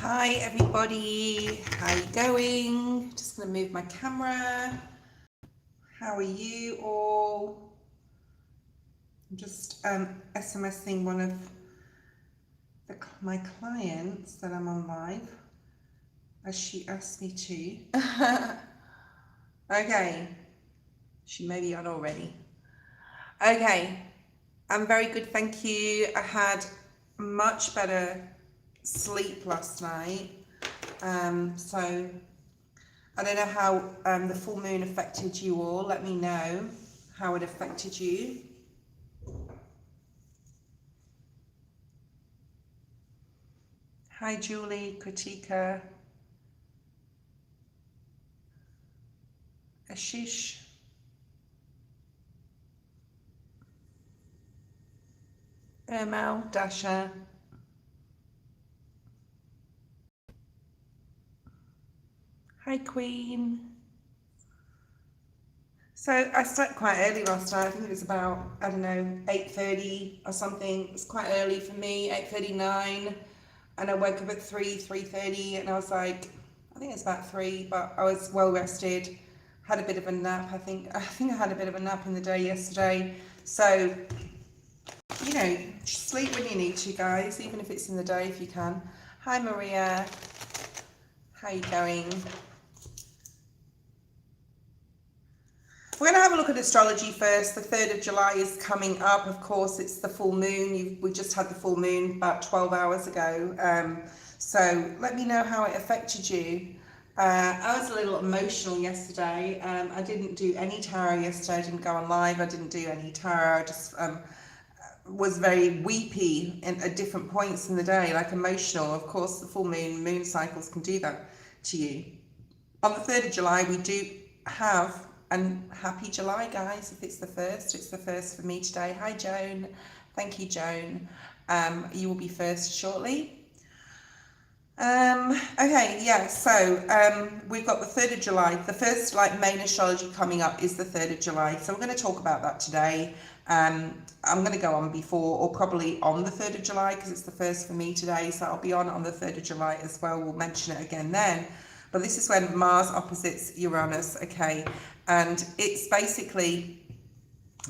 Hi everybody, how you going? Just going to move my camera. How are you all? I'm just SMSing one of my clients that I'm on live as she asked me to. Okay, she may be on already. Okay, I'm very good, thank you. I had much better sleep last night, so I don't know how the full moon affected you all. Let me know how it affected you. Hi Julie, Kritika, Ashish, Ermal, Dasha. Hi Queen. So I slept quite early last night. I think it was about, I don't know, 8:30 or something. It's quite early for me, 8:39. And I woke up at 3:30, and I was like, I think it's about 3, but I was well rested. Had a bit of a nap. I think I had a bit of a nap in the day yesterday. So, you know, sleep when you need to, guys, even if it's in the day if you can. Hi Maria. How you going? We're going to have a look at astrology first. The 3rd of July is coming up. Of course, it's the full moon. We just had the full moon about 12 hours ago. So let me know how it affected you. I was a little emotional yesterday. I didn't do any tarot yesterday. I didn't go on live. I didn't do any tarot. I just was very weepy at different points in the day, like emotional. Of course, the full moon cycles can do that to you. On the 3rd of July, we do have, and happy July, guys. If it's the 1st, it's the 1st for me today. Hi, Joan. Thank you, Joan. You will be first shortly. Okay, yeah, so we've got the 3rd of July. The first main astrology coming up is the 3rd of July. So we're going to talk about that today. I'm going to go on before, or probably on the 3rd of July, because it's the 1st for me today. So I'll be on the 3rd of July as well. We'll mention it again then. But this is when Mars opposites Uranus, okay? And it's basically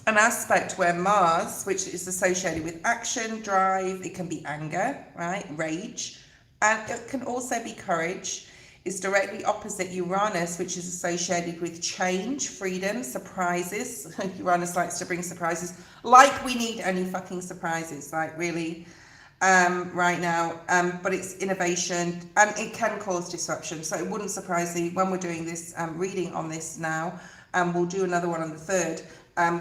an aspect where Mars, which is associated with action, drive, it can be anger, right? Rage, and it can also be courage, is directly opposite Uranus, which is associated with change, freedom, surprises. Uranus likes to bring surprises, like we need any fucking surprises, like really. Right now, but it's innovation, and it can cause disruption. So it wouldn't surprise me when we're doing this reading on this now, and we'll do another one on the 3rd,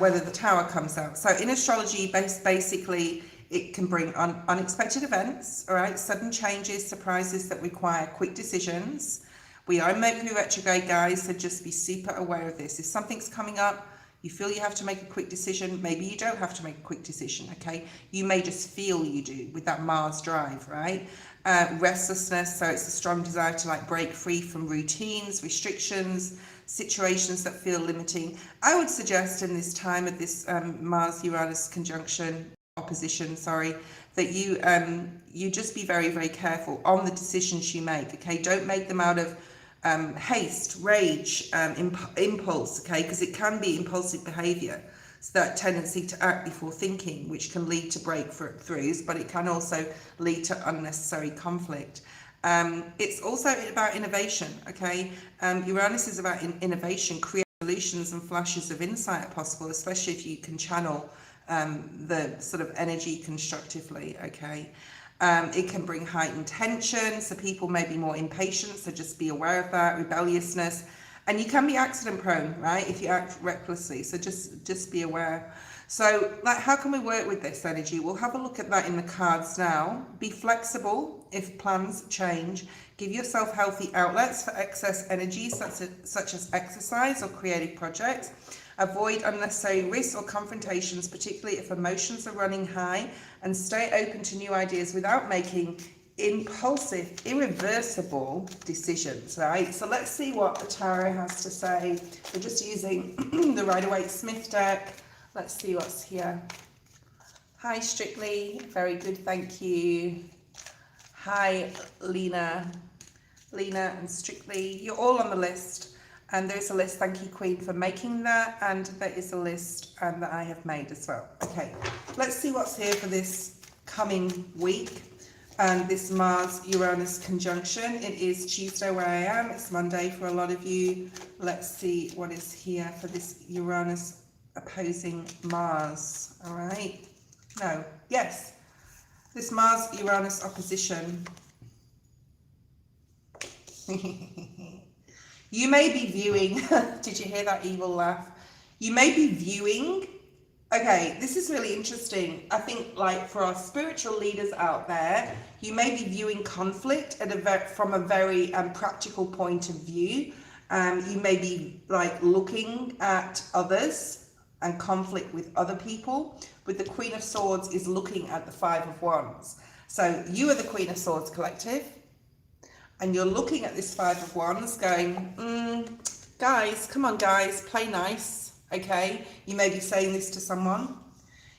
whether the Tower comes out. So in astrology, basically, it can bring unexpected events, all right, sudden changes, surprises that require quick decisions. We are in Mercury retrograde, guys, so just be super aware of this. If something's coming up, you feel you have to make a quick decision, maybe you don't have to make a quick decision, okay? You may just feel you do with that Mars drive, right? Restlessness, so it's a strong desire to break free from routines, restrictions, situations that feel limiting. I would suggest in this time of this Mars-Uranus opposition, that you just be very, very careful on the decisions you make, okay? Don't make them out of haste, rage, impulse, okay, because it can be impulsive behavior. So that tendency to act before thinking, which can lead to breakthroughs, but it can also lead to unnecessary conflict. It's also about innovation, okay? Uranus is about innovation, create solutions and flashes of insight possible, especially if you can channel the sort of energy constructively, okay? It can bring heightened tension, so people may be more impatient, so just be aware of that, rebelliousness, and you can be accident prone, right, if you act recklessly, so just be aware. So how can we work with this energy? We'll have a look at that in the cards now. Be flexible if plans change. Give yourself healthy outlets for excess energy, such as exercise or creative projects. Avoid unnecessary risks or confrontations, particularly if emotions are running high, and stay open to new ideas without making impulsive, irreversible decisions, right? So let's see what the tarot has to say. We're just using the Rider-Waite-Smith deck. Let's see what's here. Hi, Strictly. Very good, thank you. Hi, Lena and Strictly. You're all on the list. And there's a list, thank you Queen for making that, and there is a list that I have made as well. Okay, let's see what's here for this coming week and this Mars-Uranus conjunction. It is Tuesday where I am, it's Monday for a lot of you. Let's see what is here for this Uranus opposing Mars, all right? No, yes, this Mars-Uranus opposition. You may be viewing, did you hear that evil laugh? You may be viewing, okay, this is really interesting. I think like for our spiritual leaders out there, you may be viewing conflict from a very practical point of view. You may be like looking at others and conflict with other people. With the Queen of Swords is looking at the Five of Wands. So you are the Queen of Swords collective. And you're looking at this Five of Wands going, guys, come on guys, play nice, okay? You may be saying this to someone.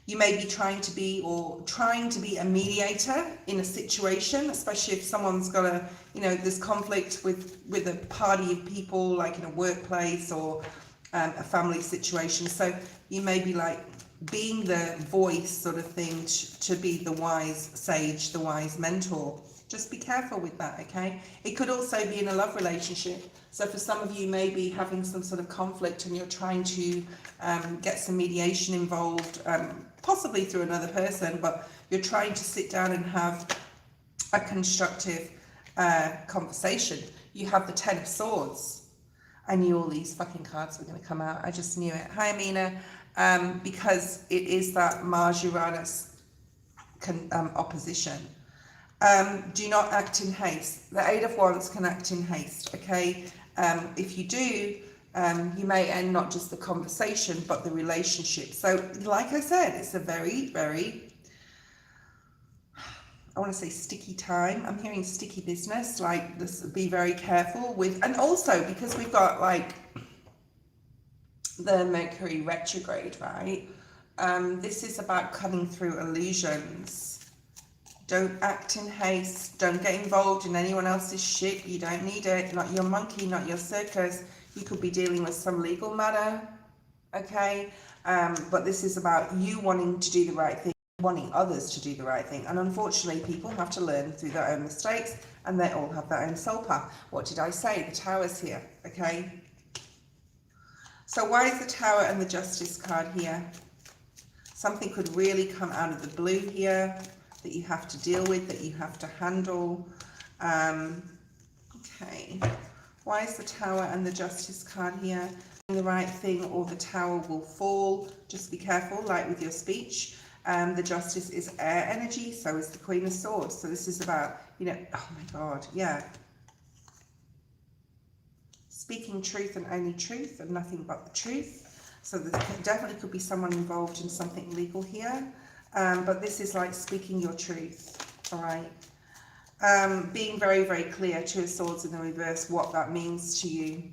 You may be trying to be a mediator in a situation, especially if someone's got a, there's conflict with a party of people, like in a workplace or a family situation. So you may be like being the voice sort of thing to be the wise sage, the wise mentor. Just be careful with that, okay? It could also be in a love relationship. So for some of you, maybe having some sort of conflict and you're trying to get some mediation involved, possibly through another person, but you're trying to sit down and have a constructive conversation. You have the Ten of Swords. I knew all these fucking cards were going to come out. I just knew it. Hi, Amina. Because it is that Mars-Uranus opposition. Do not act in haste. The Eight of Wands can act in haste, okay? If you do, you may end not just the conversation, but the relationship. So, like I said, it's a very, very, I want to say sticky time. I'm hearing sticky business, like this, be very careful with, and also because we've got like the Mercury retrograde, right? This is about cutting through illusions. Don't act in haste. Don't get involved in anyone else's shit. You don't need it. Not your monkey, not your circus. You could be dealing with some legal matter, okay? But this is about you wanting to do the right thing, wanting others to do the right thing. And unfortunately, people have to learn through their own mistakes, and they all have their own soul path. What did I say? The Tower's here, okay? So why is the Tower and the Justice card here? Something could really come out of the blue here that you have to deal with, that you have to handle. Okay, why is the Tower and the Justice card here? The right thing or the Tower will fall. Just be careful, like with your speech. The Justice is air energy, so is the Queen of Swords. So this is about, oh my God, yeah. Speaking truth and only truth and nothing but the truth. So there definitely could be someone involved in something legal here. But this is like speaking your truth, all right? Being very, very clear, Two of Swords in the reverse, what that means to you.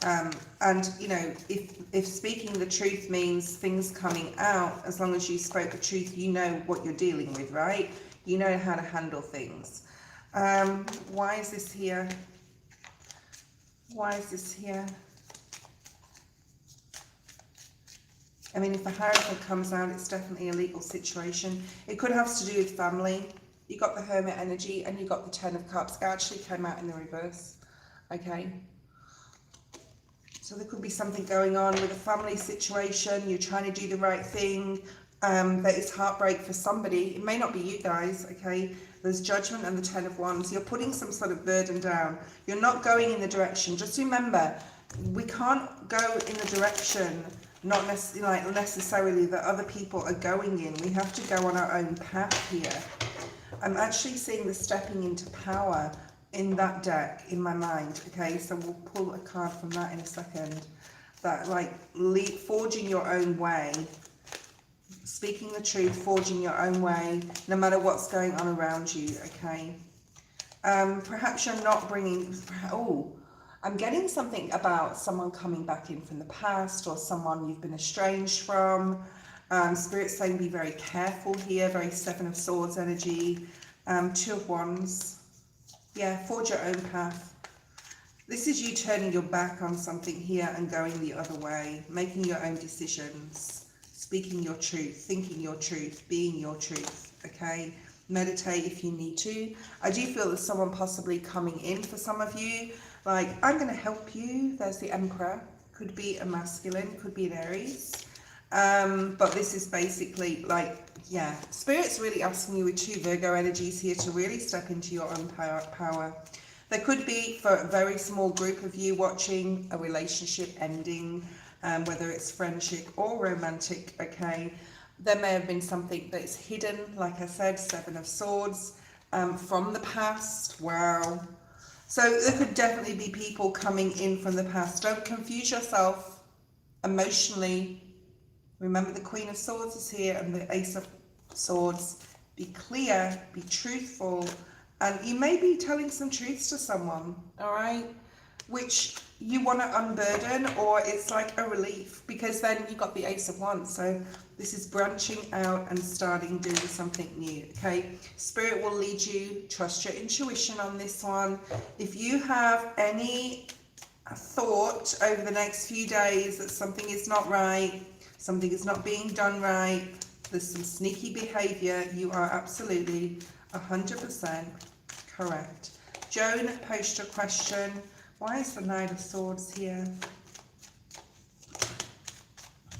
And, if speaking the truth means things coming out, as long as you spoke the truth, you know what you're dealing with, right? You know how to handle things. Why is this here? Why is this here? I mean, if the Hierophant comes out, it's definitely a legal situation. It could have to do with family. You got the Hermit energy and you got the Ten of Cups. It actually came out in the reverse, okay? So there could be something going on with a family situation. You're trying to do the right thing. There is heartbreak for somebody. It may not be you guys, okay? There's Judgment and the Ten of Wands. You're putting some sort of burden down. You're not going in the direction. Just remember, we can't go in the direction not necessarily that other people are going in. We have to go on our own path here. I'm actually seeing the stepping into power in that deck in my mind, okay? So we'll pull a card from that in a second. That forging your own way, speaking the truth, forging your own way, no matter what's going on around you, okay? Perhaps you're not bringing, I'm getting something about someone coming back in from the past or someone you've been estranged from. Spirit's saying be very careful here, very Seven of Swords energy. Two of Wands. Yeah, forge your own path. This is you turning your back on something here and going the other way, making your own decisions, speaking your truth, thinking your truth, being your truth, okay? Meditate if you need to. I do feel there's someone possibly coming in for some of you, like, I'm going to help you. There's the Emperor. Could be a masculine, could be an Aries. But this is basically like, yeah, Spirit's really asking you with two Virgo energies here to really step into your own power. There could be, for a very small group of you watching, a relationship ending, whether it's friendship or romantic, okay? There may have been something that's hidden, like I said, Seven of Swords, from the past. Wow. So there could definitely be people coming in from the past. Don't confuse yourself emotionally. Remember, the Queen of Swords is here and the Ace of Swords. Be clear, be truthful, and you may be telling some truths to someone, all right, which you want to unburden, or it's like a relief, because then you got the Ace of Wands. So this is branching out and starting doing something new, okay? Spirit will lead you. Trust your intuition on this one. If you have any thought over the next few days that something is not right, something is not being done right, there's some sneaky behavior, you are absolutely 100% correct. Joan, post your question. Why is the Knight of Swords here?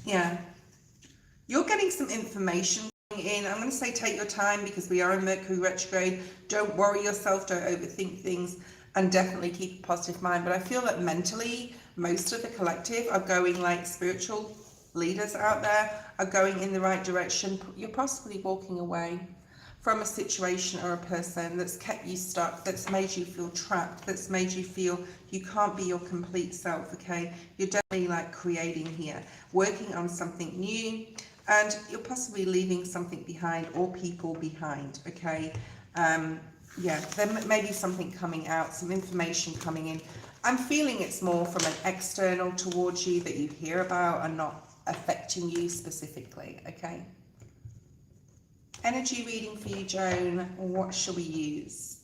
Yeah. You're getting some information in. I'm going to say take your time, because we are in Mercury retrograde. Don't worry yourself. Don't overthink things. And definitely keep a positive mind. But I feel that mentally, most of the collective are going, like spiritual leaders out there are going in the right direction. You're possibly walking away from a situation or a person that's kept you stuck, that's made you feel trapped, that's made you feel you can't be your complete self, okay? You're definitely like creating here, working on something new, and you're possibly leaving something behind or people behind, okay? Yeah, there may be something coming out, some information coming in. I'm feeling it's more from an external towards you that you hear about and not affecting you specifically, okay? Energy reading for you, Joan. What shall we use?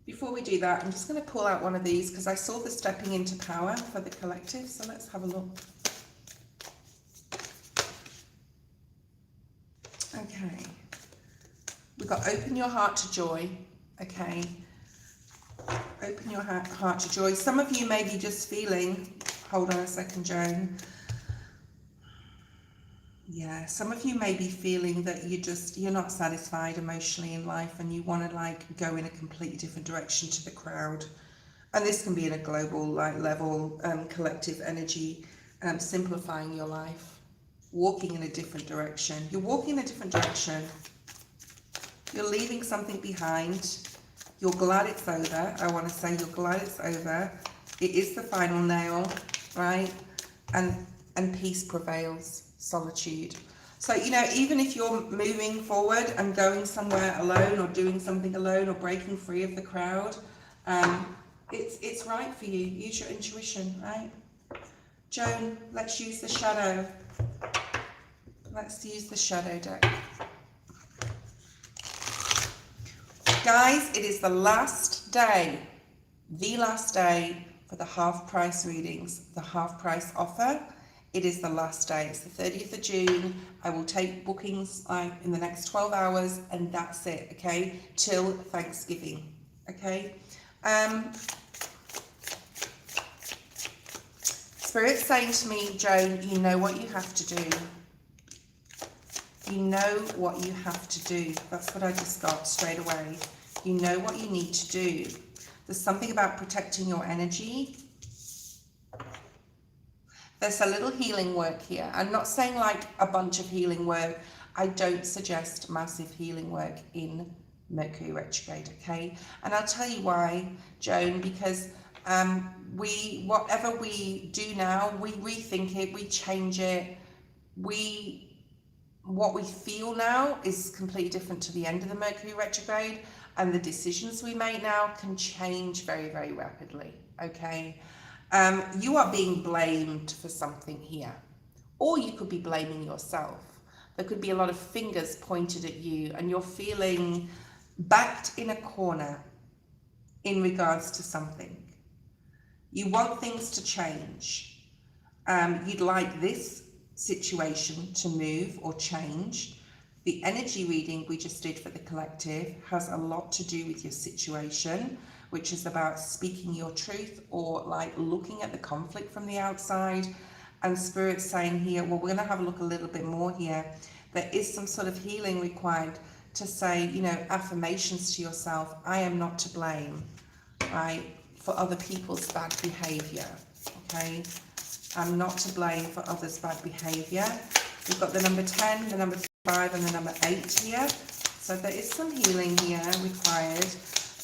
Before we do that, I'm just going to pull out one of these because I saw the stepping into power for the collective. So let's have a look. Okay. We've got open your heart to joy. Okay. Open your heart to joy. Some of you may be just feeling, hold on a second, Joan. Yeah, some of you may be feeling that you're not satisfied emotionally in life, and you want to like go in a completely different direction to the crowd. And this can be in a global like level, collective energy, simplifying your life, walking in a different direction. You're walking in a different direction. You're leaving something behind. You're glad it's over. I want to say you're glad it's over. It is the final nail, right? And peace prevails. Solitude. So, you know, even if you're moving forward and going somewhere alone, or doing something alone, or breaking free of the crowd, it's right for you. Use your intuition, right? Joan, let's use the shadow. Let's use the shadow deck. Guys, it is the last day for the half price readings, the half price offer. It is the last day. It's the 30th of June. I will take bookings in the next 12 hours, and that's it, okay? Till Thanksgiving, okay? Spirit's saying to me, Joan, you know what you have to do. You know what you have to do. That's what I just got straight away. You know what you need to do. There's something about protecting your energy. There's a little healing work here. I'm not saying like a bunch of healing work. I don't suggest massive healing work in Mercury retrograde, okay? And I'll tell you why, Joan, because whatever we do now, we rethink it, we change it. What we feel now is completely different to the end of the Mercury retrograde, and the decisions we make now can change very, very rapidly, okay? You are being blamed for something here, or you could be blaming yourself. There could be a lot of fingers pointed at you, and you're feeling backed in a corner in regards to something. You want things to change. You'd like this situation to move or change. The energy reading we just did for the collective has a lot to do with your situation, which is about speaking your truth or like looking at the conflict from the outside. And Spirit's saying here, well, we're going to have a look a little bit more here. There is some sort of healing required to say, you know, affirmations to yourself. I am not to blame, right, for other people's bad behavior, okay? I'm not to blame for others' bad behavior. We've got the number 10, the number 5, and the number 8 here. So there is some healing here required.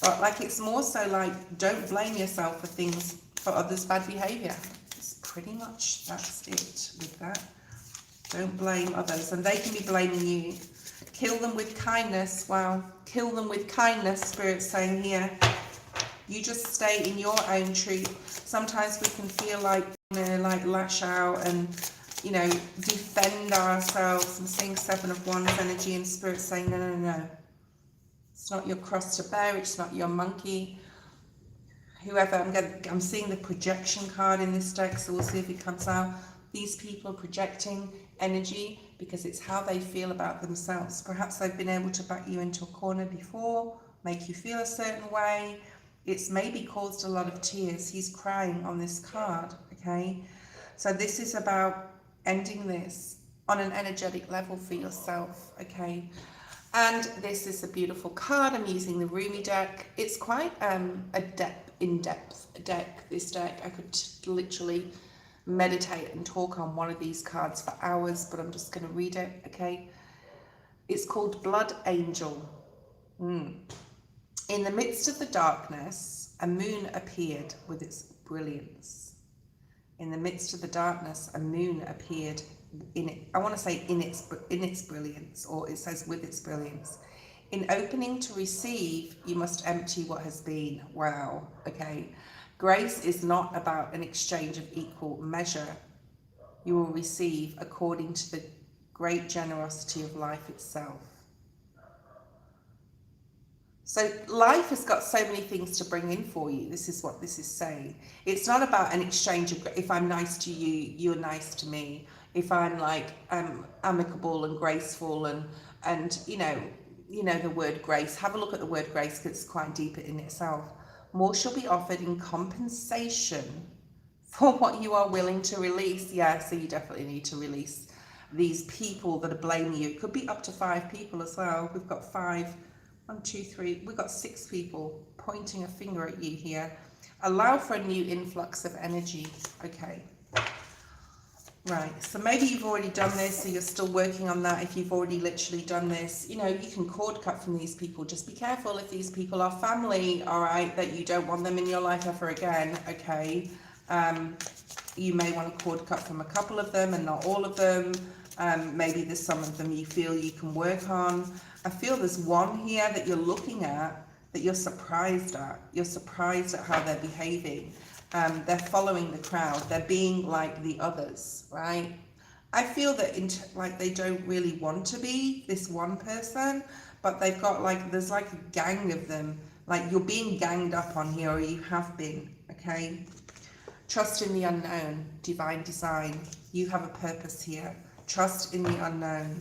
But like, it's more so like, don't blame yourself for things, for others' bad behavior. It's pretty much, that's it with that. Don't blame others, and they can be blaming you. Kill them with kindness. Wow, kill them with kindness, Spirit's saying here. You just stay in your own truth. Sometimes we can feel like, you know, like lash out and, you know, defend ourselves. I'm seeing 7 of Wands energy, and Spirit saying, no, no, no. It's not your cross to bear. It's not your monkey. Whoever, I'm seeing the projection card in this deck, so we'll see if it comes out. These people are projecting energy because it's how they feel about themselves. Perhaps they've been able to back you into a corner before, make you feel a certain way. It's maybe caused a lot of tears. He's crying on this card, okay? So this is about ending this on an energetic level for yourself, okay? And this is a beautiful card. I'm using the Rumi deck. It's quite in-depth deck, this deck. I could literally meditate and talk on one of these cards for hours, but I'm just going to read it, okay? It's called Blood Angel. In the midst of the darkness, a moon appeared with its brilliance. In the midst of the darkness, a moon appeared in it. I want to say in its brilliance, or it says with its brilliance. In opening to receive, you must empty what has been. Wow, okay. Grace is not about an exchange of equal measure. You will receive according to the great generosity of life itself. So life has got so many things to bring in for you. This is what this is saying. It's not about an exchange of, if I'm nice to you, you're nice to me. If I'm like amicable and graceful and you know the word grace. Have a look at the word grace because it's quite deep in itself. More shall be offered in compensation for what you are willing to release. Yeah, so you definitely need to release these people that are blaming you. It could be up to 5 people as well. We've got 5, 1, 2, 3. We've got 6 people pointing a finger at you here. Allow for a new influx of energy. Okay. Right, so maybe you've already done this, so you're still working on that. If you've already literally done this, you know, you can cord cut from these people. Just be careful if these people are family, all right, that you don't want them in your life ever again, okay? You may want to cord cut from a couple of them and not all of them. Maybe there's some of them you feel you can work on. I feel there's one here that you're looking at that you're surprised at. You're surprised at how they're behaving. They're following the crowd. They're being like the others, right? I feel that like they don't really want to be this one person, but they've got like, there's like a gang of them. Like you're being ganged up on here, or you have been, okay? Trust in the unknown, divine design. You have a purpose here. Trust in the unknown.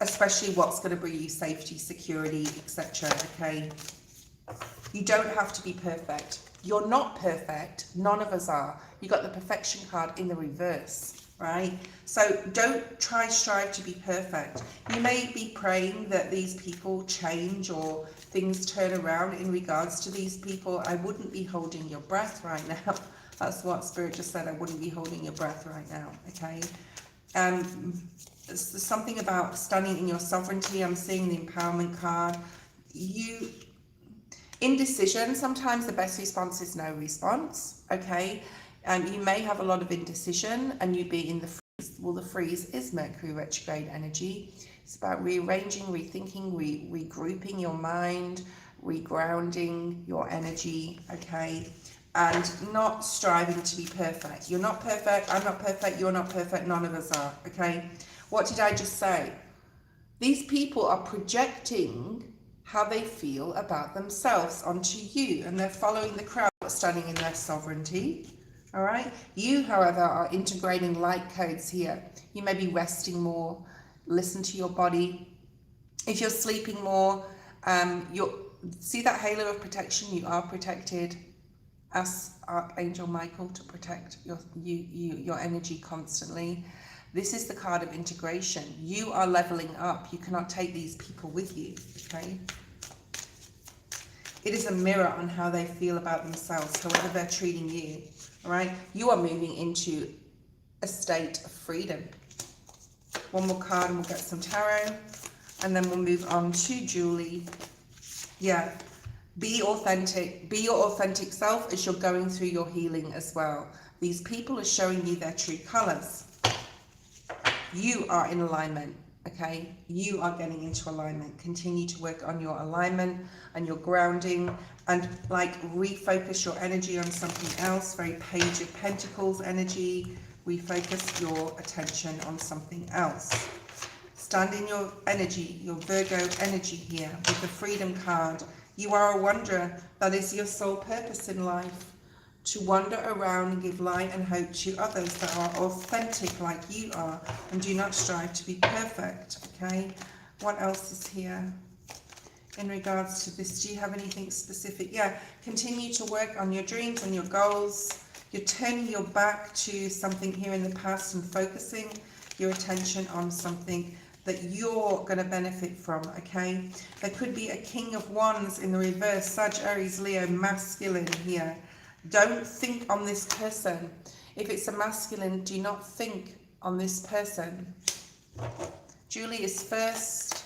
Especially what's going to bring you safety, security, etc., okay? You don't have to be perfect. You're not perfect. None of us are. You got the perfection card in the reverse, right? So don't strive to be perfect. You may be praying that these people change or things turn around in regards to these people. I wouldn't be holding your breath right now. That's what Spirit just said. I wouldn't be holding your breath right now, okay? There's something about standing in your sovereignty. I'm seeing the empowerment card. Indecision, sometimes the best response is no response, okay? You may have a lot of indecision and you'd be in the freeze. Well, the freeze is Mercury retrograde energy. It's about rearranging, rethinking, regrouping your mind, regrounding your energy, okay? And not striving to be perfect. You're not perfect, I'm not perfect, you're not perfect, none of us are, okay? What did I just say? These people are projecting how they feel about themselves onto you, and they're following the crowd, standing in their sovereignty. All right. You, however, are integrating light codes here. You may be resting more. Listen to your body. If you're sleeping more, you're see that halo of protection. You are protected. Ask Archangel Michael to protect your energy constantly. This is the card of integration. You are leveling up. You cannot take these people with you. Okay. It is a mirror on how they feel about themselves, however they're treating you. All right. You are moving into a state of freedom. One more card and we'll get some tarot, and then we'll move on to Julie. Yeah. Be authentic. Be your authentic self as you're going through your healing as well. These people are showing you their true colors. You are in alignment, okay? You are getting into alignment. Continue to work on your alignment and your grounding, and like refocus your energy on something else. Very Page of Pentacles energy. Refocus your attention on something else. Stand in your energy, your Virgo energy here with the Freedom card. You are a wanderer. That is your sole purpose in life. To wander around and give light and hope to others that are authentic like you are, and do not strive to be perfect, okay? What else is here in regards to this? Do you have anything specific? Yeah, continue to work on your dreams and your goals. You're turning your back to something here in the past and focusing your attention on something that you're going to benefit from, okay? There could be a King of Wands in the reverse, Sag, Aries, Leo, masculine here. Don't think on this person. If it's a masculine, do not think on this person. Julie is first.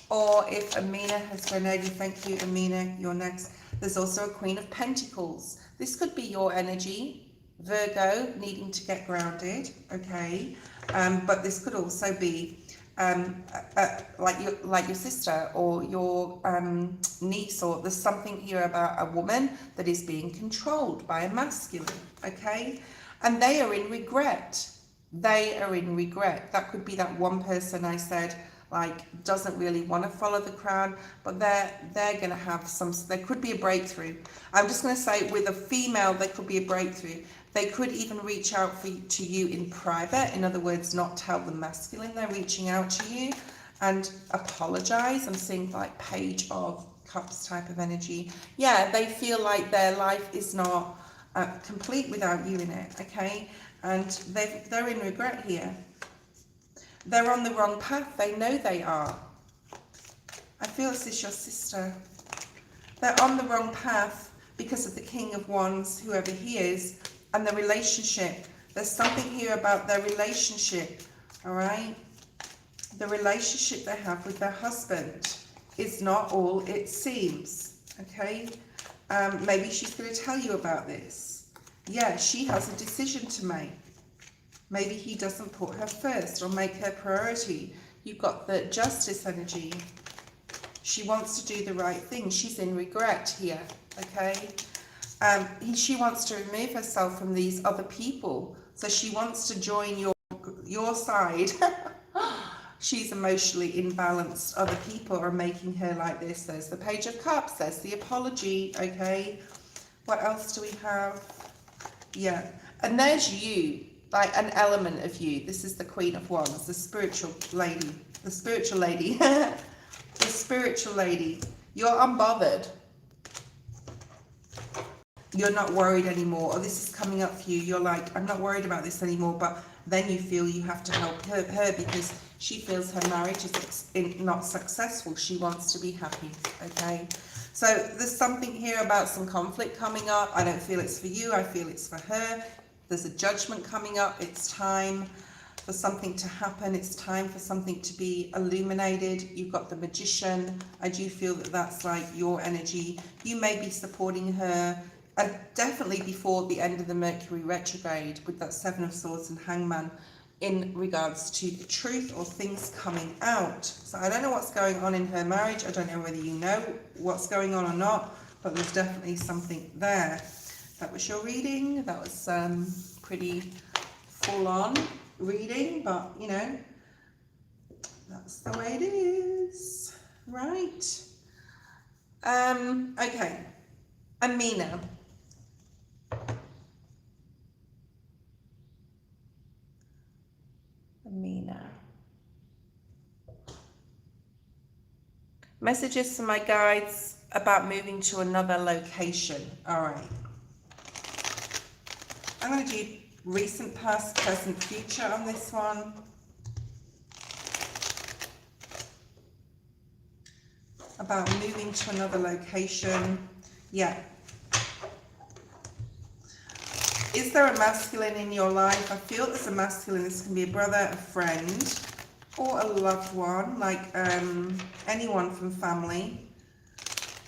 Or if Amina has grenaded, thank you, Amina, you're next. There's also a Queen of Pentacles. This could be your energy, Virgo, needing to get grounded, okay? But this could also be like your sister or your niece, or there's something here about a woman that is being controlled by a masculine, okay? And they are in regret. They are in regret. That could be that one person I said, like, doesn't really want to follow the crowd, but they're going to have some, there could be a breakthrough. I'm just going to say with a female, there could be a breakthrough. They could even reach out to you in private. In other words, not tell the masculine they're reaching out to you, and apologize. I'm seeing like Page of Cups type of energy. Yeah, they feel like their life is not complete without you in it, okay? And they're in regret here. They're on the wrong path. They know they are. I feel this is your sister. They're on the wrong path because of the King of Wands, whoever he is, and the relationship. There's something here about their relationship, all right? The relationship they have with their husband is not all it seems, okay? Maybe she's going to tell you about this. Yeah, she has a decision to make. Maybe he doesn't put her first or make her priority. You've got the Justice energy. She wants to do the right thing. She's in regret here, okay? She wants to remove herself from these other people. So she wants to join your side. She's emotionally imbalanced. Other people are making her like this. There's the Page of Cups. There's the apology, okay? What else do we have? Yeah. And there's you. Like an element of you. This is the Queen of Wands, the spiritual lady. The spiritual lady. The spiritual lady. You're unbothered. You're not worried anymore. Or this is coming up for you. You're like, I'm not worried about this anymore. But then you feel you have to help her because she feels her marriage is not successful. She wants to be happy. Okay. So there's something here about some conflict coming up. I don't feel it's for you. I feel it's for her. There's a judgment coming up. It's time for something to happen. It's time for something to be illuminated. You've got the Magician. I do feel that that's like your energy. You may be supporting her, and definitely before the end of the Mercury retrograde with that Seven of Swords and Hangman in regards to the truth or things coming out. So I don't know what's going on in her marriage. I don't know whether you know what's going on or not, but there's definitely something there. That was your reading. That was pretty full-on reading, but you know, That's the way it is. Right. Okay. Amina. Messages from my guides about moving to another location. All right. I'm going to do recent, past, present, future on this one. About moving to another location. Yeah. Is there a masculine in your life? I feel there's a masculine. This can be a brother, a friend, or a loved one, like anyone from family.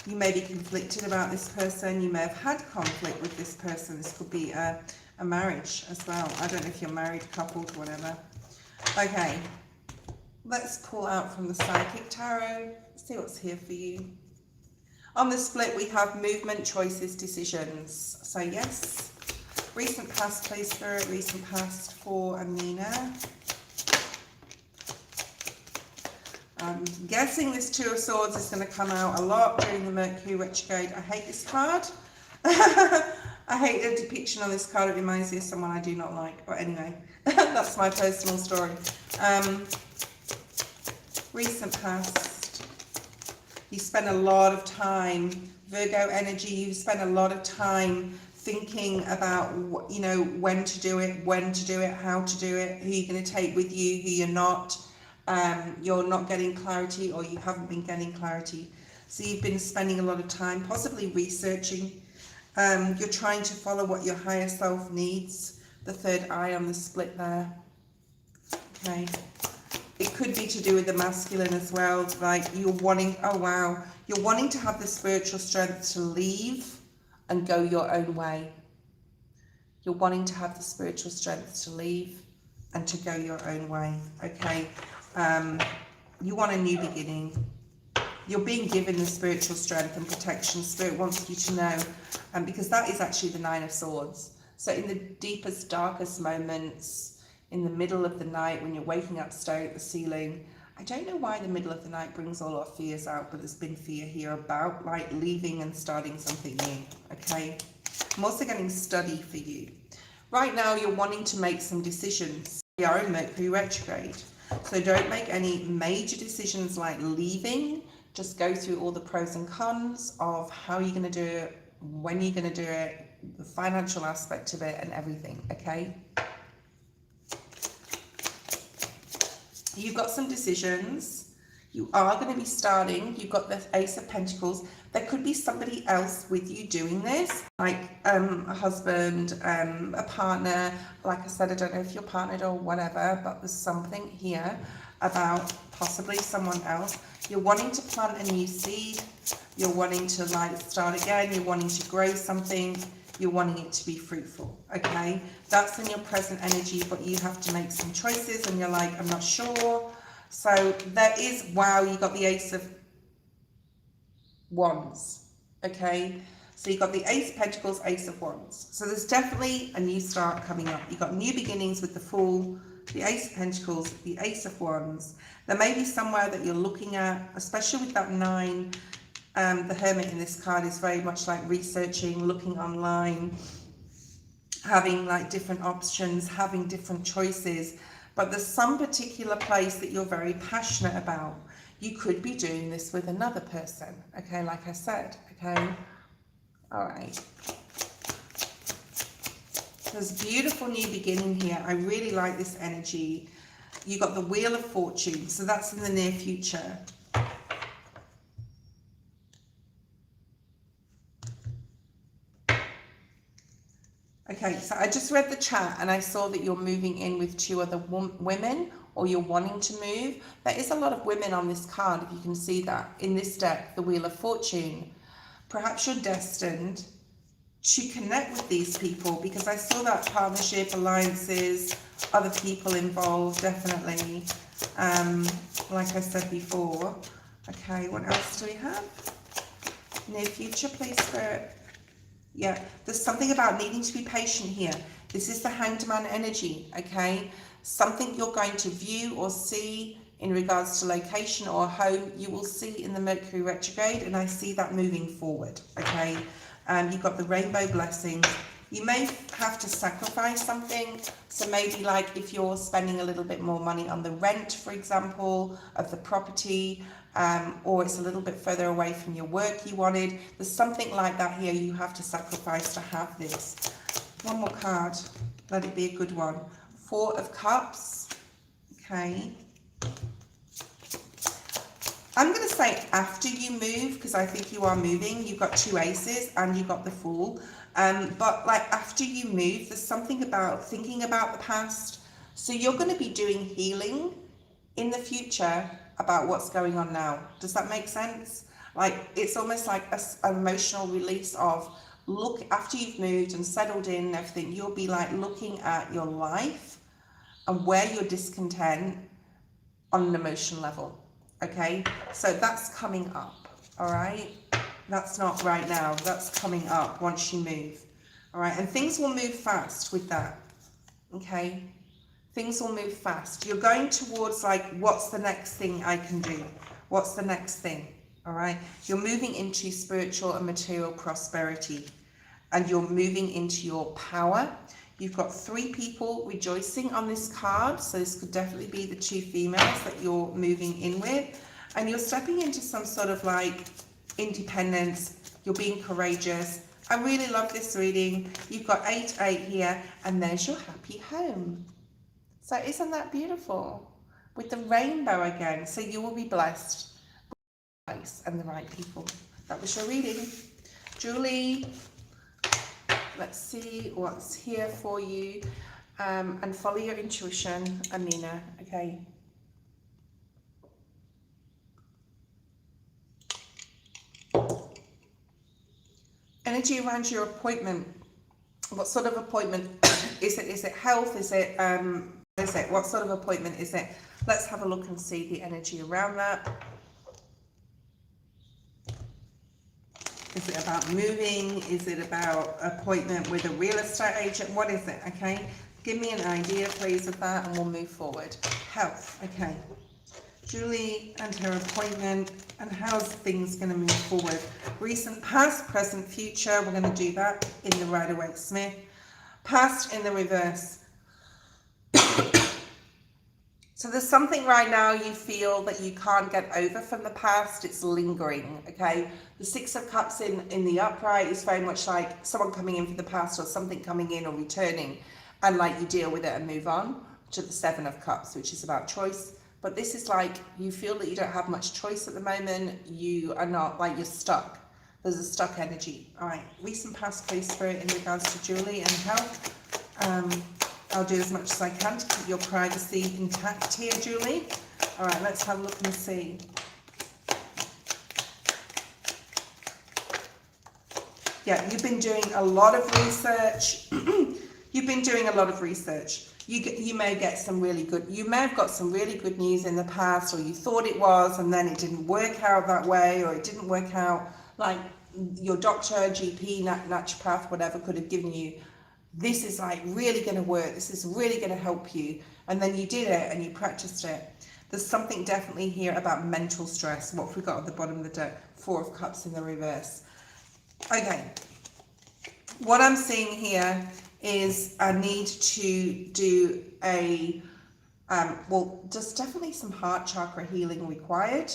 You may be conflicted about this person. You may have had conflict with this person. This could be a marriage as well. I don't know if you're married, coupled, whatever. Okay, let's pull out from the Psychic Tarot. See what's here for you. On the split, we have movement, choices, decisions. So yes, recent past, please, Spirit. Recent past for Amina. I'm guessing this Two of Swords is going to come out a lot during the Mercury retrograde. I hate this card. I hate the depiction on this card. It reminds me of someone I do not like. But anyway, that's my personal story. Recent past. You spend a lot of time, Virgo energy, you spend a lot of time thinking about, you know, when to do it, how to do it, who you're going to take with you, who you're not. You're not getting clarity, or you haven't been getting clarity. So you've been spending a lot of time possibly researching. You're trying to follow what your higher self needs. The third eye on the split there. Okay. It could be to do with the masculine as well. Like you're wanting, oh wow, you're wanting to have the spiritual strength to leave and go your own way. You're wanting to have the spiritual strength to leave and to go your own way. Okay. You want a new beginning. You're being given the spiritual strength and protection. Spirit wants you to know, because that is actually the Nine of Swords. So in the deepest, darkest moments, in the middle of the night, when you're waking up staring at the ceiling, I don't know why the middle of the night brings all our fears out, but there's been fear here about like leaving and starting something new. Okay. I'm also getting study for you. Right now, you're wanting to make some decisions. We are in Mercury retrograde. So don't make any major decisions like leaving. Just go through all the pros and cons of how you're going to do it, when you're going to do it, the financial aspect of it and everything, okay? You've got some decisions. You are going to be starting. You've got the Ace of Pentacles. There could be somebody else with you doing this, like a husband, a partner. Like I said, I don't know if you're partnered or whatever, but there's something here about possibly someone else. You're wanting to plant a new seed. You're wanting to like start again. You're wanting to grow something. You're wanting it to be fruitful, okay? That's in your present energy, but you have to make some choices and you're like, I'm not sure. So there is, wow, you got the Ace of Wands, okay? So you got the Ace of Pentacles, Ace of Wands. So there's definitely a new start coming up. You've got new beginnings with the Fool, the Ace of Pentacles, the Ace of Wands. There may be somewhere that you're looking at, especially with that 9. The Hermit in this card is very much like researching, looking online, having like different options, having different choices. But there's some particular place that you're very passionate about. You could be doing this with another person, okay, like I said, okay? All right. There's a beautiful new beginning here. I really like this energy. You got the Wheel of Fortune, so that's in the near future. Okay, so I just read the chat and I saw that you're moving in with 2 other women, or you're wanting to move. There is a lot of women on this card, if you can see that. In this deck, the Wheel of Fortune. Perhaps you're destined to connect with these people, because I saw that partnership, alliances, other people involved, definitely. Like I said before. Okay, what else do we have? Near future, please, Spirit. Yeah, there's something about needing to be patient here. This is the Hanged Man energy, okay? Something you're going to view or see in regards to location or home, you will see in the Mercury retrograde, and I see that moving forward, okay? You've got the rainbow blessings. You may have to sacrifice something. So maybe like if you're spending a little bit more money on the rent, for example, of the property, or it's a little bit further away from your work you wanted, there's something like that here you have to sacrifice to have this. One more card, let it be a good one. Four of Cups, okay. I'm going to say after you move, because I think you are moving. You've got two aces and you've got the Fool. But like after you move, there's something about thinking about the past. So you're going to be doing healing in the future about what's going on now. Does that make sense? Like it's almost like an emotional release of look after you've moved and settled in and everything. You'll be like looking at your life and where you're discontent on an emotional level. Okay, so that's coming up, all right? That's not right now, that's coming up once you move, all right? And things will move fast with that, okay? Things will move fast. You're going towards like, what's the next thing I can do? What's the next thing, all right? You're moving into spiritual and material prosperity, and you're moving into your power. You've got three people rejoicing on this card. So this could definitely be the two females that you're moving in with. And you're stepping into some sort of like independence. You're being courageous. I really love this reading. You've got 8-8 here, and there's your happy home. So isn't that beautiful? With the rainbow again. So you will be blessed with the place and the right people. That was your reading. Julie. Let's see what's here for you, and follow your intuition, Amina, okay? Energy around your appointment. What sort of appointment is it? Is it health? Is it, what sort of appointment is it? Let's have a look and see the energy around that. Is it about moving? Is it about appointment with a real estate agent? What is it, okay? Give me an idea, please, of that, and we'll move forward. Health, okay. Julie and her appointment, and how's things going to move forward? Recent, past, present, future. We're going to do that in the Rider-Waite-Smith. Past in the reverse. So there's something right now you feel that you can't get over from the past. It's lingering, okay? The Six of Cups in the upright is very much like someone coming in from the past or something coming in or returning, and like you deal with it and move on to the Seven of Cups, which is about choice. But this is like you feel that you don't have much choice at the moment. You are not, like you're stuck. There's a stuck energy. All right, recent past, please, Spirit, in regards to Julie and health. I'll do as much as I can to keep your privacy intact here, Julie. All right, let's have a look and see. Yeah, you've been doing a lot of research. You've been doing a lot of research. You may get some really good, you may have got some really good news in the past, or you thought it was, and then it didn't work out that way, or it didn't work out like your doctor, GP, naturopath, whatever could have given you. This is like really going to work. This is really going to help you. And then you did it and you practiced it. There's something definitely here about mental stress. What have we got at the bottom of the deck? Four of Cups in the reverse. Okay. What I'm seeing here is I need to do a, well, there's definitely some heart chakra healing required.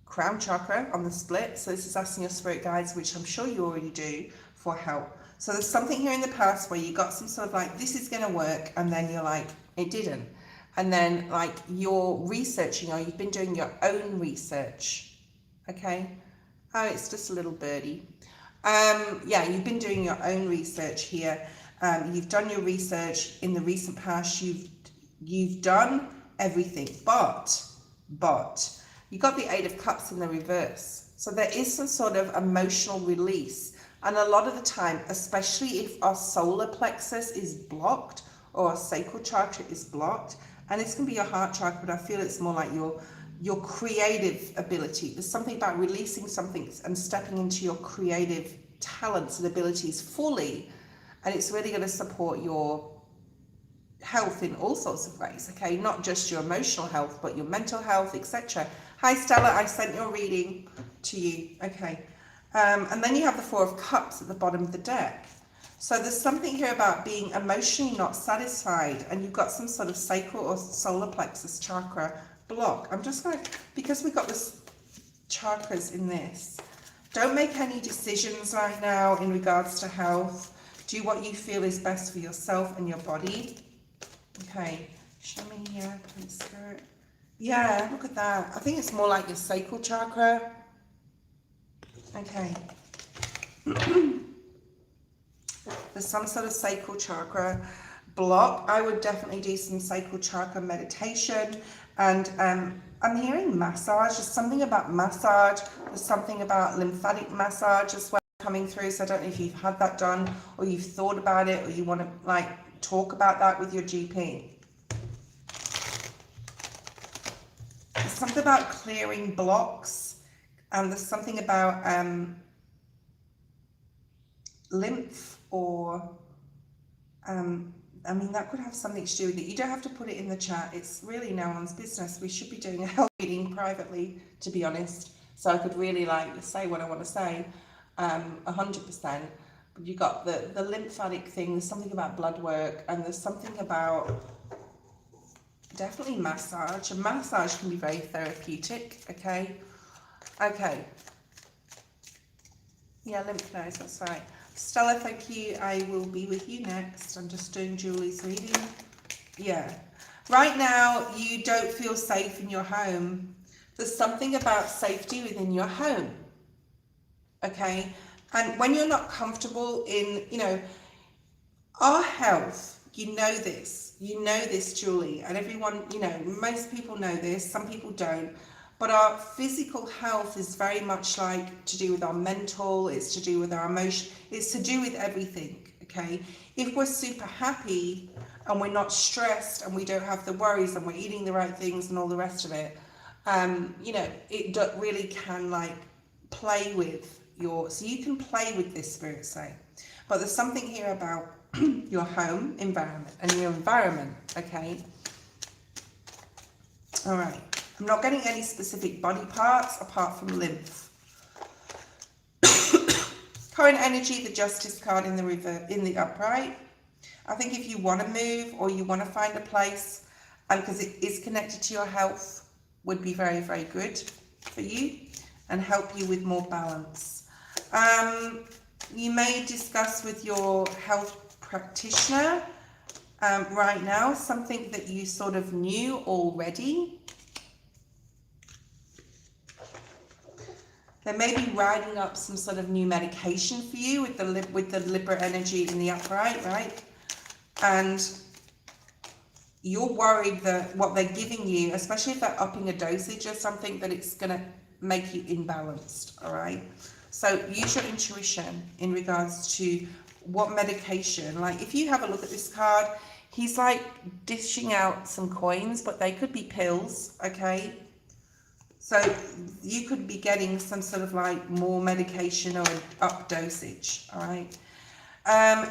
Crown chakra on the split. So this is asking your spirit guides, which I'm sure you already do, for help. So there's something here in the past where you got some sort of like, this is going to work, and then you're like, it didn't. And then like you're researching, or you've been doing your own research. Okay. Oh, it's just a little birdie. Yeah, you've been doing your own research here. You've done your research in the recent past. You've done everything, but you got the Eight of Cups in the reverse. So there is some sort of emotional release. And a lot of the time, especially if our solar plexus is blocked or our sacral chakra is blocked, and it's going to be your heart chakra, but I feel it's more like your creative ability. There's something about releasing something and stepping into your creative talents and abilities fully, and it's really going to support your health in all sorts of ways, okay? Not just your emotional health, but your mental health, etc. Hi, Stella, I sent your reading to you, okay? And then you have the Four of Cups at the bottom of the deck. So there's something here about being emotionally not satisfied, and you've got some sort of sacral or solar plexus chakra block. I'm just going to, because we've got this chakras in this, don't make any decisions right now in regards to health. Do what you feel is best for yourself and your body. Okay, show me here, please, Spirit. Yeah, look at that. I think it's more like your sacral chakra. Okay. There's some sort of sacral chakra block. I would definitely do some sacral chakra meditation. And I'm hearing massage. There's something about massage. There's something about lymphatic massage as well coming through. So I don't know if you've had that done, or you've thought about it, or you want to like talk about that with your GP. There's something about clearing blocks, and there's something about lymph, or I mean, that could have something to do with it. You don't have to put it in the chat. It's really no one's business. We should be doing a health reading privately, to be honest. So I could really like say what I want to say, 100%. But you got the lymphatic thing. There's something about blood work, and there's something about definitely massage. And massage can be very therapeutic. Okay. Okay. Yeah, lymph nodes. That's right. Stella, thank you. I will be with you next. I'm just doing Julie's reading. Yeah. Right now, you don't feel safe in your home. There's something about safety within your home. Okay? And when you're not comfortable in, you know, our health, you know this, Julie, and everyone, you know, most people know this, some people don't. But our physical health is very much like to do with our mental, it's to do with our emotion, it's to do with everything, okay? If we're super happy and we're not stressed and we don't have the worries and we're eating the right things and all the rest of it, you know, it really can like play with your, so you can play with this, Spirit say. But there's something here about your home environment and your environment, okay? All right. I'm not getting any specific body parts apart from lymph. Current energy, the Justice card in the upright. I think if you want to move or you want to find a place, because it is connected to your health, would be very, very good for you and help you with more balance. You may discuss with your health practitioner right now something that you sort of knew already. They may be writing up some sort of new medication for you with the Libra energy in the upright, right? And you're worried that what they're giving you, especially if they're upping a dosage or something, that it's going to make you imbalanced, all right? So use your intuition in regards to what medication. Like if you have a look at this card, he's like dishing out some coins, but they could be pills, okay? So you could be getting some sort of like more medication or an up dosage, all right?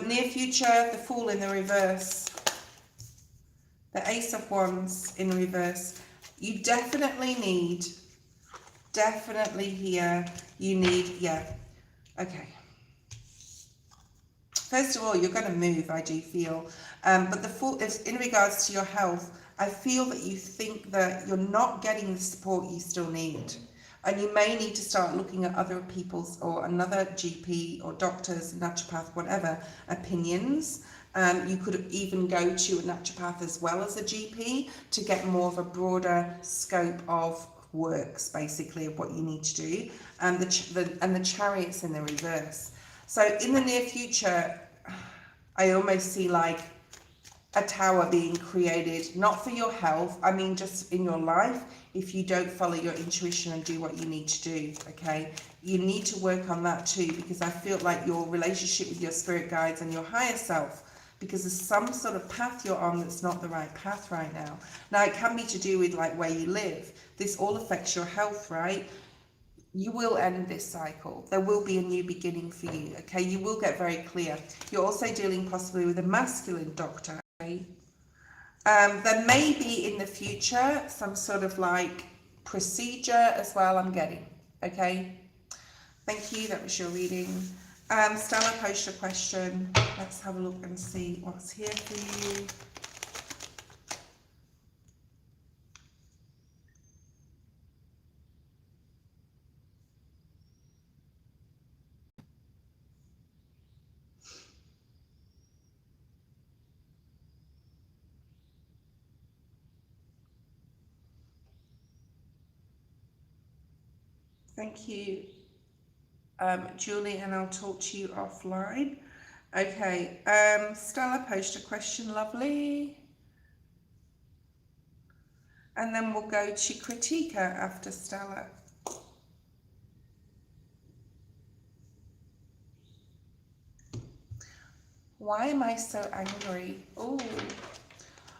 Near future, the Fool in the reverse. The Ace of Wands in reverse. You definitely here, you need, yeah, okay. First of all, you're going to move, I do feel. But the Fool, in regards to your health, I feel that you think that you're not getting the support you still need. And you may need to start looking at other people's or another GP or doctor's, naturopath, whatever, opinions. You could even go to a naturopath as well as a GP to get more of a broader scope of works, basically, of what you need to do. And the Chariot's in the reverse. So in the near future, I almost see like a tower being created, not for your health, I mean just in your life, if you don't follow your intuition and do what you need to do, okay? You need to work on that too, because I feel like your relationship with your spirit guides and your higher self, because there's some sort of path you're on that's not the right path right now. Now, it can be to do with like where you live. This all affects your health, right? You will end this cycle. There will be a new beginning for you, okay? You will get very clear. You're also dealing possibly with a masculine doctor, okay? There may be in the future some sort of like procedure as well, I'm getting. Okay. Thank you. That was your reading. Stella, post your question. Let's have a look and see what's here for you. Thank you, Julie, and I'll talk to you offline. Okay, Stella, post a question, lovely. And then we'll go to Kritika after Stella. Why am I so angry? Oh.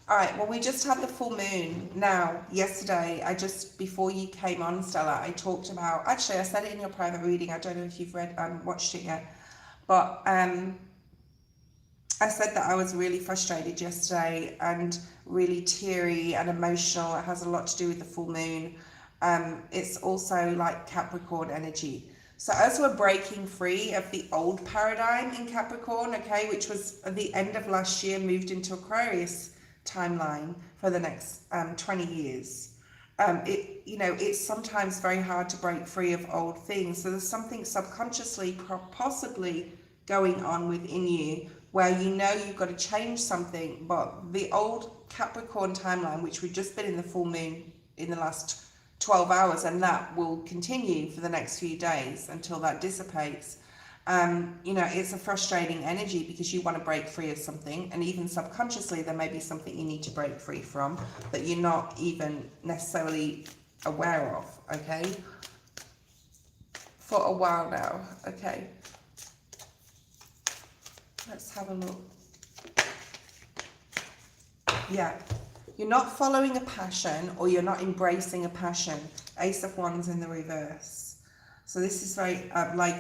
All right, well, we just had the full moon. Now, yesterday, before you came on, Stella, I talked about, actually, I said it in your private reading. I don't know if you've watched it yet, but I said that I was really frustrated yesterday and really teary and emotional. It has a lot to do with the full moon. It's also like Capricorn energy. So as we're breaking free of the old paradigm in Capricorn, okay, which was at the end of last year, moved into Aquarius timeline for the next 20 years. It's sometimes very hard to break free of old things. So there's something subconsciously possibly going on within you where you know you've got to change something, but the old Capricorn timeline, which we've just been in the full moon in the last 12 hours, and that will continue for the next few days until that dissipates. It's a frustrating energy because you want to break free of something, and even subconsciously there may be something you need to break free from that you're not even necessarily aware of, okay? For a while now, okay? Let's have a look. Yeah, you're not following a passion, or you're not embracing a passion. Ace of Wands in the reverse. So this is very,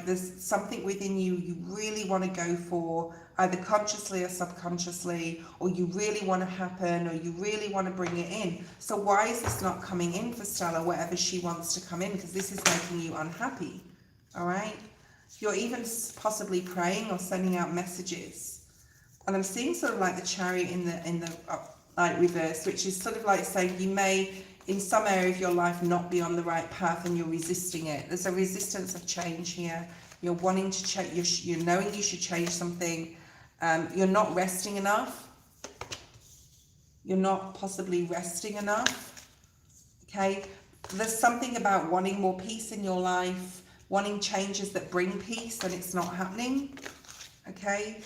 there's something within you really want to go for, either consciously or subconsciously, or you really want to happen, or you really want to bring it in. So why is this not coming in for Stella, wherever she wants to come in? Because this is making you unhappy, all right? You're even possibly praying or sending out messages. And I'm seeing sort of like the Chariot in the reverse, which is sort of like saying you may, in some area of your life, not be on the right path and you're resisting it. There's a resistance of change here. You're wanting to change, you're knowing you should change something. You're not resting enough. You're not possibly resting enough. Okay? There's something about wanting more peace in your life, wanting changes that bring peace, and it's not happening. Okay?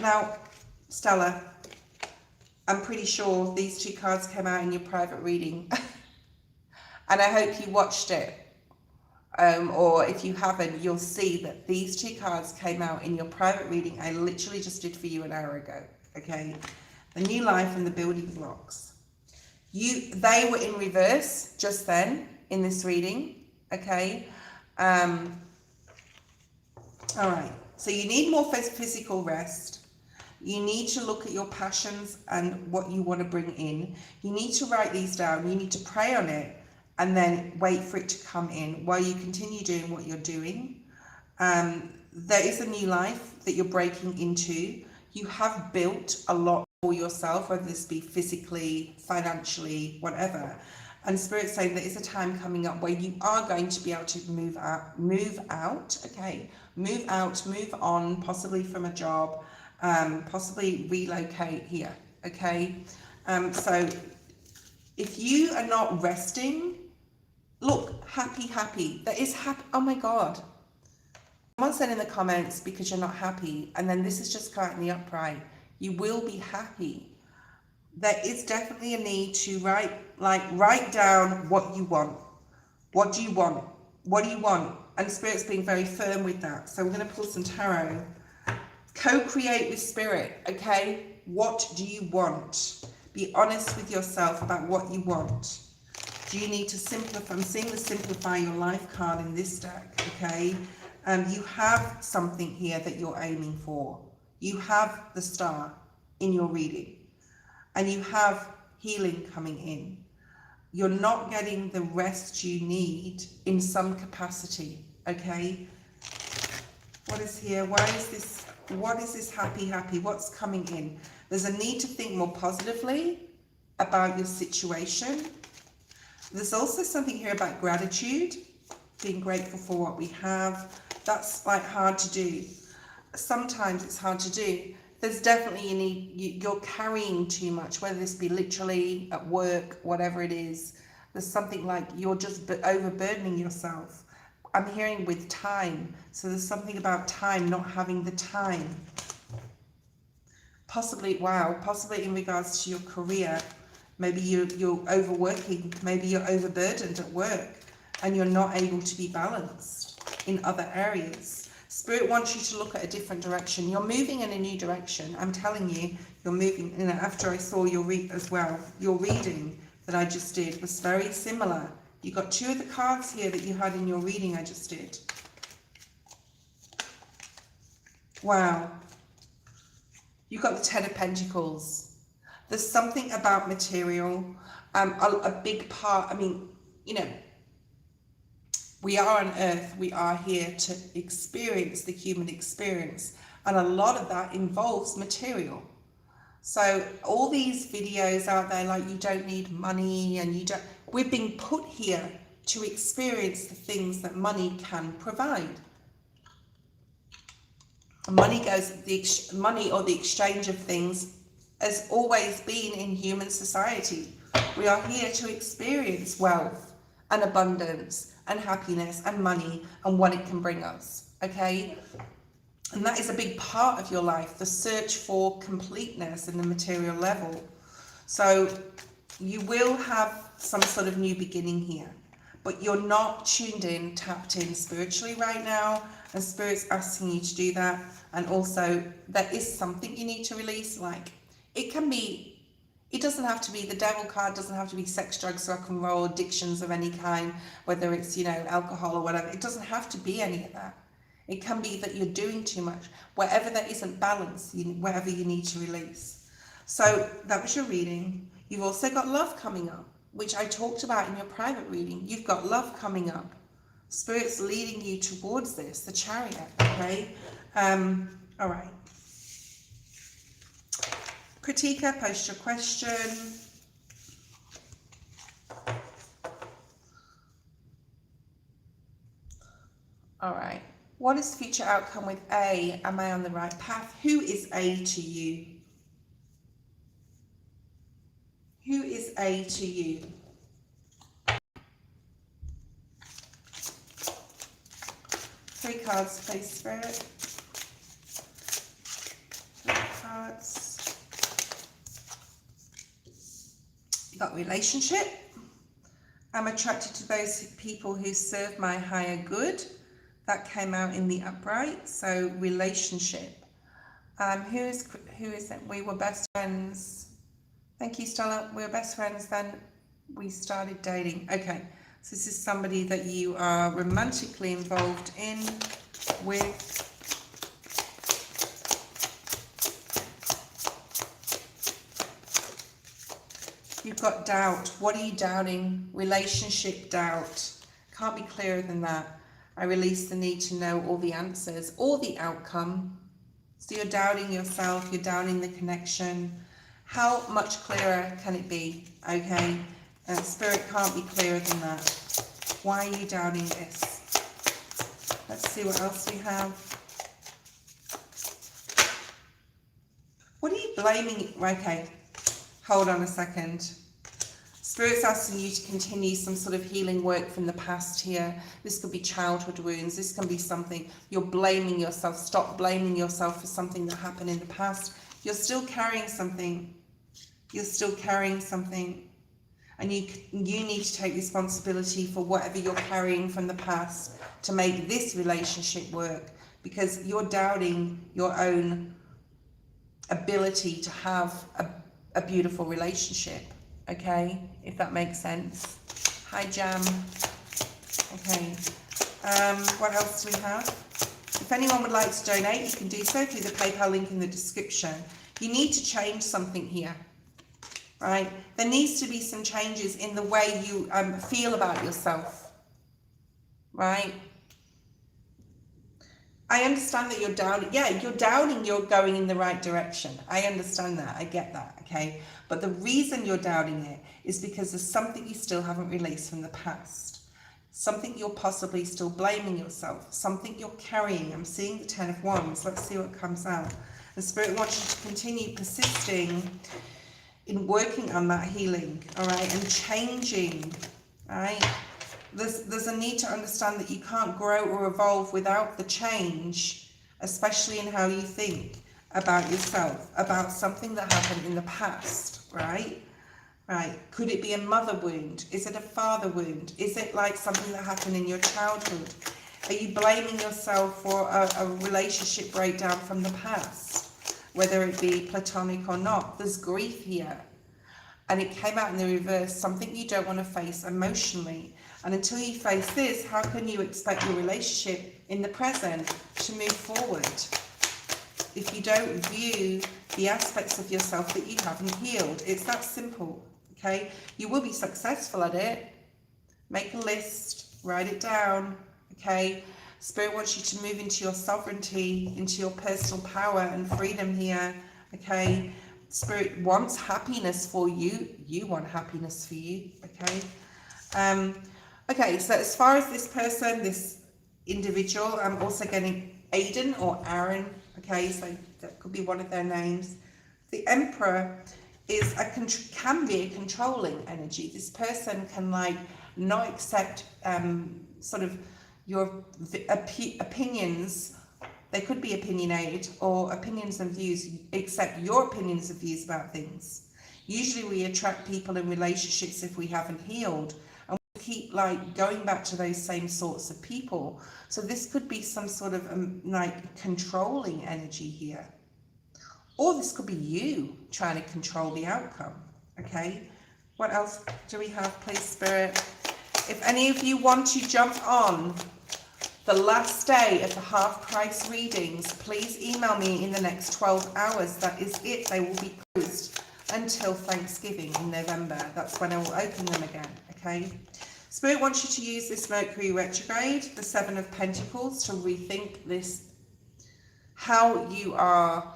Now, Stella, I'm pretty sure these two cards came out in your private reading. And I hope you watched it. Or if you haven't, you'll see that these two cards came out in your private reading I literally just did for you an hour ago. Okay? The new life and the building blocks. They were in reverse just then in this reading. Okay? All right. So you need more physical rest. You need to look at your passions and what you want to bring in. You need to write these down. You need to pray on it and then wait for it to come in while you continue doing what you're doing. There is a new life that you're breaking into. You have built a lot for yourself, whether this be physically, financially, whatever. And Spirit's saying there is a time coming up where you are going to be able to move out, okay? Move out, move on, possibly from a job, possibly relocate here, okay? So if you are not resting, look, happy. There is happy, oh my God. Someone said in the comments, because you're not happy, and then this is just currently upright, you will be happy. There is definitely a need to write down what you want. What do you want? What do you want? And Spirit's being very firm with that. So we're going to pull some tarot. Co-create with Spirit, okay? What do you want? Be honest with yourself about what you want. Do you need to simplify? I'm seeing the simplify your life card in this deck, okay? You have something here that you're aiming for. You have the star in your reading. and you have healing coming in. You're not getting the rest you need in some capacity, okay? What is here? Why is this? What is this happy? What's coming in? There's a need to think more positively about your situation. There's also something here about gratitude, being grateful for what we have. That's like hard to do. Sometimes it's hard to do. There's definitely you're carrying too much, whether this be literally at work, whatever it is. There's something like you're just overburdening yourself. I'm hearing with time. So there's something about time, not having the time. Possibly, wow, possibly in regards to your career. Maybe you're overworking. Maybe you're overburdened at work and you're not able to be balanced in other areas. Spirit wants you to look at a different direction. You're moving in a new direction. I'm telling you, you're moving. You know, after I saw your as well, your reading that I just did was very similar. You got two of the cards here that you had in your reading I just did. Wow. You got the Ten of Pentacles. There's something about material. A big part. I mean, you know, we are on earth, we are here to experience the human experience, and a lot of that involves material. So all these videos out there like you don't need money and you don't, we've been put here to experience the things that money can provide. Money money or the exchange of things has always been in human society. We are here to experience wealth and abundance and happiness and money and what it can bring us, okay? And that is a big part of your life, the search for completeness in the material level. So you will have some sort of new beginning here, but you're not tuned in, tapped in spiritually right now, and Spirit's asking you to do that. And also there is something you need to release. Like it can be, it doesn't have to be, the devil card doesn't have to be sex, drugs, rock and roll, addictions of any kind, whether it's, you know, alcohol or whatever. It doesn't have to be any of that. It can be that you're doing too much. Wherever there isn't balance, wherever you need to release. So that was your reading. You've also got love coming up, which I talked about in your private reading. You've got love coming up. Spirit's leading you towards this, the Chariot, okay? All right. Kritika, post your question. All right. What is the future outcome with A? Am I on the right path? Who is A to you? Who is A to you? Three cards, please, Spirit. Three cards. You got relationship. I'm attracted to those people who serve my higher good. That came out in the upright. So relationship. Who is it? We were best friends. Thank you, Stella. We were best friends, then we started dating. Okay, so this is somebody that you are romantically involved in with. You've got doubt. What are you doubting? Relationship doubt. Can't be clearer than that. I release the need to know all the answers, or the outcome. So you're doubting yourself, you're doubting the connection. How much clearer can it be? Okay, Spirit can't be clearer than that. Why are you doubting this? Let's see what else we have. What are you blaming? Okay, hold on a second. Spirit's asking you to continue some sort of healing work from the past here. This could be childhood wounds. This can be something you're blaming yourself. Stop blaming yourself for something that happened in the past. You're still carrying something. You're still carrying something. And you need to take responsibility for whatever you're carrying from the past to make this relationship work, because you're doubting your own ability to have a beautiful relationship. Okay, if that makes sense. Hi, Jam. Okay, what else do we have? If anyone would like to donate, you can do so through the PayPal link in the description. You need to change something here. right? There needs to be some changes in the way you feel about yourself, right? I understand that you're down. Yeah, you're doubting you're going in the right direction. I understand that. I get that. Okay. But the reason you're doubting it is because there's something you still haven't released from the past. Something you're possibly still blaming yourself. Something you're carrying. I'm seeing the 10 of Wands. Let's see what comes out. The Spirit wants you to continue persisting in working on that healing. All right. And changing. All right. There's a need to understand that you can't grow or evolve without the change, especially in how you think about yourself, about something that happened in the past, right? Right. Could it be a mother wound? Is it a father wound? Is it like something that happened in your childhood? Are you blaming yourself for a relationship breakdown from the past, whether it be platonic or not? There's grief here. And it came out in the reverse, something you don't want to face emotionally. And until you face this, how can you expect your relationship in the present to move forward if you don't view the aspects of yourself that you haven't healed? It's that simple, okay? You will be successful at it. Make a list, write it down, okay? Spirit wants you to move into your sovereignty, into your personal power and freedom here, okay? Spirit wants happiness for you. You want happiness for you, okay? Okay, so as far as this person, this individual, I'm also getting Aiden or Aaron, okay? So that could be one of their names. The Emperor is can be a controlling energy. This person can like not accept sort of your opinions. They could be opinionated or opinions and views, accept your opinions and views about things. Usually we attract people in relationships if we haven't healed, and we keep like going back to those same sorts of people. So this could be some sort of like controlling energy here. Or this could be you trying to control the outcome, okay? What else do we have, please, Spirit? If any of you want to jump on the last day of the half price readings, please email me in the next 12 hours. That is it. They will be closed until Thanksgiving in November. That's when I will open them again, okay? Spirit wants you to use this Mercury retrograde, the 7 of Pentacles, to rethink this, how you are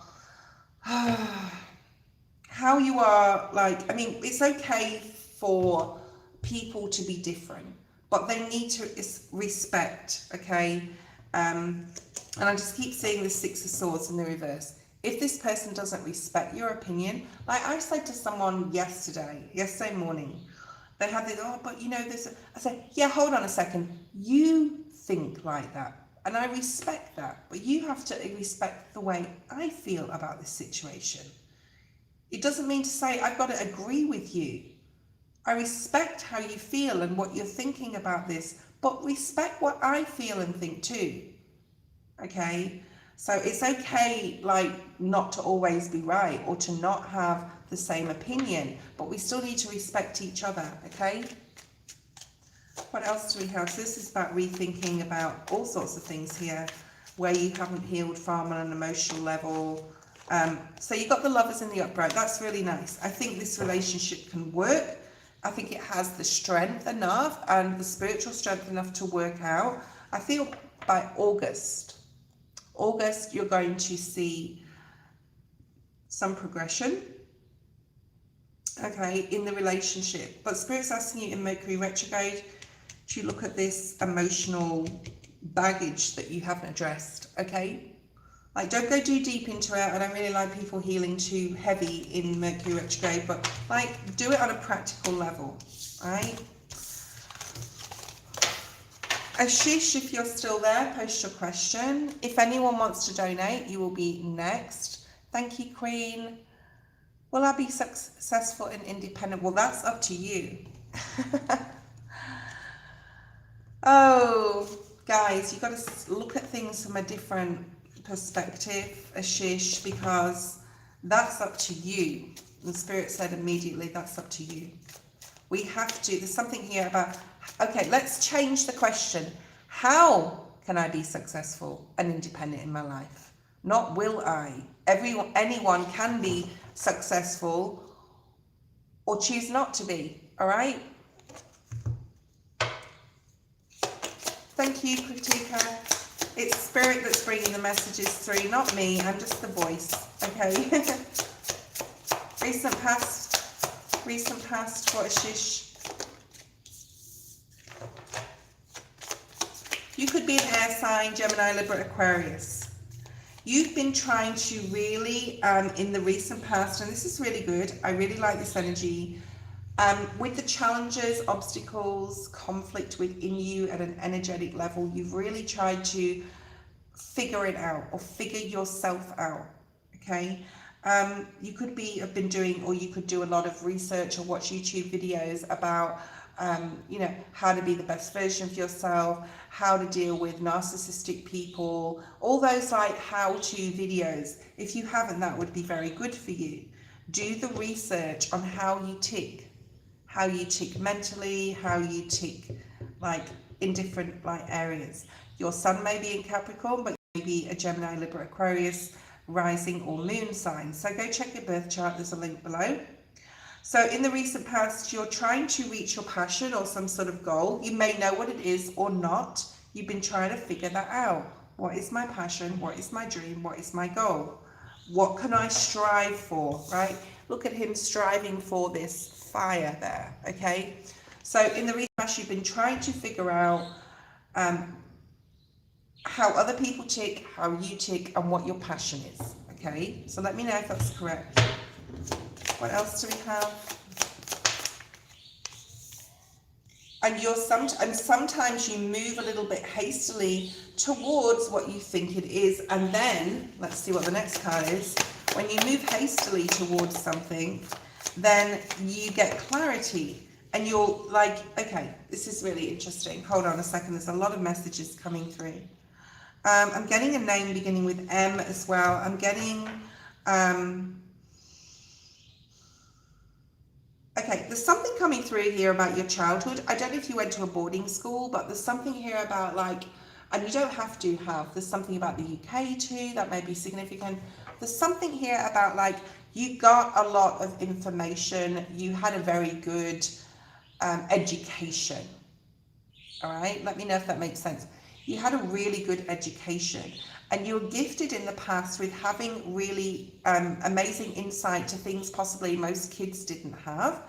like, I mean, it's okay for people to be different, but they need to respect, okay? And I just keep seeing the 6 of Swords in the reverse. If this person doesn't respect your opinion, like I said to someone yesterday morning, they had this, oh, but you know, I said, yeah, hold on a second. You think like that. And I respect that, but you have to respect the way I feel about this situation. It doesn't mean to say I've got to agree with you. I respect how you feel and what you're thinking about this, but respect what I feel and think too. Okay? So it's okay, like, not to always be right or to not have the same opinion, but we still need to respect each other, okay? What else do we have? So this is about rethinking about all sorts of things here where you haven't healed from on an emotional level. So you've got the Lovers in the upright. That's really nice. I think this relationship can work. I think it has the strength enough and the spiritual strength enough to work out. I feel by August, you're going to see some progression, okay, in the relationship. But Spirit's asking you in Mercury retrograde to look at this emotional baggage that you haven't addressed, okay? Like, don't go too deep into it. I don't really like people healing too heavy in Mercury retrograde, but like, do it on a practical level, right? Ashish, if you're still there, post your question. If anyone wants to donate, you will be next. Thank you, Queen. Will I be successful and independent? Well, that's up to you. Oh, guys, you've got to look at things from a different perspective, Ashish, because that's up to you. The Spirit said immediately, that's up to you. We have to, there's something here about, okay, let's change the question. How can I be successful and independent in my life? Not will I. Anyone can be successful or choose not to be. All right. Thank you, Kritika. It's Spirit that's bringing the messages through, not me. I'm just the voice. Okay. Recent past, what a shish. You could be an air sign, Gemini, Libra, Aquarius. You've been trying to really, in the recent past, and this is really good, I really like this energy, with the challenges, obstacles, conflict within you at an energetic level, you've really tried to figure it out or figure yourself out, okay? You could have been doing, or you could do a lot of research or watch YouTube videos about you know, how to be the best version of yourself, how to deal with narcissistic people, all those like how-to videos. If you haven't, that would be very good for you. Do the research on how you tick mentally, how you tick like in different like areas. Your sun may be in Capricorn, but you may be a Gemini, Libra, Aquarius, rising or moon sign. So go check your birth chart, there's a link below. So in the recent past, you're trying to reach your passion or some sort of goal. You may know what it is or not. You've been trying to figure that out. What is my passion? What is my dream? What is my goal? What can I strive for, right? Look at him striving for this fire there, okay? So in the recent past, you've been trying to figure out how other people tick, how you tick, and what your passion is, okay? So let me know if that's correct. What else do we have? And sometimes you move a little bit hastily towards what you think it is, and then let's see what the next card is. When you move hastily towards something, then you get clarity, and you're like, okay, this is really interesting. Hold on a second. There's a lot of messages coming through. I'm getting a name beginning with M as well. I'm getting okay, there's something coming through here about your childhood. I don't know if you went to a boarding school, but there's something here about like, and you don't have to have, there's something about the UK too, that may be significant. There's something here about like, you got a lot of information, you had a very good education, all right? Let me know if that makes sense. You had a really good education, and you were gifted in the past with having really amazing insight to things possibly most kids didn't have,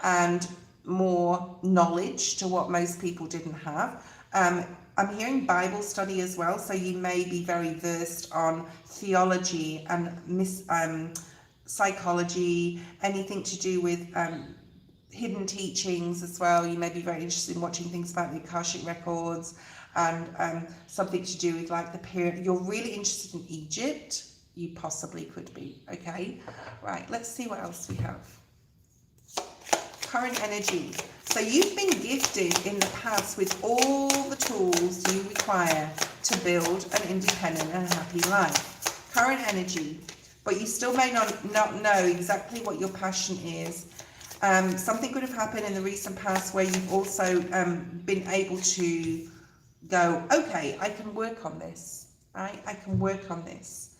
and more knowledge to what most people didn't have. I'm hearing Bible study as well, so you may be very versed on theology and psychology, anything to do with hidden teachings as well. You may be very interested in watching things about the Akashic records, and something to do with like the period. You're really interested in Egypt. You possibly could be, okay? Right, let's see what else we have. Current energy. So you've been gifted in the past with all the tools you require to build an independent and happy life. Current energy, but you still may not know exactly what your passion is. Something could have happened in the recent past where you've also been able to go, okay, I can work on this, right? I can work on this.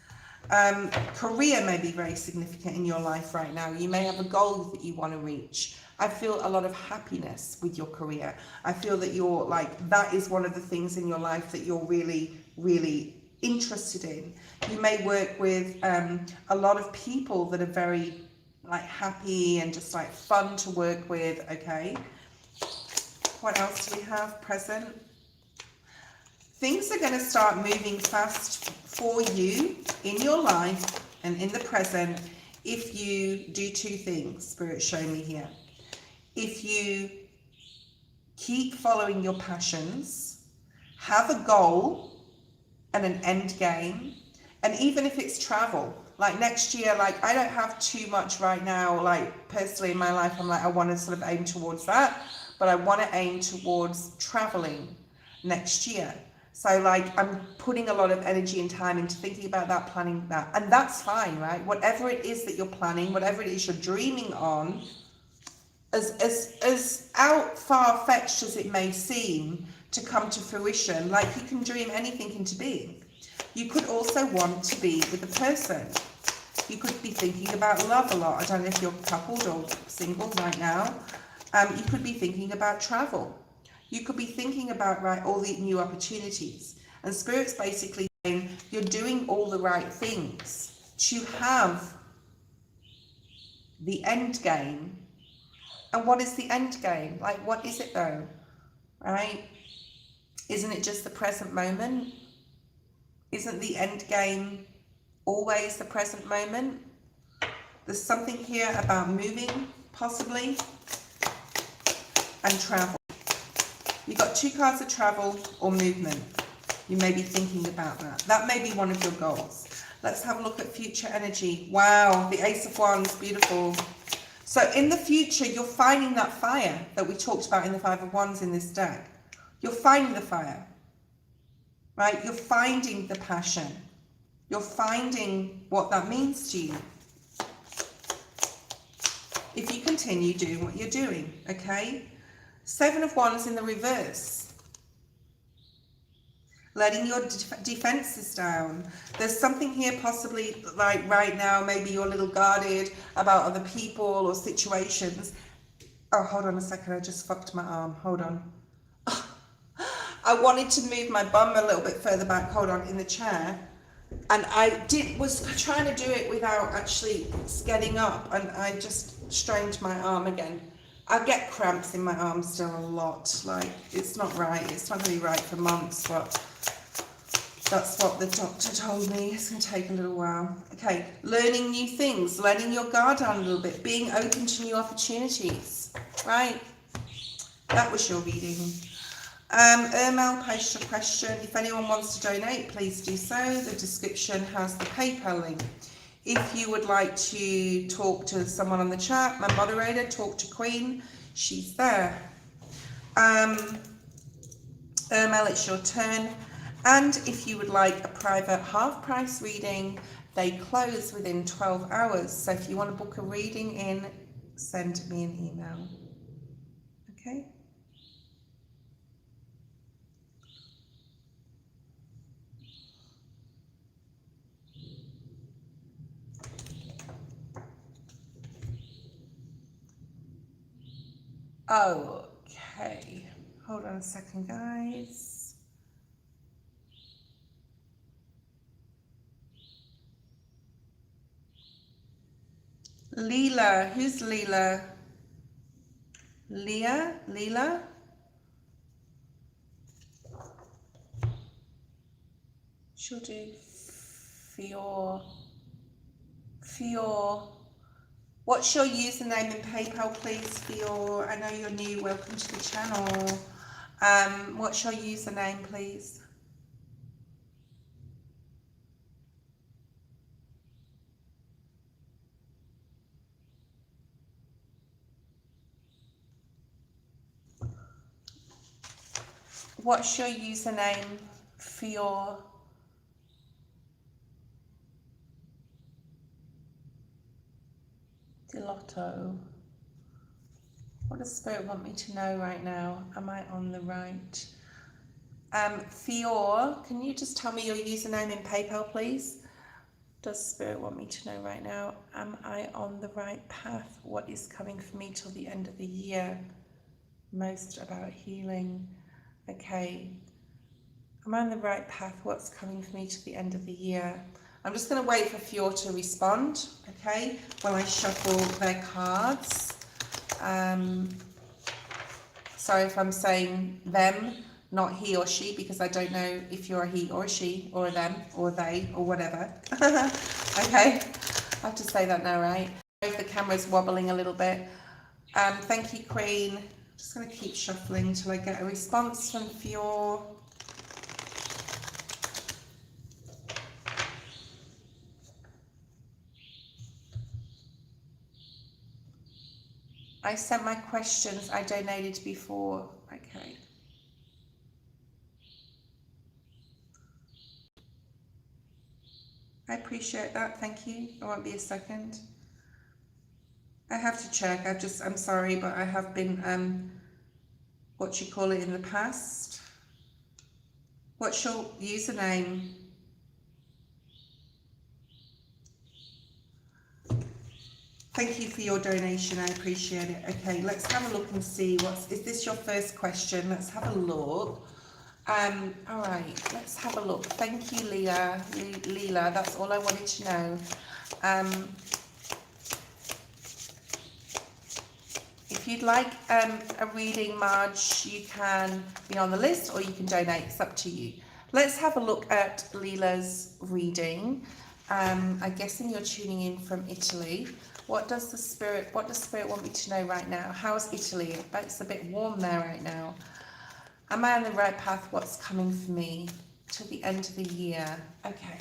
Career may be very significant in your life right now. You may have a goal that you want to reach. I feel a lot of happiness with your career. I feel that you're like, that is one of the things in your life that you're really, really interested in. You may work with a lot of people that are very like happy and just like fun to work with, okay? What else do we have? Present. Things are going to start moving fast for you in your life and in the present if you do two things, Spirit's showing me here. If you keep following your passions, have a goal and an end game, and even if it's travel, like next year, like I don't have too much right now, like personally in my life, I'm like, I want to sort of aim towards that, but I want to aim towards traveling next year. So like I'm putting a lot of energy and time into thinking about that, planning that, and that's fine, right? Whatever it is that you're planning, whatever it is you're dreaming on, as out far-fetched as it may seem to come to fruition, like you can dream anything into being. You could also want to be with a person. You could be thinking about love a lot. I don't know if you're coupled or single right now. You could be thinking about travel. You could be thinking about, right, all the new opportunities. And Spirit's basically saying you're doing all the right things to have the end game. And what is the end game? Like, what is it though? Right? Isn't it just the present moment? Isn't the end game always the present moment? There's something here about moving, possibly, and travel. You've got two cards of travel or movement. You may be thinking about that. That may be one of your goals. Let's have a look at future energy. Wow, the Ace of Wands, beautiful. So in the future, you're finding that fire that we talked about in the Five of Wands in this deck. You're finding the fire, right? You're finding the passion. You're finding what that means to you. If you continue doing what you're doing, okay? Seven of Wands in the reverse. Letting your defenses down. There's something here possibly like right now, maybe you're a little guarded about other people or situations. Oh, hold on a second, I just fucked my arm. Hold on. I wanted to move my bum a little bit further back, hold on, in the chair. And I was trying to do it without actually getting up, and I just strained my arm again. I get cramps in my arm still a lot. Like, it's not right. It's not going to be right for months, but that's what the doctor told me. It's going to take a little while. Okay, learning new things, letting your guard down a little bit, being open to new opportunities, right? That was your reading. Ermel, post your question. If anyone wants to donate, please do so. The description has the PayPal link. If you would like to talk to someone on the chat, my moderator, talk to Queen, she's there. Ermel, it's your turn. And if you would like a private half-price reading, they close within 12 hours. So if you want to book a reading in, send me an email. Okay? Okay, hold on a second, guys. Leela, who's Leela? Leela? She'll do Fior. What's your username in PayPal, please, Fior? I know you're new. Welcome to the channel. What's your username, please? What's your username, Fior? Delotto. What does Spirit want me to know right now? Am I on the right? Fior, can you just tell me your username in PayPal, please? Does Spirit want me to know right now? Am I on the right path? What is coming for me till the end of the year? Most about healing. Okay. Am I on the right path? What's coming for me to the end of the year? I'm just going to wait for Fior to respond, okay, while I shuffle their cards. Sorry if I'm saying them, not he or she, because I don't know if you're a he or a she, or a them, or they, or whatever. Okay, I have to say that now, right? If the camera's wobbling a little bit. Thank you, Queen. I'm just going to keep shuffling till I get a response from Fior. I sent my questions I donated before. Okay. I appreciate that. Thank you. It won't be a second. I have to check. I'm sorry, but I have been, what you call it in the past. What's your username? Thank you for your donation. I appreciate it. Okay, let's have a look and see is this your first question? Let's have a look. All right, let's have a look. Thank you, Leela. That's all I wanted to know. If you'd like a reading, Marge, you can be on the list or you can donate. It's up to you. Let's have a look at Leela's reading. I'm guessing you're tuning in from Italy. What does Spirit want me to know right now? How's Italy? It's a bit warm there right now. Am I on the right path? What's coming for me to the end of the year? Okay.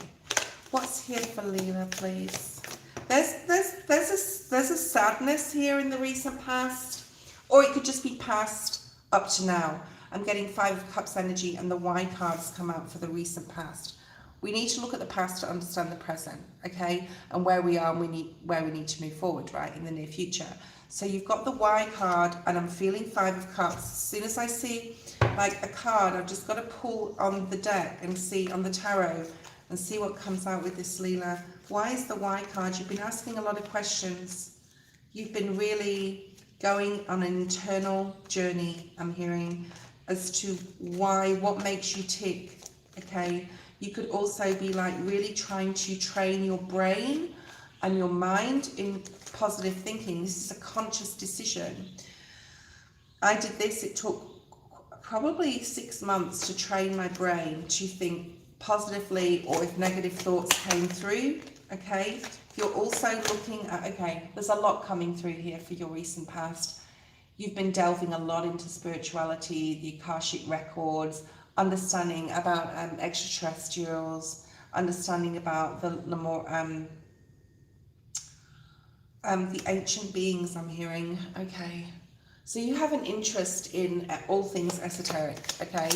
What's here for Leela, please? There's a sadness here in the recent past, or it could just be past up to now. I'm getting 5 of Cups energy and the Y cards come out for the recent past. We need to look at the past to understand the present, okay? And where we are and where we need to move forward, right, in the near future. So you've got the Y card and I'm feeling 5 of Cups. As soon as I see like a card, I've just got to pull on the deck and see on the tarot and see what comes out with this, Leela. Why is the Y card? You've been asking a lot of questions. You've been really going on an internal journey, I'm hearing, as to why, what makes you tick, okay? You could also be like really trying to train your brain and your mind in positive thinking. This is a conscious decision. I did this, it took probably 6 months to train my brain to think positively, or if negative thoughts came through, okay? You're also looking at, okay, there's a lot coming through here for your recent past. You've been delving a lot into spirituality, the Akashic records, understanding about extraterrestrials, understanding about the more the ancient beings, I'm hearing, okay? So you have an interest in all things esoteric, okay?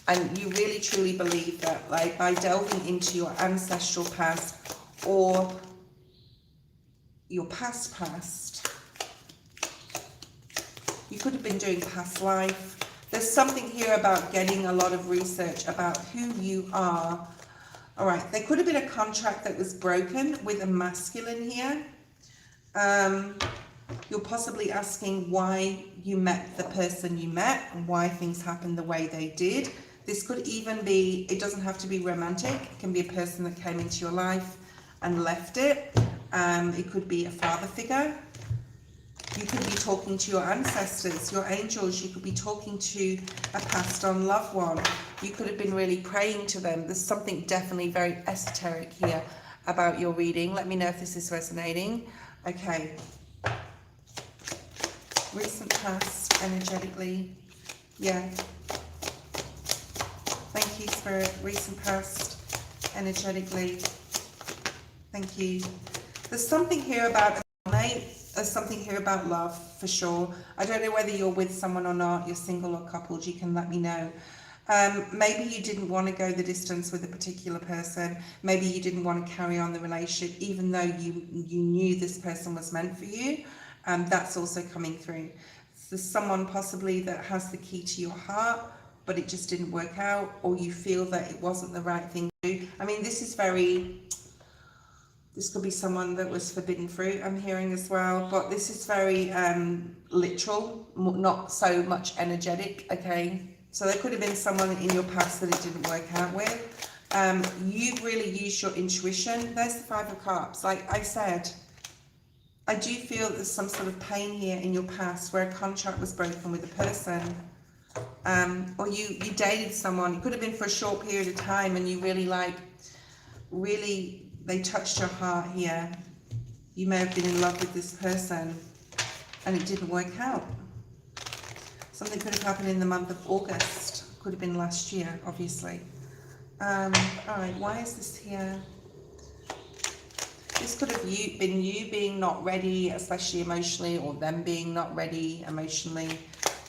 And you really truly believe that, like, by delving into your ancestral past or your past, you could have been doing past life. There's something here about getting a lot of research about who you are. All right, there could have been a contract that was broken with a masculine here. You're possibly asking why you met the person you met and why things happened the way they did. This could even be, it doesn't have to be romantic. It can be a person that came into your life and left it. It could be a father figure. You could be talking to your ancestors, your angels. You could be talking to a passed on loved one. You could have been really praying to them. There's something definitely very esoteric here about your reading. Let me know if this is resonating. Okay. Recent past, energetically. Yeah. Thank you, Spirit. Recent past, energetically. Thank you. There's something here about a mate. There's something here about love, for sure. I don't know whether you're with someone or not, you're single or coupled, you can let me know. Maybe you didn't want to go the distance with a particular person. Maybe you didn't want to carry on the relationship, even though you knew this person was meant for you. That's also coming through. There's someone possibly that has the key to your heart, but it just didn't work out, or you feel that it wasn't the right thing to do. I mean, this could be someone that was forbidden fruit, I'm hearing as well, but this is very literal, not so much energetic, okay? So there could have been someone in your past that it didn't work out with. You really use your intuition. There's the 5 of Cups. Like I said, I do feel there's some sort of pain here in your past where a contract was broken with a person. Or you dated someone. It could have been for a short period of time and you really they touched your heart here. You may have been in love with this person and it didn't work out. Something could have happened in the month of August. Could have been last year, obviously. All right, why is this here? This could have been you being not ready, especially emotionally, or them being not ready emotionally.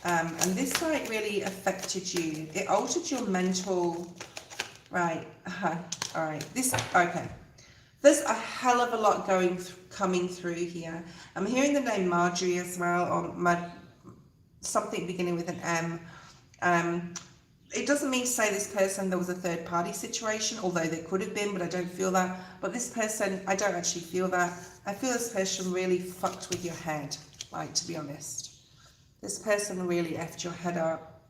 And this like really affected you. It altered your mental, right? All right, okay. There's a hell of a lot coming through here. I'm hearing the name Marjorie as well, or something beginning with an M. it doesn't mean to say this person, there was a third party situation, although there could have been, but I don't feel that. But this person, I don't actually feel that. I feel this person really fucked with your head, like, to be honest. This person really effed your head up.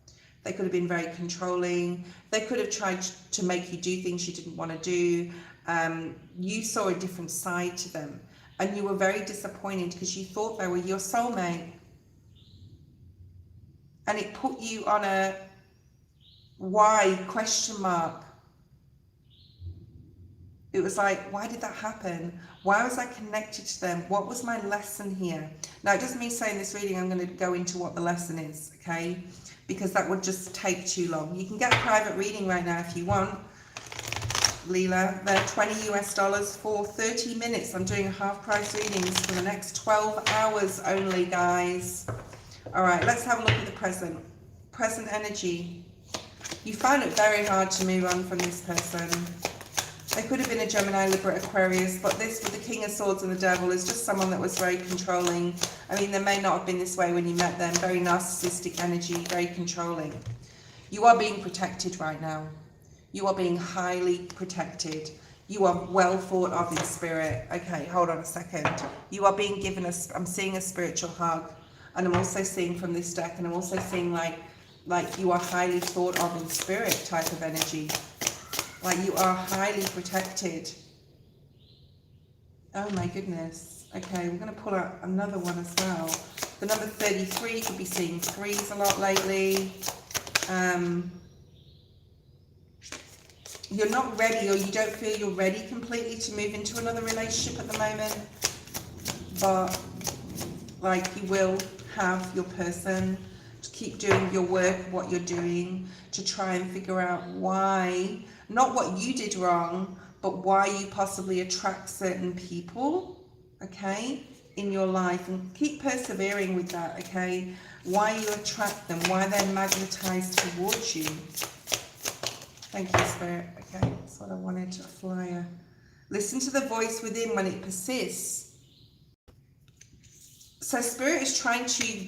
They could have been very controlling. They could have tried to make you do things you didn't want to do. You saw a different side to them, and you were very disappointed because you thought they were your soulmate. And it put you on a why question mark. It was like, why did that happen? Why was I connected to them? What was my lesson here? Now, it doesn't mean saying this reading I'm going to go into what the lesson is, okay? Because that would just take too long. You can get a private reading right now if you want, Leela. They're $20 US for 30 minutes. I'm doing half price readings for the next 12 hours only, guys. All right, let's have a look at the present. Present energy. You found it very hard to move on from this person. They could have been a Gemini, Libra, Aquarius, but this with the King of Swords and the Devil is just someone that was very controlling. I mean, they may not have been this way when you met them. Very narcissistic energy, very controlling. You are being protected right now. You are being highly protected. You are well thought of in spirit. Okay, hold on a second. You are being given I'm seeing a spiritual hug. And I'm also seeing from this deck, and I'm also seeing like you are highly thought of in spirit type of energy. Like you are highly protected. Oh my goodness. Okay, we're going to pull out another one as well. The number 33, you could be seeing threes a lot lately. You're not ready, or you don't feel you're ready completely to move into another relationship at the moment. But like you will have your person to keep doing your work, what you're doing, to try and figure out why, not what you did wrong, but why you possibly attract certain people, okay, in your life, and keep persevering with that, okay, why you attract them, why they're magnetized towards you. Thank you, Spirit. Okay, that's what I wanted, a flyer. Listen to the voice within when it persists. So Spirit is trying to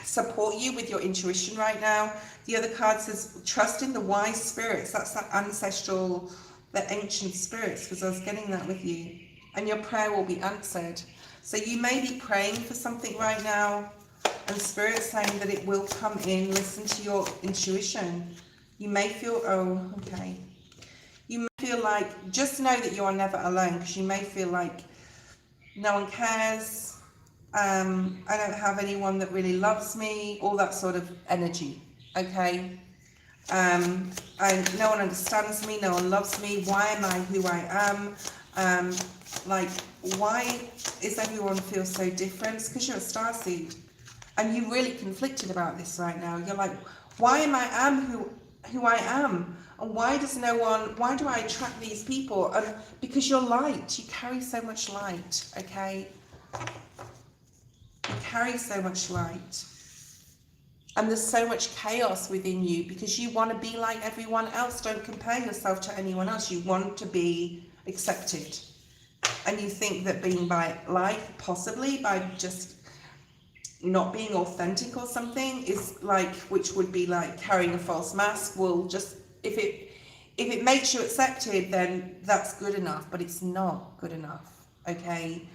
support you with your intuition right now. The other card says, trust in the wise spirits. That's that ancestral, the ancient spirits, because I was getting that with you. And your prayer will be answered. So you may be praying for something right now, and Spirit's saying that it will come in. Listen to your intuition. You may feel, oh, okay. You may feel like, just know that you are never alone, because you may feel like no one cares. I don't have anyone that really loves me, all that sort of energy, okay? And no one understands me, no one loves me. Why am I who I am? Like, why is everyone feel so different? It's because you're a starseed, and you're really conflicted about this right now. You're like, why am I who I am? And why does no one, why do I attract these people? And because you're light, you carry so much light, okay? You carry so much light, and there's so much chaos within you because you want to be like everyone else. Don't compare yourself to anyone else. You want to be accepted, and you think that being possibly by just not being authentic or something is like, which would be like carrying a false mask, will just, if it makes you accepted, then that's good enough, but it's not good enough, okay?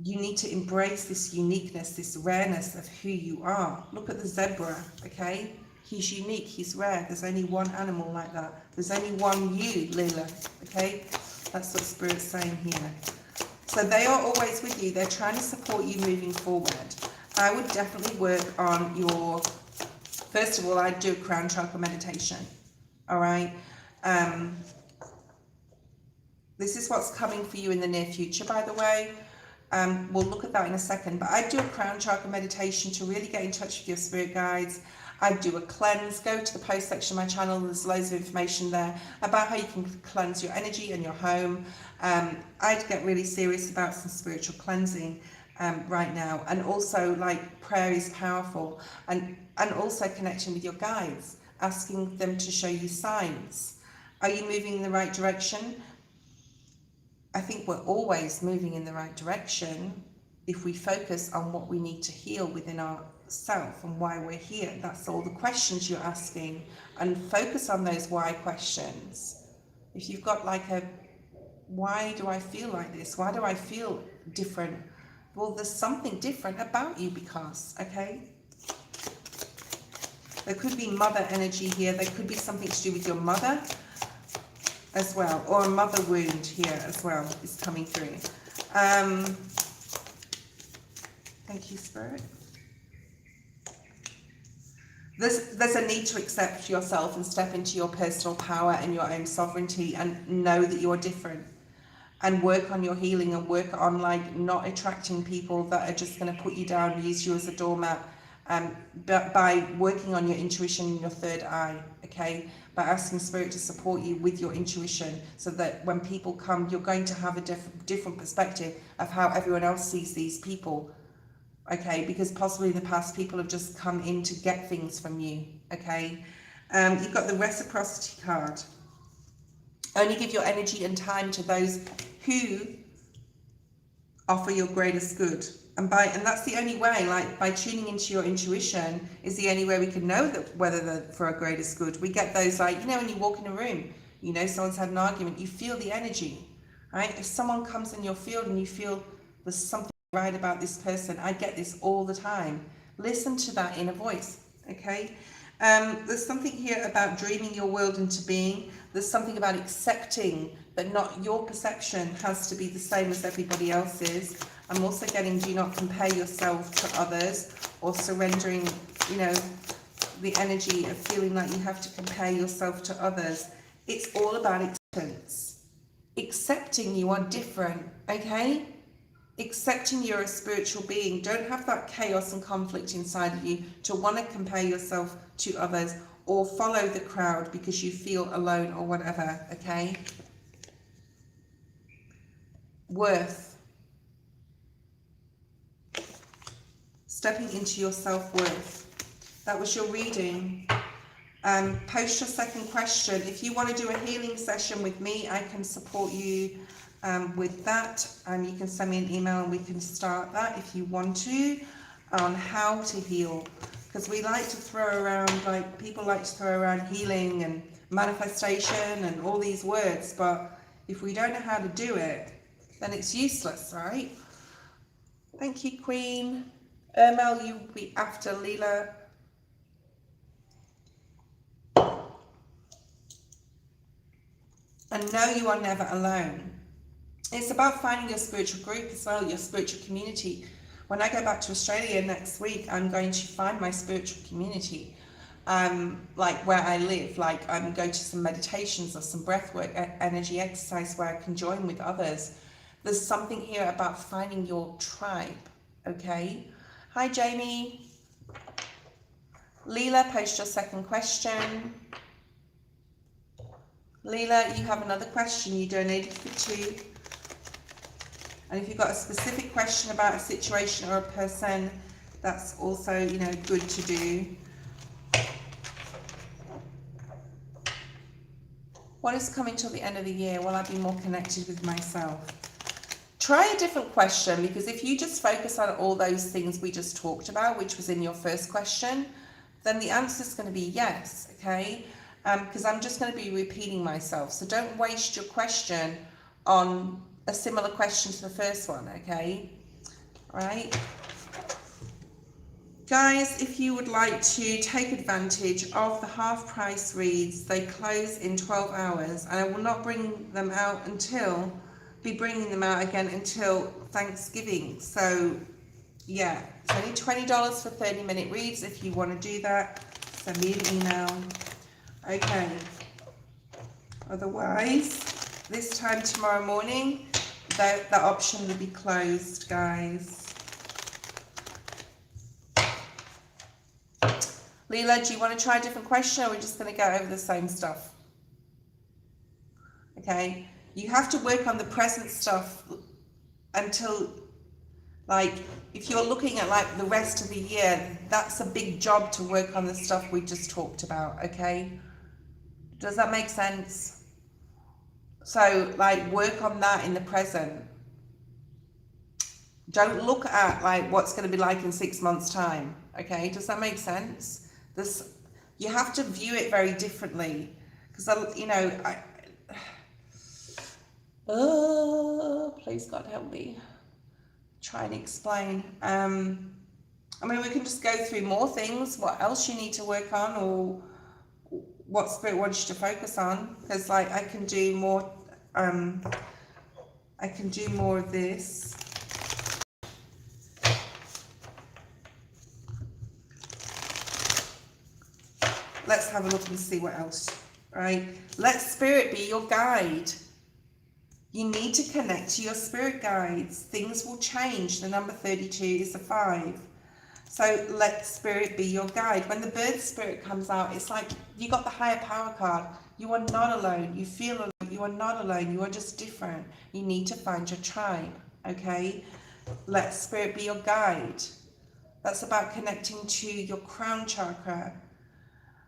You need to embrace this uniqueness, this rareness of who you are. Look at the zebra, okay? He's unique, he's rare. There's only one animal like that. There's only one you, Leela, okay? That's what Spirit's saying here. So they are always with you. They're trying to support you moving forward. I would definitely work on your, first of all, I'd do a crown chakra meditation, all right? This is what's coming for you in the near future, by the way. We'll look at that in a second, but I do a crown chakra meditation to really get in touch with your spirit guides. I do a cleanse. Go to the post section of my channel. There's loads of information there about how you can cleanse your energy and your home. I'd get really serious about some spiritual cleansing right now, and also like prayer is powerful, and also connecting with your guides, asking them to show you signs. Are you moving in the right direction? I think we're always moving in the right direction. if we focus on what we need to heal within ourselves and why we're here, that's all the questions you're asking, and focus on those why questions. If you've got like a, why do I feel like this? Why do I feel different? Well, there's something different about you because, okay? There could be mother energy here. There could be something to do with your mother as well, or a mother wound here as well is coming through. Thank you, Spirit. There's a need to accept yourself and step into your personal power and your own sovereignty and know that you're different, and work on your healing and work on like not attracting people that are just going to put you down, use you as a doormat, but by working on your intuition and your third eye, okay, by asking Spirit to support you with your intuition, so that when people come, you're going to have a different perspective of how everyone else sees these people. Okay, because possibly in the past people have just come in to get things from you. Okay, you've got the reciprocity card. Only give your energy and time to those who offer your greatest good, and that's the only way. Like by tuning into your intuition is the only way we can know that whether they're for our greatest good. We get those, like, you know, when you walk in a room, you know someone's had an argument, you feel the energy, right? If someone comes in your field and you feel there's something right about this person, I get this all the time. Listen to that inner voice, okay? There's something here about dreaming your world into being. There's something about accepting that not your perception has to be the same as everybody else's. I'm also getting, do not compare yourself to others, or surrendering, you know, the energy of feeling like you have to compare yourself to others. It's all about acceptance. Accepting you are different, okay? Accepting you're a spiritual being. Don't have that chaos and conflict inside of you to want to compare yourself to others or follow the crowd because you feel alone or whatever, okay? Worth. Stepping into your self-worth. That was your reading. Post your second question. If you want to do a healing session with me, I can support you with that. You can send me an email and we can start that if you want to, on how to heal. Because we like to throw around, like people like to throw around healing and manifestation and all these words, but if we don't know how to do it, then it's useless, right? Thank you, Queen. Ermel, you will be after Leela. And know you are never alone. It's about finding your spiritual group as well, your spiritual community. When I go back to Australia next week, I'm going to find my spiritual community, like where I live. Like I'm going to some meditations or some breathwork, energy exercise where I can join with others. There's something here about finding your tribe, okay? Hi, Jamie. Leela, post your second question. Leela, you have another question. You donated for 2. And if you've got a specific question about a situation or a person, that's also, you know, good to do. What is coming till the end of the year? Will I be more connected with myself? Try a different question, because if you just focus on all those things we just talked about, which was in your first question, then the answer is going to be yes, okay? Because I'm just going to be repeating myself. So don't waste your question on a similar question to the first one, okay? All right. Guys, if you would like to take advantage of the half price reads, they close in 12 hours, and I will not bring them out be bringing them out again until Thanksgiving. So yeah, it's only $20 for 30-minute reads. If you want to do that, send me an email. Okay. Otherwise, this time tomorrow morning, that option will be closed, guys. Leela, do you want to try a different question, or are we just going to go over the same stuff? Okay. You have to work on the present stuff until, like, if you're looking at like the rest of the year, that's a big job to work on the stuff we just talked about, okay? Does that make sense? So like work on that in the present. Don't look at like what's going to be like in 6 months' time. Okay, does that make sense? You have to view it very differently, because oh, please God help me. Try and explain. I mean, we can just go through more things. What else you need to work on, or what Spirit wants you to focus on? Because like I can do more. I can do more of this. Let's have a look and see what else, right? Let Spirit be your guide. You need to connect to your spirit guides. Things will change. The number 32 is a 5. So let Spirit be your guide. When the bird spirit comes out, it's like you got the higher power card. You are not alone. You feel alone. You are not alone. You are just different. You need to find your tribe, okay? Let Spirit be your guide. That's about connecting to your crown chakra.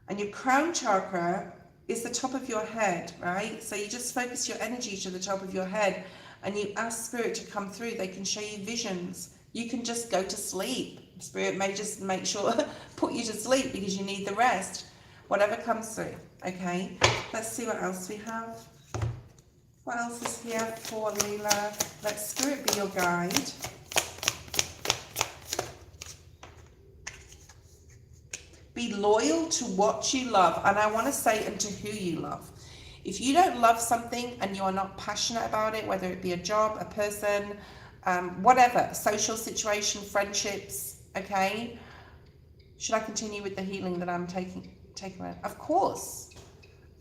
And your crown chakra is the top of your head, right? So you just focus your energy to the top of your head and you ask Spirit to come through. They can show you visions. You can just go to sleep. Spirit may just make sure, put you to sleep because you need the rest. Whatever comes through, okay? Let's see what else we have. What else is here for Leela? Let Spirit be your guide. Be loyal to what you love. And I want to say, and to who you love. If you don't love something and you are not passionate about it, whether it be a job, a person, whatever, social situation, friendships, okay? Should I continue with the healing that I'm taking away? Of course.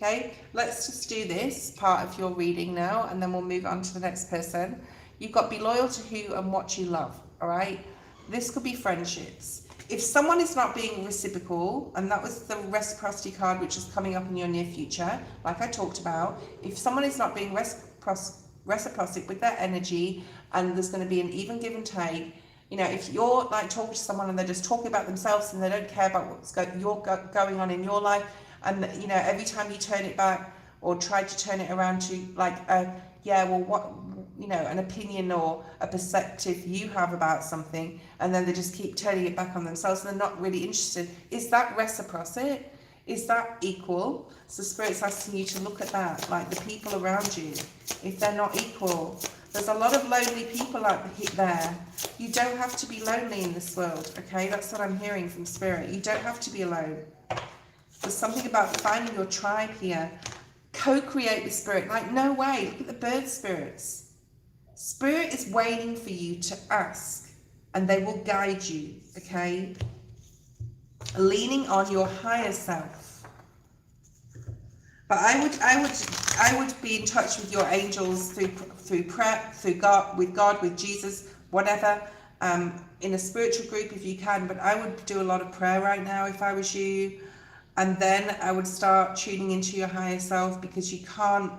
Okay, let's just do this part of your reading now, and then we'll move on to the next person. You've got be loyal to who and what you love, all right? This could be friendships. If someone is not being reciprocal, and that was the reciprocity card, which is coming up in your near future, like I talked about, if someone is not being reciprocate with their energy, and there's going to be an even give and take, you know, if you're like talking to someone and they're just talking about themselves and they don't care about what's going on in your life, and you know, every time you turn it back or try to turn it around to like an opinion or a perspective you have about something, and then they just keep turning it back on themselves and they're not really interested. Is that reciprocity? Is that equal? So Spirit's asking you to look at that, like the people around you, if they're not equal. There's a lot of lonely people out there. You don't have to be lonely in this world, okay? That's what I'm hearing from Spirit. You don't have to be alone. There's something about finding your tribe here. Co-create with Spirit. Like, no way. Look at the bird spirits. Spirit is waiting for you to ask, and they will guide you, okay? Leaning on your higher self. But I would be in touch with your angels through prayer, through God, with Jesus, whatever. In a spiritual group if you can, but I would do a lot of prayer right now if I was you. And then I would start tuning into your higher self, because you can't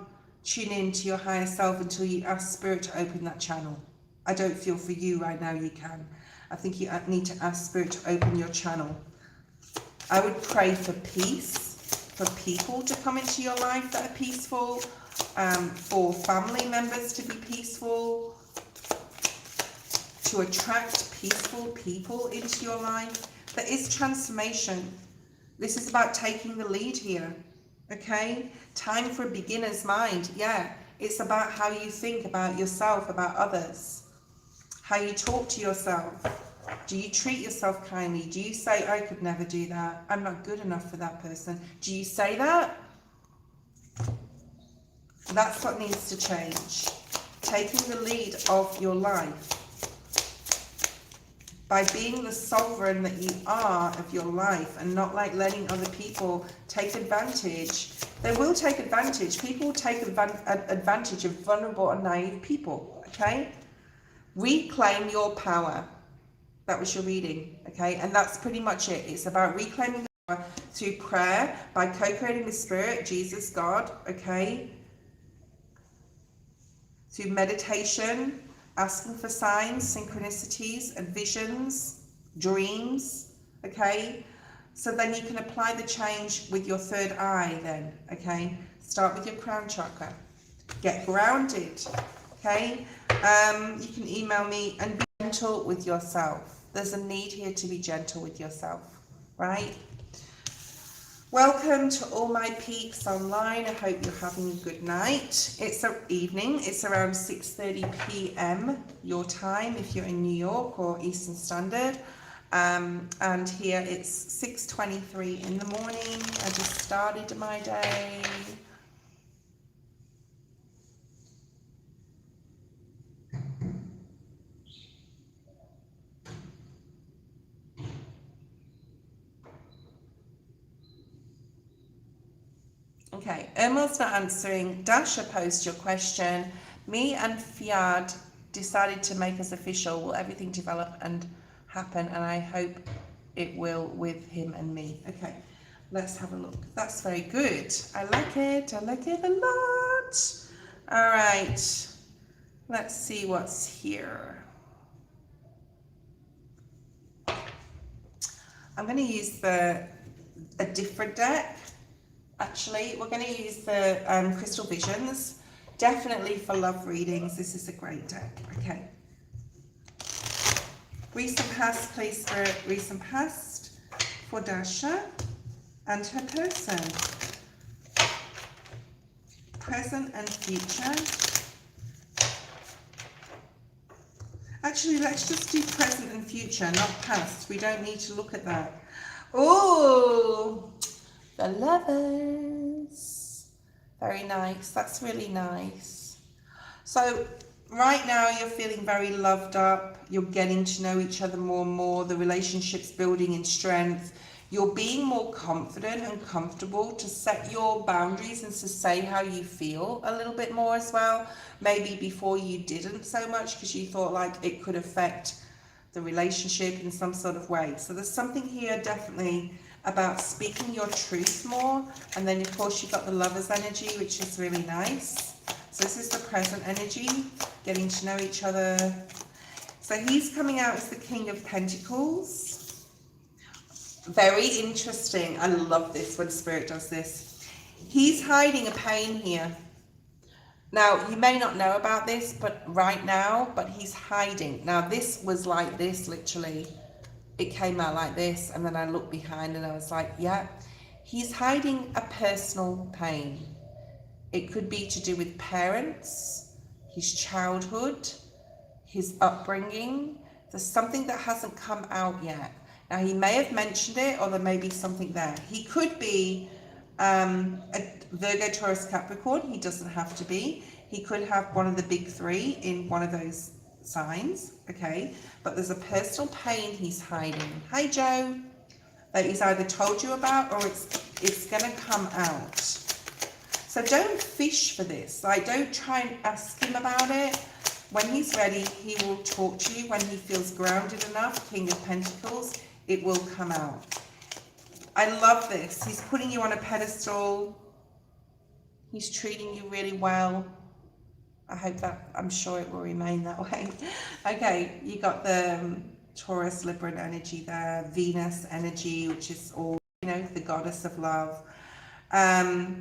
tune into your higher self until you ask Spirit to open that channel. I don't feel for you right now you can. I think you need to ask Spirit to open your channel. I would pray for peace, for people to come into your life that are peaceful, for family members to be peaceful, to attract peaceful people into your life. There is transformation. This is about taking the lead here, okay? Time for a beginner's mind. Yeah, it's about how you think about yourself, about others, how you talk to yourself. Do you treat yourself kindly? Do you say, I could never do that, I'm not good enough for that person? Do you say that? That's what needs to change. Taking the lead of your life. By being the sovereign that you are of your life, and not like letting other people take advantage. They will take advantage. People will take advantage of vulnerable and naive people, okay? Reclaim your power. That was your reading, okay? And that's pretty much it. It's about reclaiming the power through prayer, by co-creating with Spirit, Jesus, God, okay? Through meditation, asking for signs, synchronicities, and visions, dreams, okay? So then you can apply the change with your third eye then, okay? Start with your crown chakra. Get grounded, okay? You can email me, and be gentle with yourself. There's a need here to be gentle with yourself, right? Welcome to all my peeps online. I hope you're having a good night. It's evening. It's around 6:30 p.m. your time if you're in New York or Eastern Standard. And here it's 6:23 in the morning. I just started my day. Okay, Irma's not answering. Dasha, post your question. Me and Fiad decided to make us official. Will everything develop and happen? And I hope it will with him and me. Okay, let's have a look. That's very good. I like it. I like it a lot. All right, let's see what's here. I'm going to use a different deck. Actually, we're going to use the Crystal Visions. Definitely for love readings, this is a great deck. Okay. Recent past, please, Spirit. Recent past for Dasha and her person. Present and future. Actually, let's just do present and future, not past. We don't need to look at that. Oh, the Lovers. Very nice. That's really nice. So right now you're feeling very loved up. You're getting to know each other more and more. The relationship's building in strength. You're being more confident and comfortable to set your boundaries and to say how you feel a little bit more as well. Maybe before you didn't so much because you thought like it could affect the relationship in some sort of way. So there's something here definitely about speaking your truth more. And then of course you've got the Lovers energy, which is really nice. So this is the present energy, getting to know each other. So he's coming out as the King of Pentacles. Very interesting. I love this when Spirit does this. He's hiding a pain here. Now, you may not know about this, but right now, but he's hiding. Now, this was like this, literally. It came out like this, and then I looked behind and I was like, yeah, he's hiding a personal pain. It could be to do with parents, his childhood, his upbringing. There's something that hasn't come out yet. Now, he may have mentioned it, or there may be something there. He could be a Virgo, Taurus, Capricorn. He doesn't have to be. He could have one of the big three in one of those signs, okay? But there's a personal pain he's hiding. Hi, Joe. That he's either told you about, or it's going to come out. So don't fish for this. Like, don't try and ask him about it. When he's ready, he will talk to you. When he feels grounded enough, King of Pentacles, it will come out. I love this. He's putting you on a pedestal. He's treating you really well. I hope that, I'm sure it will remain that way. Okay, you got the Taurus, Libra energy there, Venus energy, which is all, you know, the goddess of love.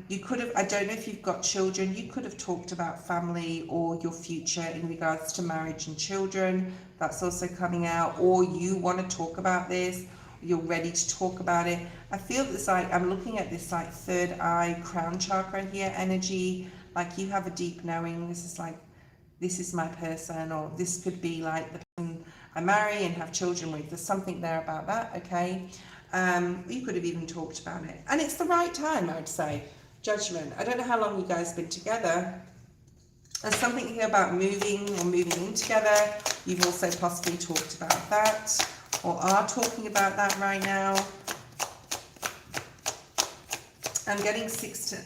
You could have, I don't know if you've got children, you could have talked about family or your future in regards to marriage and children. That's also coming out. Or you want to talk about this, you're ready to talk about it. I feel this, like I'm looking at this like third eye, crown chakra here energy, like you have a deep knowing. This is like, this is my person, or this could be like the person I marry and have children with. There's something there about that, okay? You could have even talked about it. And it's the right time, I would say. Judgment. I don't know how long you guys have been together. There's something here about moving or moving in together. You've also possibly talked about that, or are talking about that right now. I'm getting 6 to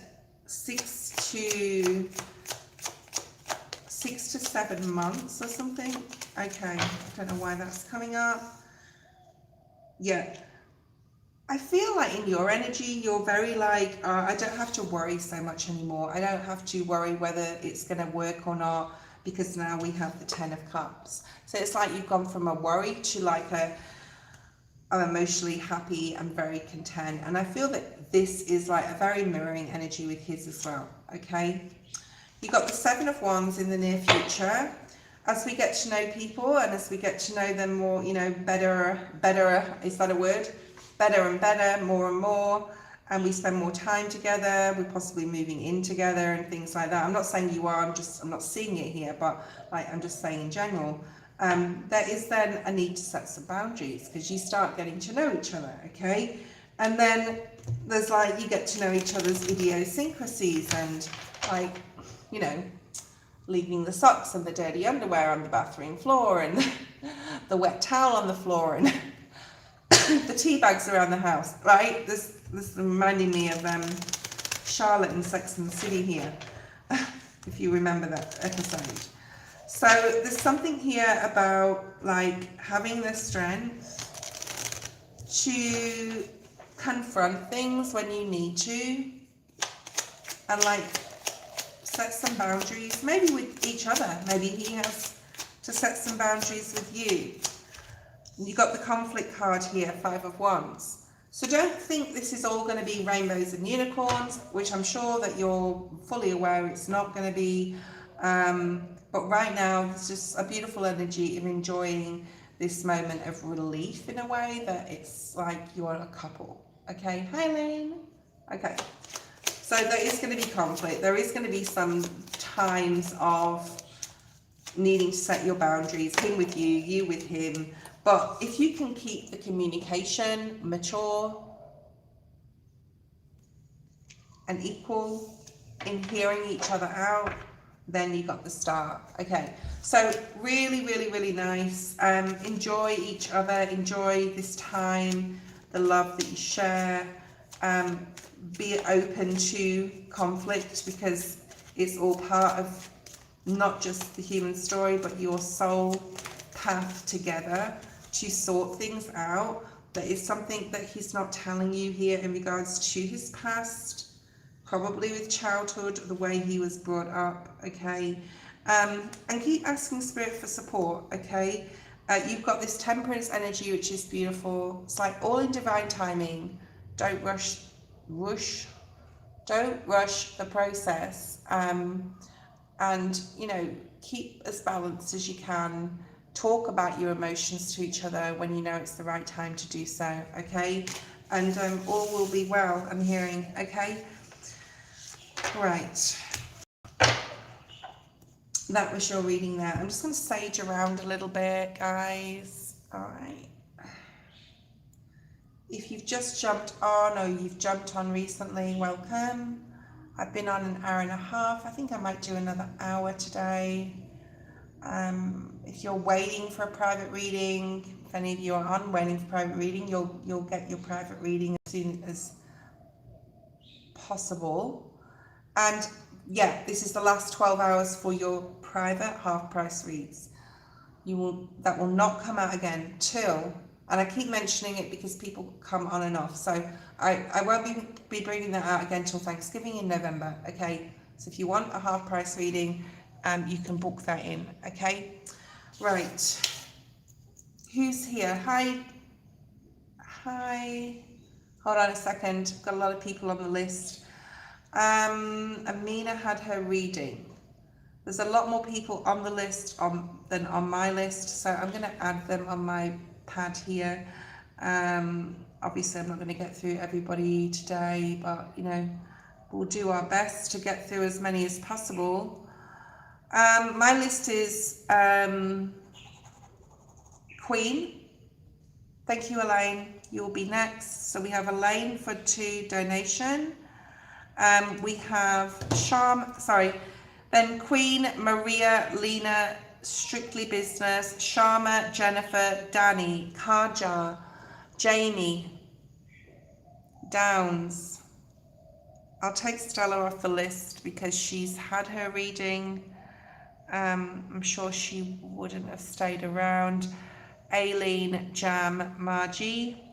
7 months or something. Okay, I don't know why that's coming up. Yeah. I feel like in your energy, you're very like, I don't have to worry so much anymore. I don't have to worry whether it's going to work or not, because now we have the 10 of Cups. So it's like you've gone from a worry to like I'm emotionally happy and very content. And I feel that this is like a very mirroring energy with his as well, okay? You got the 7 of Wands in the near future. as we get to know people and as we get to know them more, you know, better, is that a word? Better and better, more and more, and we spend more time together, we're possibly moving in together and things like that. I'm not saying you are, I'm not seeing it here, but like, I'm just saying in general, there is then a need to set some boundaries because you start getting to know each other, okay? And then there's like, you get to know each other's idiosyncrasies and like, you know, leaving the socks and the dirty underwear on the bathroom floor and the wet towel on the floor and the tea bags around the house, right? This is reminding me of Charlotte in Sex and the City here, if you remember that episode. So there's something here about like having the strength to confront things when you need to and like set some boundaries, maybe with each other. Maybe he has to set some boundaries with you. You got the conflict card here, 5 of Wands. So don't think this is all going to be rainbows and unicorns, which I'm sure that you're fully aware it's not going to be. But right now, it's just a beautiful energy of enjoying this moment of relief in a way that it's like you're a couple. Okay, hi Lane. Okay. So there is going to be conflict. There is going to be some times of needing to set your boundaries, him with you, you with him. But if you can keep the communication mature and equal in hearing each other out, then you got the start. Okay, so really, really, really nice. Enjoy each other. Enjoy this time, the love that you share. Be open to conflict because it's all part of not just the human story, but your soul path together to sort things out. There is something that he's not telling you here in regards to his past, probably with childhood, the way he was brought up, okay? And keep asking Spirit for support, okay? You've got this Temperance energy, which is beautiful. It's like all in divine timing. Don't rush the process, and you know, keep as balanced as you can. Talk about your emotions to each other when you know it's the right time to do so, okay? And all will be well, I'm hearing, okay? Right, that was your reading there. I'm just going to sage around a little bit, guys. All right. If you've just jumped on or you've jumped on recently, welcome. I've been on an hour and a half. I think I might do another hour today. If you're waiting for a private reading, if any of you are on waiting for private reading, you'll get your private reading as soon as possible. And yeah, this is the last 12 hours for your private half-price reads. That will not come out again till, and I keep mentioning it because people come on and off, so I won't be bringing that out again till Thanksgiving in November, okay? So if you want a half-price reading, you can book that in, okay? Right. Who's here? Hi. Hold on a second. Got a lot of people on the list. Amina had her reading. There's a lot more people on the list than on my list, so I'm going to add them on my pad here. Obviously I'm not going to get through everybody today, but you know, we'll do our best to get through as many as possible. My list is Queen. Thank you, Elaine. You'll be next. So we have Elaine for 2 donation. We have then Queen, Maria, Lena, Strictly Business, Sharma, Jennifer, Danny, Karja, Jamie, Downs. I'll take Stella off the list because she's had her reading. I'm sure she wouldn't have stayed around. Aileen, Jam, Margie.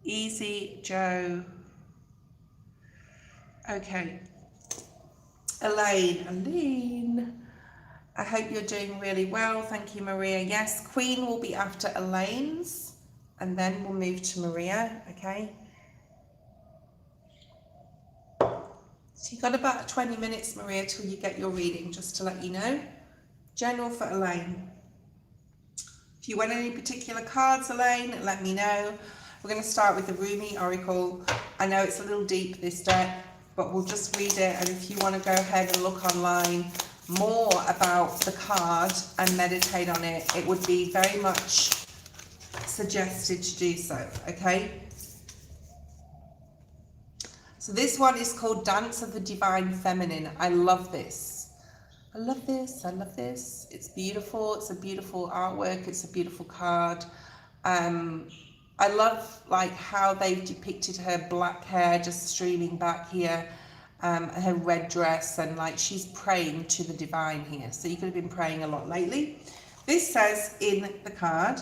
Easy, Joe. Okay. Elaine. I hope you're doing really well. Thank you, Maria. Yes, Queen will be after Elaine's, and then we'll move to Maria, okay? So you've got about 20 minutes, Maria, till you get your reading, just to let you know. General for Elaine. If you want any particular cards, Elaine, let me know. We're going to start with the Rumi Oracle. I know it's a little deep, this deck, but we'll just read it. And if you want to go ahead and look online more about the card and meditate on it, it would be very much suggested to do so, okay? So this one is called Dance of the Divine Feminine. I love this. I love this. I love this. It's beautiful. It's a beautiful artwork. It's a beautiful card. I love like how they've depicted her black hair just streaming back here, her red dress, and like she's praying to the divine here. So you could have been praying a lot lately. This says in the card,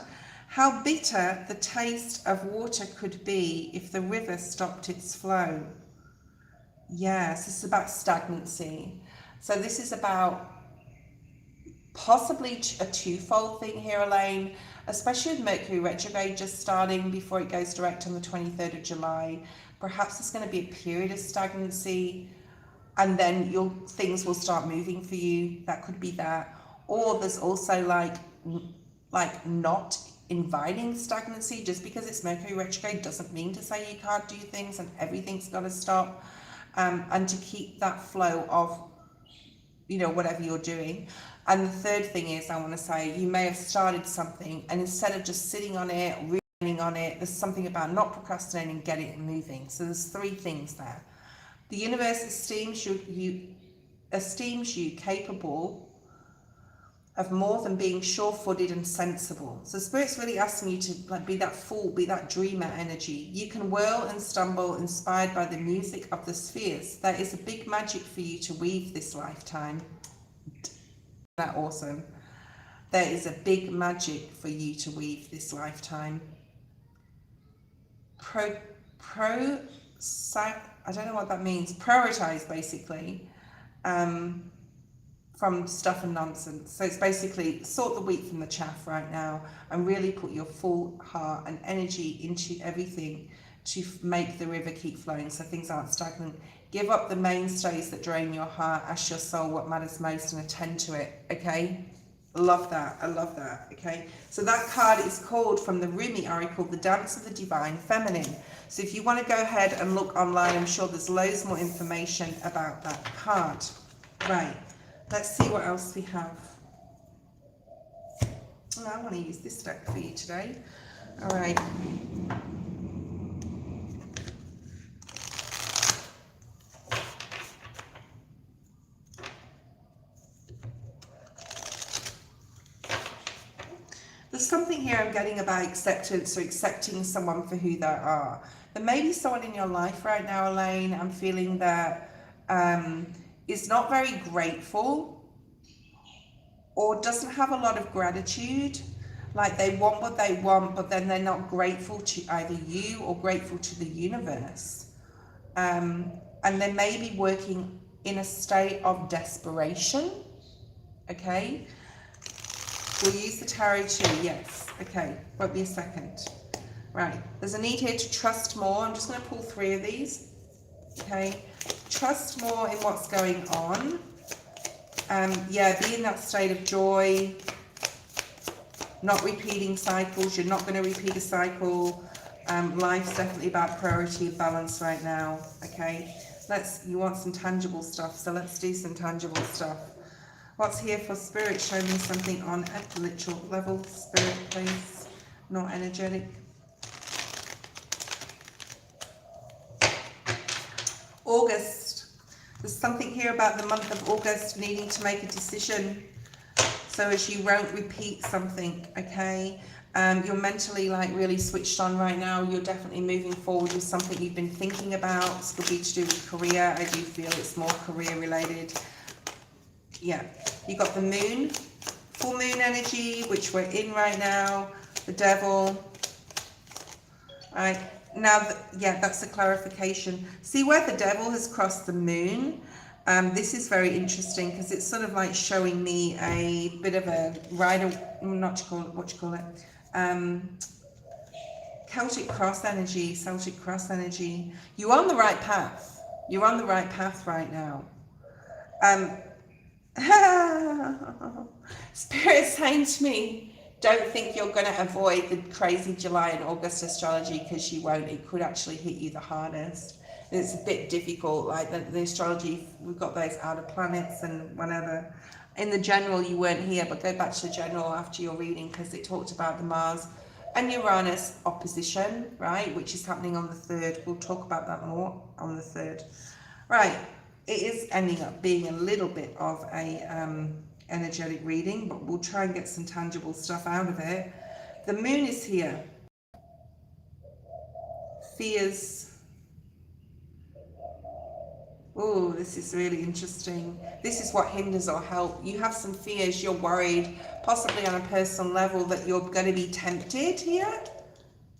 how bitter the taste of water could be if the river stopped its flow. Yes, this is about stagnancy. So this is about possibly a twofold thing here, Elaine, especially with Mercury retrograde just starting before it goes direct on the 23rd of July. Perhaps there's going to be a period of stagnancy, and then things will start moving for you. That could be that. Or there's also like not inviting stagnancy. Just because it's Mercury retrograde doesn't mean to say you can't do things and everything's got to stop. And to keep that flow of, you know, whatever you're doing. And the third thing is, I want to say, you may have started something, and instead of just sitting on it, reading on it, there's something about not procrastinating, get it moving. So there's three things there. The universe esteems you capable of more than being sure-footed and sensible. So Spirit's really asking you to like be that fool, be that dreamer energy. You can whirl and stumble, inspired by the music of the spheres. There is a big magic for you to weave this lifetime. Isn't that awesome? There is a big magic for you to weave this lifetime. I don't know what that means. Prioritize, basically. From stuff and nonsense. So it's basically sort the wheat from the chaff right now and really put your full heart and energy into everything to make the river keep flowing so things aren't stagnant. Give up the mainstays that drain your heart, ask your soul what matters most and attend to it, okay? Love that, I love that, okay? So that card is called, from the Rumi Oracle, the Dance of the Divine Feminine. So if you want to go ahead and look online, I'm sure there's loads more information about that card. Right. Let's see what else we have. Oh, I want to use this deck for you today. All right. There's something here I'm getting about acceptance or accepting someone for who they are. There may be someone in your life right now, Elaine, I'm feeling that is not very grateful or doesn't have a lot of gratitude. Like they want what they want, but then they're not grateful to either you or grateful to the universe. And they may be working in a state of desperation. Okay. We'll use the tarot too, yes. Okay, won't be a second. Right, there's a need here to trust more. I'm just going to pull 3 of these. Okay, trust more in what's going on. Yeah, be in that state of joy. Not repeating cycles. You're not going to repeat a cycle. Life's definitely about priority and balance right now. Okay, you want some tangible stuff, so let's do some tangible stuff. What's here for Spirit? Show me something on a literal level, Spirit, please. Not energetic. August. There's something here about the month of August needing to make a decision so as you won't repeat something, okay? You're mentally like really switched on right now. You're definitely moving forward with something you've been thinking about. This could be to do with career. I do feel it's more career related. Yeah, you got the moon, full moon energy, which we're in right now, the devil. All right, now, yeah, that's a clarification. See where the devil has crossed the moon? This is very interesting because it's sort of like showing me a bit of a rider, not to call it, what you call it? Celtic cross energy, Celtic cross energy. You're on the right path. You're on the right path right now. Spirit saying to me, don't think you're going to avoid the crazy July and August astrology, because you won't. It could actually hit you the hardest. It's a bit difficult, like the astrology, we've got those outer planets and whatever. In the general, you weren't here, but go back to the general after your reading, because it talked about the Mars and Uranus opposition, right, which is happening on the 3rd. We'll talk about that more on the 3rd. Right, it is ending up being a little bit of a energetic reading, but we'll try and get some tangible stuff out of it. The moon is here. Fears. Oh, this is really interesting. This is what hinders or help. You have some fears, you're worried, possibly on a personal level, that you're going to be tempted here.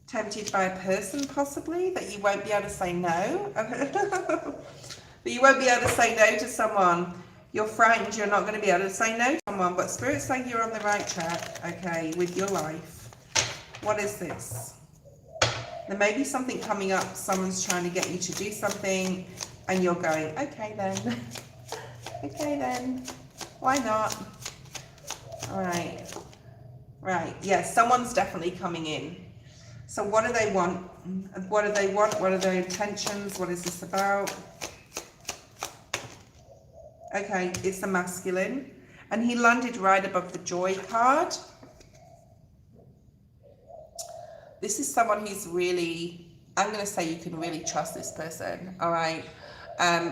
Tempted by a person, possibly, that you won't be able to say no. But you won't be able to say no to someone. You're frightened, you're not going to be able to say no to someone, but Spirit's saying you're on the right track, okay, with your life. What is this? There may be something coming up, someone's trying to get you to do something, and you're going, okay then, okay then, why not? All right, right, yes, someone's definitely coming in. So what do they want? What do they want? What are their intentions? What is this about? Okay, it's a masculine, and he landed right above the joy card. This is someone who's really, I'm going to say you can really trust this person, all right?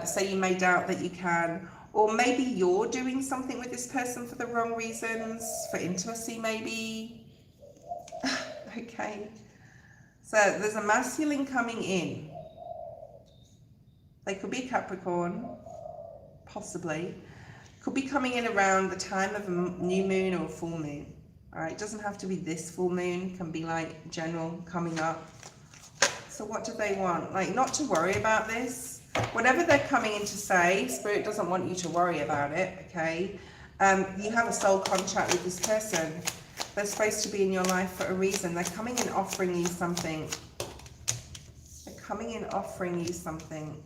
So you may doubt that you can, or maybe you're doing something with this person for the wrong reasons, for intimacy maybe. Okay, so there's a masculine coming in. They could be Capricorn. Possibly. Could be coming in around the time of a new moon or a full moon. All right, it doesn't have to be this full moon, it can be like general coming up. So what do they want? Like, not to worry about this. Whatever they're coming in to say, Spirit doesn't want you to worry about it, okay? You have a soul contract with this person. They're supposed to be in your life for a reason. They're coming in offering you something. They're coming in offering you something.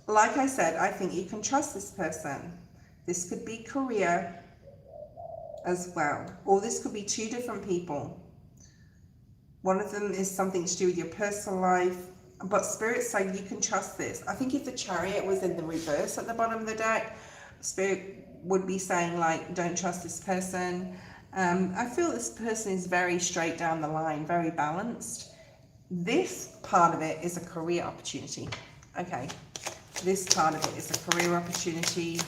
Like I said, I think you can trust this person. This could be career as well, or this could be two different people. One of them is something to do with your personal life, but Spirit's saying you can trust this. I think if the Chariot was in the reverse at the bottom of the deck, Spirit would be saying, like, don't trust this person. I feel this person is very straight down the line, very balanced. This part of it is a career opportunity. Okay. This part of it is a career opportunity.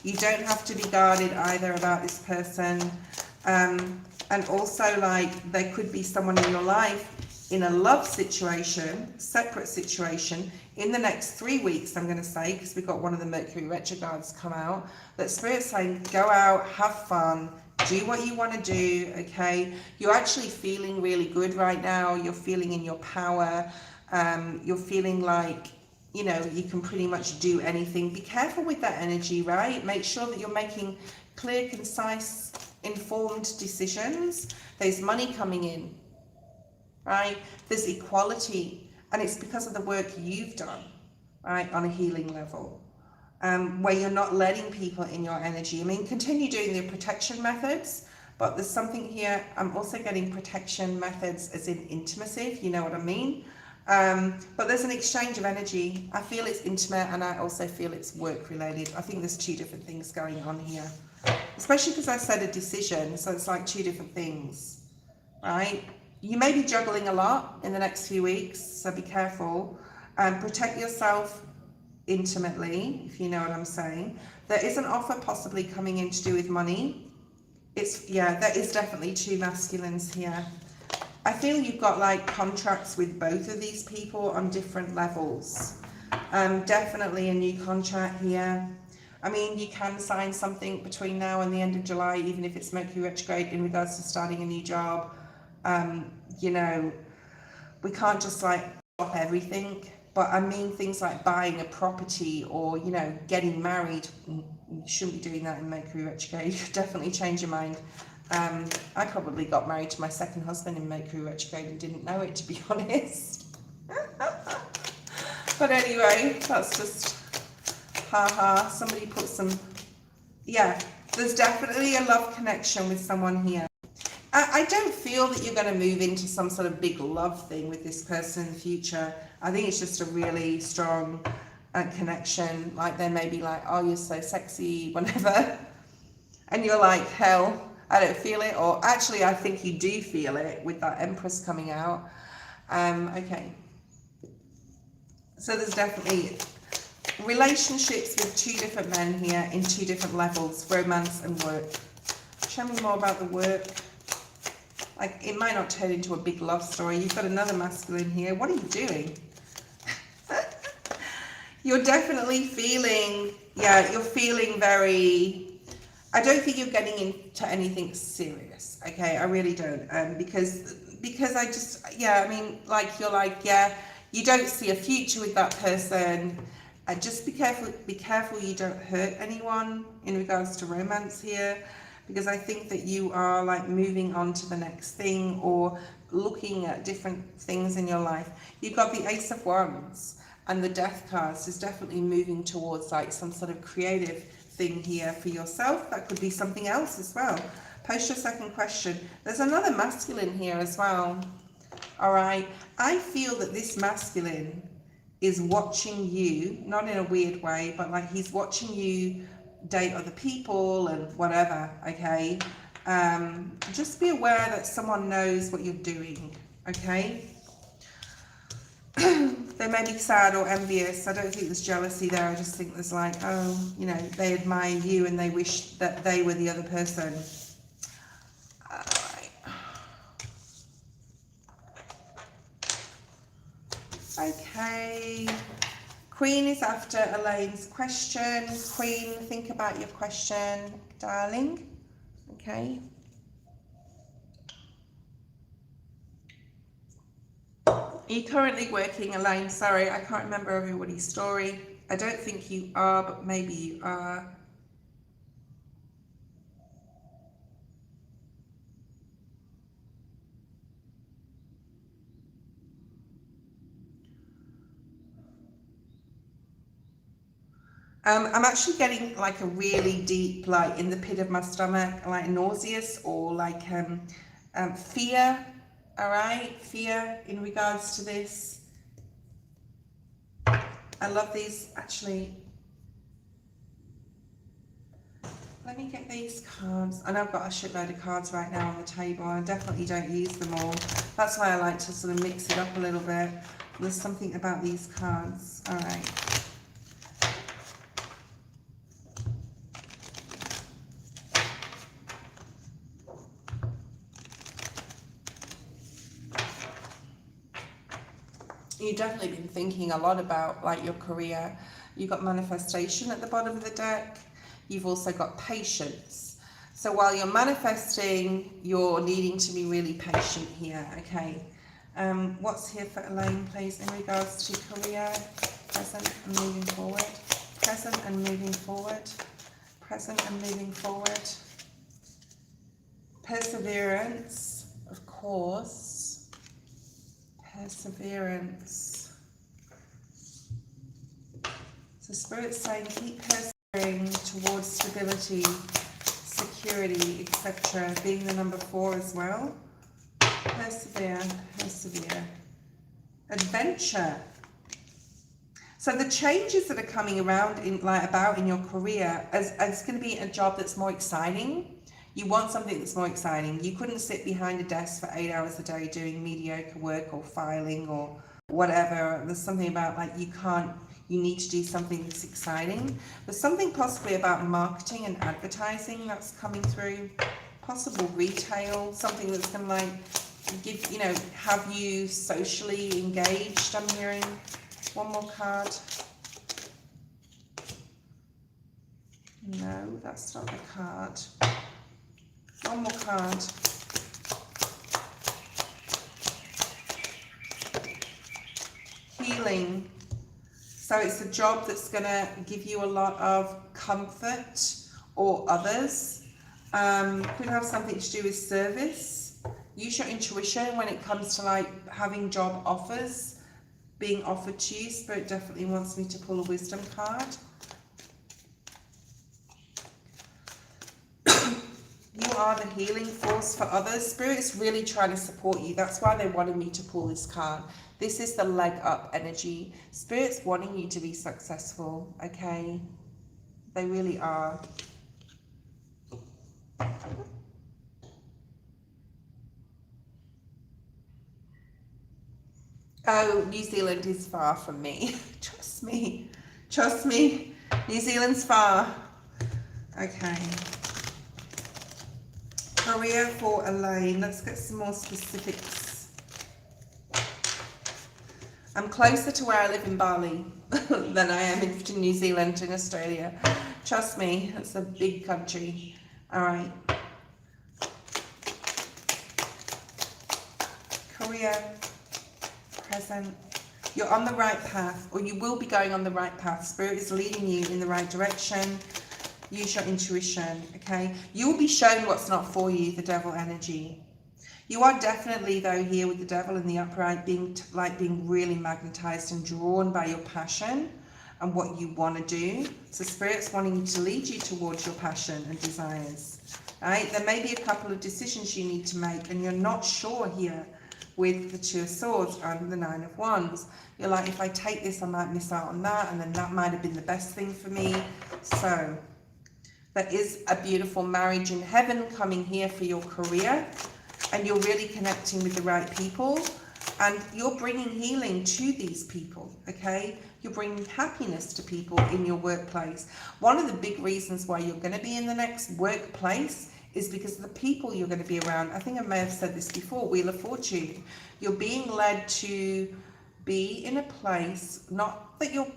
You don't have to be guarded either about this person. And also, like, there could be someone in your life in a love situation, separate situation, in the next 3 weeks, I'm going to say, because we've got one of the Mercury retrogrades come out, that Spirit's saying, go out, have fun, do what you want to do, okay? You're actually feeling really good right now. You're feeling in your power. You're feeling like, you know, you can pretty much do anything. Be careful with that energy, right? Make sure that you're making clear, concise, informed decisions. There's money coming in, right? There's equality, and it's because of the work you've done, right, on a healing level, where you're not letting people in your energy. I mean, continue doing the protection methods, but there's something here. I'm also getting protection methods as in intimacy, if you know what I mean. But there's an exchange of energy. I feel it's intimate, and I also feel it's work related. I think there's two different things going on here, especially because I said a decision, so it's like two different things, right? You may be juggling a lot in the next few weeks, so be careful. Protect yourself intimately, if you know what I'm saying. There is an offer possibly coming in to do with money. There is definitely two masculines here. I feel you've got like contracts with both of these people on different levels. Definitely a new contract here. I mean, you can sign something between now and the end of July, even if it's Mercury retrograde, in regards to starting a new job. You know, we can't just like stop everything, but I mean things like buying a property or, you know, getting married. You shouldn't be doing that in Mercury retrograde. You definitely change your mind. I probably got married to my second husband in Mercury retrograde and didn't know it, to be honest. But anyway, that's just haha. Somebody put some, yeah, there's definitely a love connection with someone here. I don't feel that you're going to move into some sort of big love thing with this person in the future. I think it's just a really strong connection. Like they may be like, oh, you're so sexy, whatever. And you're like, hell, I don't feel it. Or actually, I think you do feel it with that Empress coming out. Okay. So there's definitely relationships with two different men here in two different levels, romance and work. Show me more about the work. Like, it might not turn into a big love story. You've got another masculine here. What are you doing? You're definitely feeling, yeah, you're feeling very, I don't think you're getting into anything serious, okay? I really don't, because I just, yeah, I mean, like, you're like, yeah, you don't see a future with that person. Just be careful you don't hurt anyone in regards to romance here, because I think that you are like moving on to the next thing or looking at different things in your life. You've got the Ace of Wands and the Death cards is definitely moving towards like some sort of creative thing here for yourself. That could be something else as well. Post your second question. There's another masculine here as well. All right. I feel that this masculine is watching you, not in a weird way, but like he's watching you date other people and whatever, okay? Just be aware that someone knows what you're doing, okay? They may be sad or envious. I don't think there's jealousy there. I just think there's like, oh, you know, they admire you and they wish that they were the other person. All right. Okay. Queen is after Elaine's question. Queen, think about your question, darling. Okay. Are you currently working, Elaine? Sorry, I can't remember everybody's story. I don't think you are, but maybe you are. I'm actually getting like a really deep, like in the pit of my stomach, like nauseous or like fear. All right, fear in regards to this. I love these actually. Let me get these cards. And I've got a shitload of cards right now on the table. I definitely don't use them all. That's why I like to sort of mix it up a little bit. There's something about these cards. All right. You've definitely been thinking a lot about like your career. You've got manifestation at the bottom of the deck. You've also got patience. So while you're manifesting, you're needing to be really patient here, okay? What's here for Elaine, please, in regards to career, present and moving forward, present and moving forward, present and moving forward. Perseverance, of course. Perseverance. So Spirit's saying keep persevering towards stability, security, etc. Being the number 4 as well. Persevere, persevere. Adventure. So the changes that are coming around in your career, it's going to be a job that's more exciting. You want something that's more exciting. You couldn't sit behind a desk for 8 hours a day doing mediocre work or filing or whatever. There's something about like you need to do something that's exciting. There's something possibly about marketing and advertising that's coming through. Possible retail, something that's going to like give, have you socially engaged, I'm hearing. One more card. No, that's not the card. One more card. Healing. So it's a job that's going to give you a lot of comfort or others. Could have something to do with service. Use your intuition when it comes to like having job offers. being offered to you. Spirit definitely wants me to pull a wisdom card. You are the healing force for others. Spirit's really trying to support you. That's why they wanted me to pull this card. This is the leg up energy. Spirit's wanting you to be successful, okay? They really are. Oh, New Zealand is far from me. Trust me. Trust me. New Zealand's far. Okay. Career for Elaine. Let's get some more specifics. I'm closer to where I live in Bali than I am in New Zealand in Australia. Trust me, it's a big country. All right. Career, present. You're on the right path, or you will be going on the right path. Spirit is leading you in the right direction. Use your intuition, okay? You will be shown what's not for you, the devil energy. You are definitely, though, here with the devil in the upright, being really magnetized and drawn by your passion and what you want to do. So Spirit's wanting to lead you towards your passion and desires, right? There may be a couple of decisions you need to make, and you're not sure here with the Two of Swords and the Nine of Wands. You're like, if I take this, I might miss out on that, and then that might have been the best thing for me. So there is a beautiful marriage in heaven coming here for your career, and you're really connecting with the right people, and you're bringing healing to these people, okay? You're bringing happiness to people in your workplace. One of the big reasons why you're going to be in the next workplace is because of the people you're going to be around. I think I may have said this before, Wheel of Fortune. You're being led to be in a place, not that you're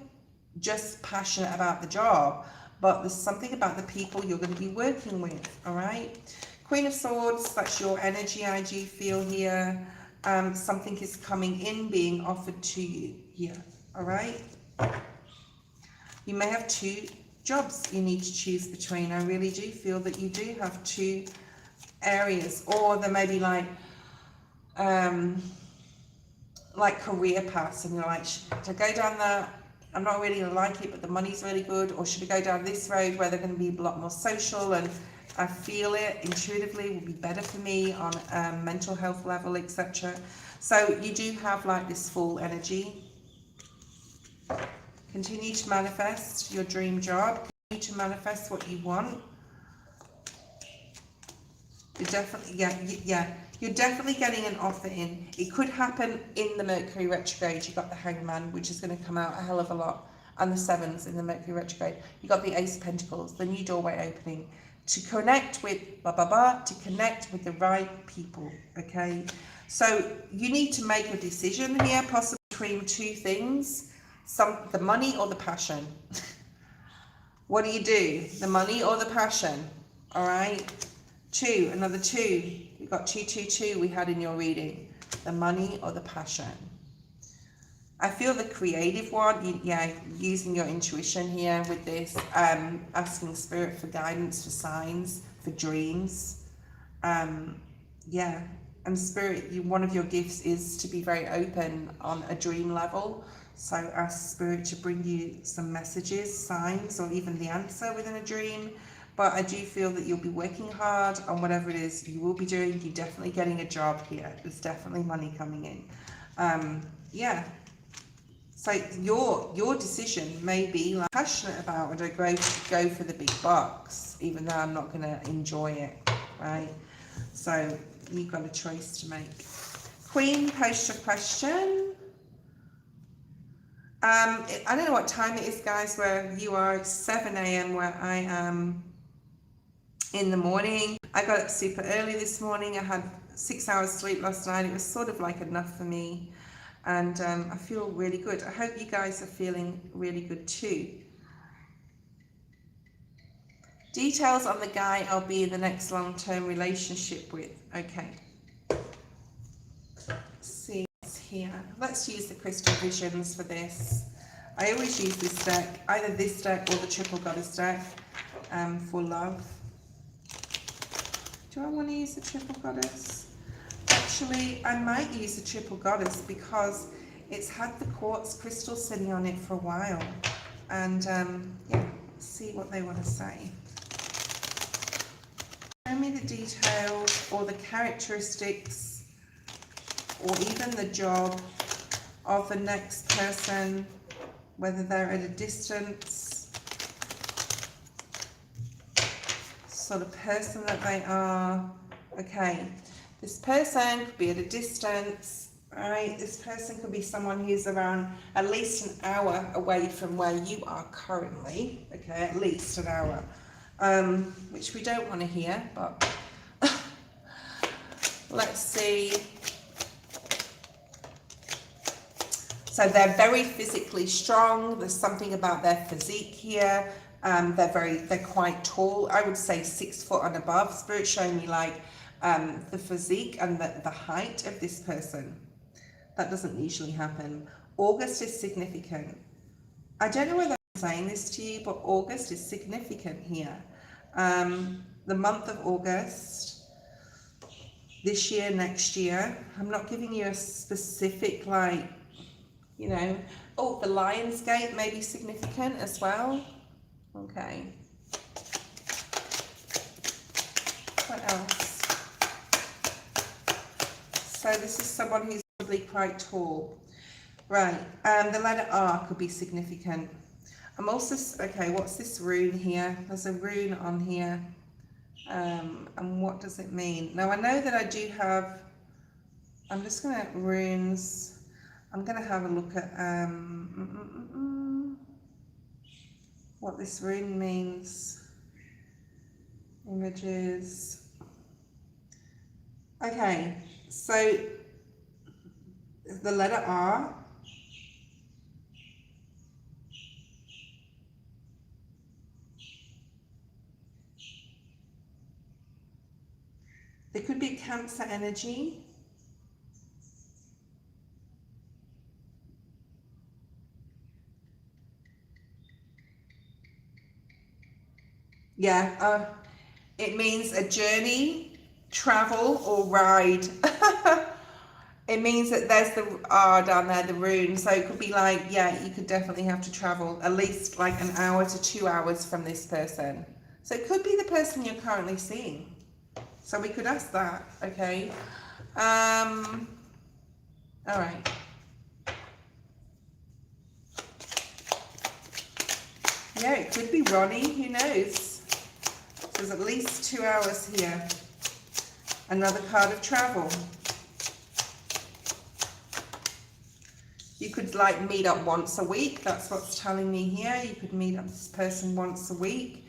just passionate about the job, but there's something about the people you're going to be working with, all right? Queen of Swords, that's your energy I do feel here. Something is coming in, being offered to you here, all right? You may have two jobs you need to choose between. I really do feel that you do have two areas, or there may be like career paths, and you're like, should I go down that? I'm not really gonna like it, but the money's really good, or should I go down this road where they're going to be a lot more social, and I feel it intuitively will be better for me on a mental health level, etc. So you do have like this full energy. Continue to manifest your dream job. Continue to manifest what you want. You're definitely, you're definitely getting an offer in. It could happen in the Mercury retrograde. You got the Hangman, which is going to come out a hell of a lot, and the Sevens in the Mercury retrograde. You got the Ace of Pentacles, the new doorway opening to connect with to connect with the right people. Okay, so you need to make a decision here, possibly between two things: the money or the passion. What do you do? The money or the passion? All right. Two, another two. You've got 222 we had in your reading. The money or the passion. I feel the creative one, using your intuition here with this, asking Spirit for guidance, for signs, for dreams. And Spirit, one of your gifts is to be very open on a dream level. So ask Spirit to bring you some messages, signs, or even the answer within a dream. But I do feel that you'll be working hard on whatever it is you will be doing. You're definitely getting a job here. There's definitely money coming in. So your decision may be like passionate about, would I go for the big bucks, even though I'm not going to enjoy it, right? So you've got a choice to make. Queen, post your question. I don't know what time it is, guys, where you are. It's 7 a.m. where I am in the morning. I got up super early this morning. I had 6 hours sleep last night. It was sort of like enough for me. And I feel really good. I hope you guys are feeling really good too. Details on the guy I'll be in the next long-term relationship with. Okay. Let's see what's here. Let's use the Crystal Visions for this. I always use this deck, either this deck or the Triple Goddess deck, for love. Do I want to use the Triple Goddess? Actually, I might use the Triple Goddess because it's had the quartz crystal sitting on it for a while. And yeah, let's see what they want to say. Show me the details or the characteristics or even the job of the next person, whether they're at a distance, sort of person that they are. Okay, this person could be at a distance, right? This person could be someone who's around at least an hour away from where you are currently, okay, at least an hour, which we don't want to hear, but let's see. So they're very physically strong. There's something about their physique here. They're quite tall. I would say 6 foot and above. Spirit showing me like the physique and the height of this person. That doesn't usually happen. August is significant. I don't know whether I'm saying this to you, but August is significant here. The month of August, this year, next year. I'm not giving you a specific, like, you know, oh, the Lion's Gate may be significant as well. Okay. What else? So this is someone who's probably quite tall. Right, the letter R could be significant. I'm also, okay, what's this rune here? There's a rune on here. And what does it mean? Now I know that I do have, I'm just going to runes. I'm going to have a look at what this rune means. Images. Okay, so the letter R. There could be Cancer energy. Yeah, it means a journey, travel, or ride. It means that there's the R down there, the rune. So it could be like, yeah, you could definitely have to travel at least like an hour to 2 hours from this person. So it could be the person you're currently seeing. So we could ask that, okay? All right. Yeah, it could be Ronnie, who knows? There's at least 2 hours here. Another card of travel. You could like meet up once a week. That's what's telling me here. You could meet up this person once a week.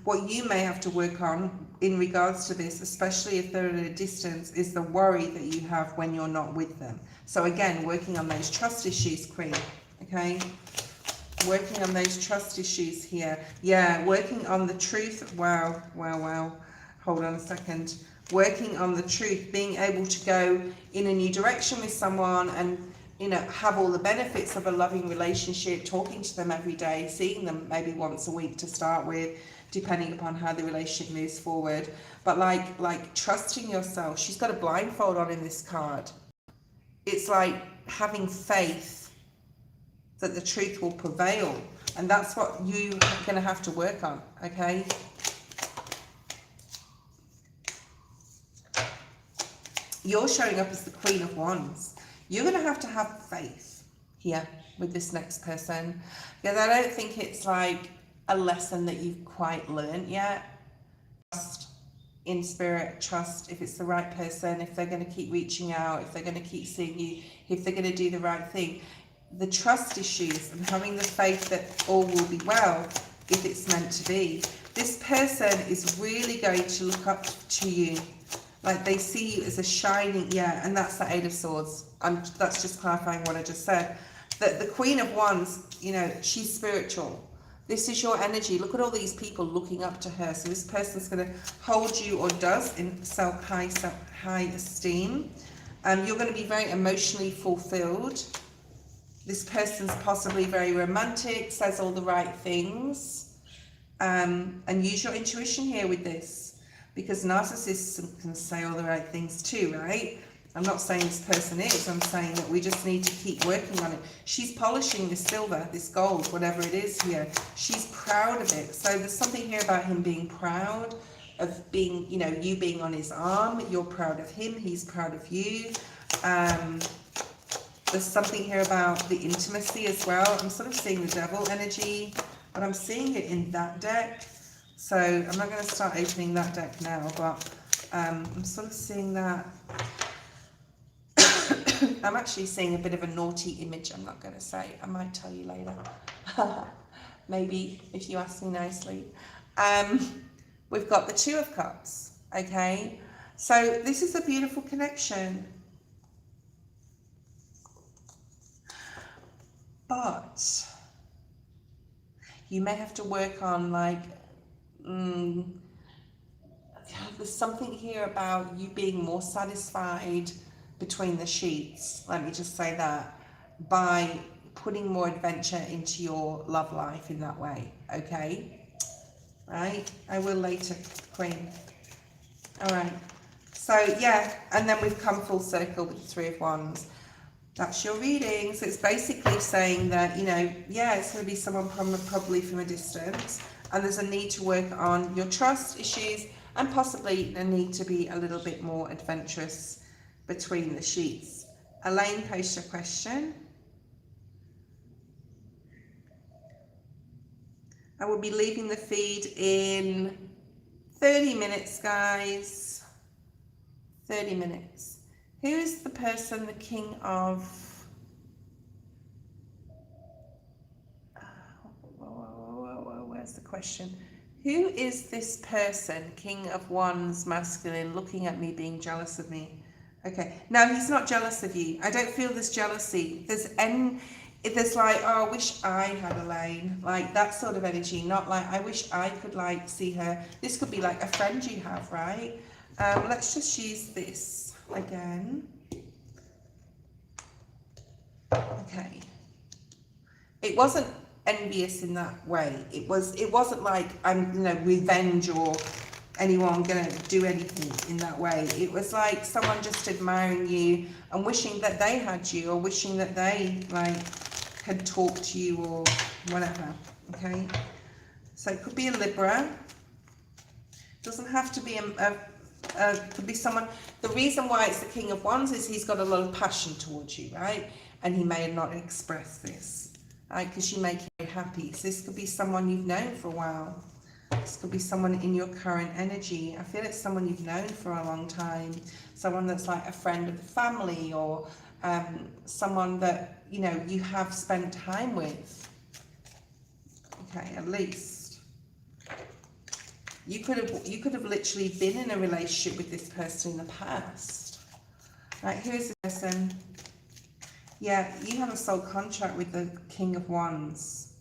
What you may have to work on in regards to this, especially if they're at a distance, is the worry that you have when you're not with them. So again, working on those trust issues, Queen, okay? Working on those trust issues here. Yeah, working on the truth. Wow. Hold on a second. Working on the truth, being able to go in a new direction with someone and, you know, have all the benefits of a loving relationship, talking to them every day, seeing them maybe once a week to start with, depending upon how the relationship moves forward. But like trusting yourself. She's got a blindfold on in this card. It's like having faith that the truth will prevail. And that's what you're going to have to work on, okay? You're showing up as the Queen of Wands. You're going to have faith here with this next person. Because I don't think it's like a lesson that you've quite learned yet. Trust in spirit, trust if it's the right person, if they're going to keep reaching out, if they're going to keep seeing you, if they're going to do the right thing. The trust issues and having the faith that all will be well if it's meant to be. This person is really going to look up to you. Like they see you as a shining, yeah, and that's the Eight of Swords. That's just clarifying what I just said. That the Queen of Wands, you know, she's spiritual. This is your energy. Look at all these people looking up to her. So this person's going to hold you, or does, in high esteem. You're going to be very emotionally fulfilled. This person's possibly very romantic, says all the right things. And use your intuition here with this, because narcissists can say all the right things too, right? I'm not saying this person is, I'm saying that we just need to keep working on it. She's polishing this silver, this gold, whatever it is here. She's proud of it. So there's something here about him being proud of being, you know, you being on his arm. You're proud of him, he's proud of you. There's something here about the intimacy as well. I'm sort of seeing the devil energy, but I'm seeing it in that deck. So I'm not going to start opening that deck now, but I'm sort of seeing that. I'm actually seeing a bit of a naughty image, I'm not going to say. I might tell you later. Maybe, if you ask me nicely. We've got the Two of Cups, okay? So this is a beautiful connection. But you may have to work on, like, there's something here about you being more satisfied between the sheets, let me just say that, by putting more adventure into your love life in that way, okay? Right? I will later, Queen. All right. So, yeah, and then we've come full circle with the Three of Wands. That's your reading. So it's basically saying that, you know, yeah, it's going to be someone probably from a distance, and there's a need to work on your trust issues, and possibly a need to be a little bit more adventurous between the sheets. Elaine posted a question. I will be leaving the feed in 30 minutes, guys. 30 minutes. Who is the person, the King of... where's the question? Who is this person, King of Wands, masculine, looking at me, being jealous of me? Okay, no, he's not jealous of you. I don't feel this jealousy. There's like, oh, I wish I had Elaine, like that sort of energy, not like, I wish I could like see her. This could be like a friend you have, right? Let's just use this again. Okay. It wasn't envious in that way. It wasn't like I'm, you know, revenge or anyone gonna do anything in that way. It was like someone just admiring you and wishing that they had you, or wishing that they like had talked to you or whatever. Okay, so it could be a Libra. Doesn't have to be could be someone. The reason why it's the King of Wands is he's got a lot of passion towards you, right? And he may not express this, right? Because you make him happy. So this could be someone you've known for a while. This could be someone in your current energy. I feel it's someone you've known for a long time. Someone that's like a friend of the family, or someone that, you know, you have spent time with. Okay, at least. You could have literally been in a relationship with this person in the past. Right, here's the person. Yeah, you have a soul contract with the King of Wands.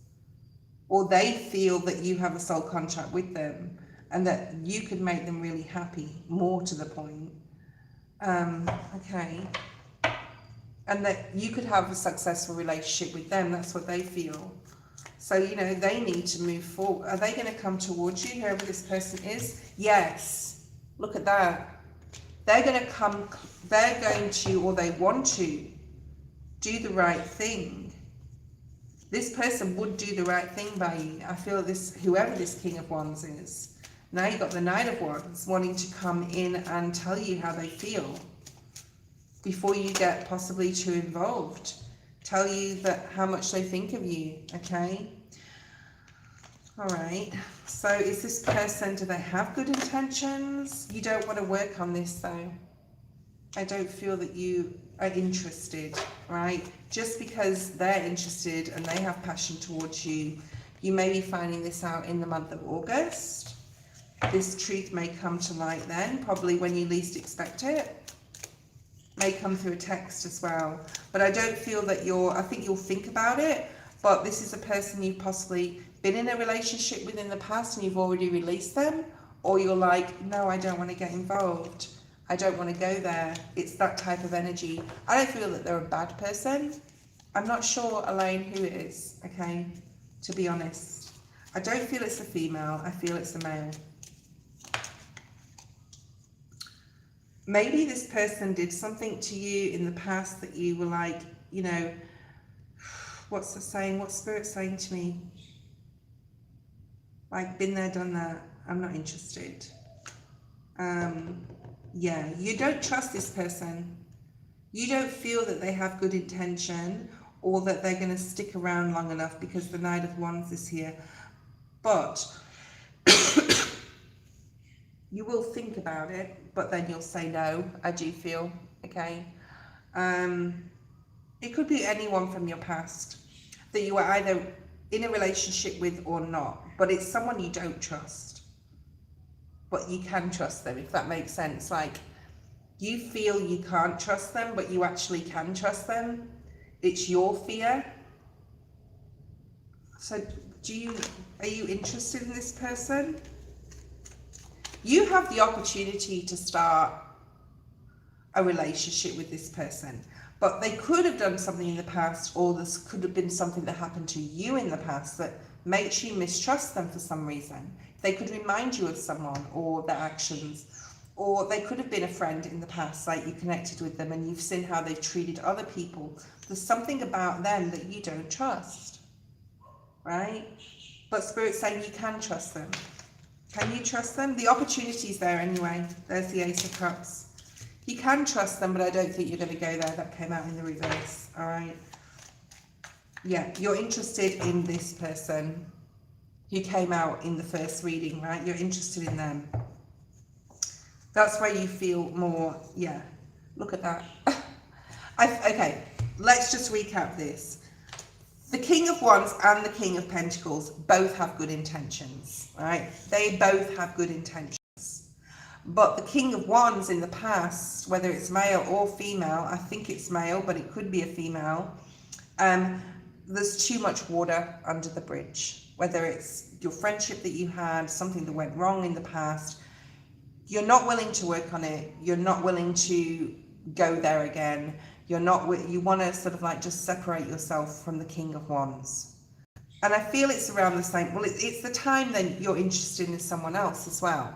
Or they feel that you have a soul contract with them, and that you could make them really happy, more to the point. Okay. And that you could have a successful relationship with them. That's what they feel. So, you know, they need to move forward. Are they going to come towards you, whoever this person is? Yes. Look at that. They're going to come, they're going to, or they want to, do the right thing. This person would do the right thing by you. I feel this, whoever this King of Wands is. Now you've got the Knight of Wands wanting to come in and tell you how they feel before you get possibly too involved. Tell you that how much they think of you, okay? All right. So is this person, do they have good intentions? You don't want to work on this though. I don't feel that you are interested, right? Just because they're interested and they have passion towards you, you may be finding this out in the month of August. This truth may come to light then, probably when you least expect it. May come through a text as well. But I don't feel that I think you'll think about it, but this is a person you've possibly been in a relationship with in the past and you've already released them, or you're like, no, I don't want to get involved. I don't want to go there. It's that type of energy. I don't feel that they're a bad person. I'm not sure, Elaine, who it is, okay? To be honest. I don't feel it's a female. I feel it's a male. maybe this person did something to you in the past that you were like, you know, what's the saying? What's Spirit saying to me? Like, been there, done that. I'm not interested. Yeah, you don't trust this person. You don't feel that they have good intention or that they're going to stick around long enough because the Knight of Wands is here. But you will think about it, but then you'll say no, I do feel, okay? It could be anyone from your past that you are either in a relationship with or not, but it's someone you don't trust. But you can trust them, if that makes sense. Like, you feel you can't trust them, but you actually can trust them. It's your fear. So are you interested in this person? You have the opportunity to start a relationship with this person, but they could have done something in the past, or this could have been something that happened to you in the past that makes you mistrust them for some reason. They could remind you of someone or their actions, or they could have been a friend in the past, like you connected with them and you've seen how they've treated other people. There's something about them that you don't trust, right? But Spirit's saying you can trust them. Can you trust them? The opportunity's there anyway. There's the Ace of Cups. You can trust them, but I don't think you're going to go there. That came out in the reverse, all right? Yeah, you're interested in this person who came out in the first reading, right? You're interested in them. That's where you feel more, yeah. Look at that. Okay, let's just recap this. The King of Wands and the King of Pentacles both have good intentions, right? They both have good intentions. But the King of Wands in the past, whether it's male or female, I think it's male, but it could be a female, there's too much water under the bridge. Whether it's your friendship that you had, something that went wrong in the past, you're not willing to work on it. You're not willing to go there again. You want to sort of like just separate yourself from the King of Wands. And I feel it's around the same, well, it's the time then you're interested in someone else as well,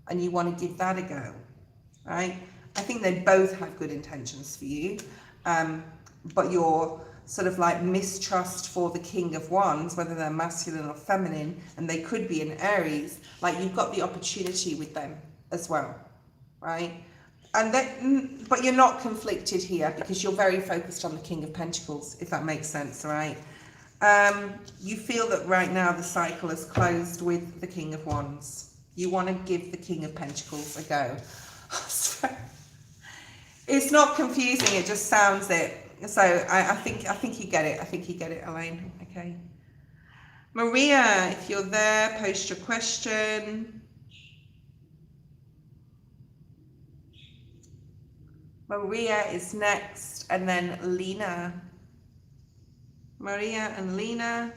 and you want to give that a go, right? I think they both have good intentions for you, but your sort of like mistrust for the King of Wands, whether they're masculine or feminine, and they could be in Aries, like you've got the opportunity with them as well, right? And then, but you're not conflicted here because you're very focused on the King of Pentacles, if that makes sense, right? You feel that right now the cycle is closed with the King of Wands. You want to give the King of Pentacles a go. It's not confusing, it just sounds it. So I think you get it. I think you get it, Elaine. Okay. Maria, if you're there, post your question. Maria is next, and then Lena. Maria and Lena.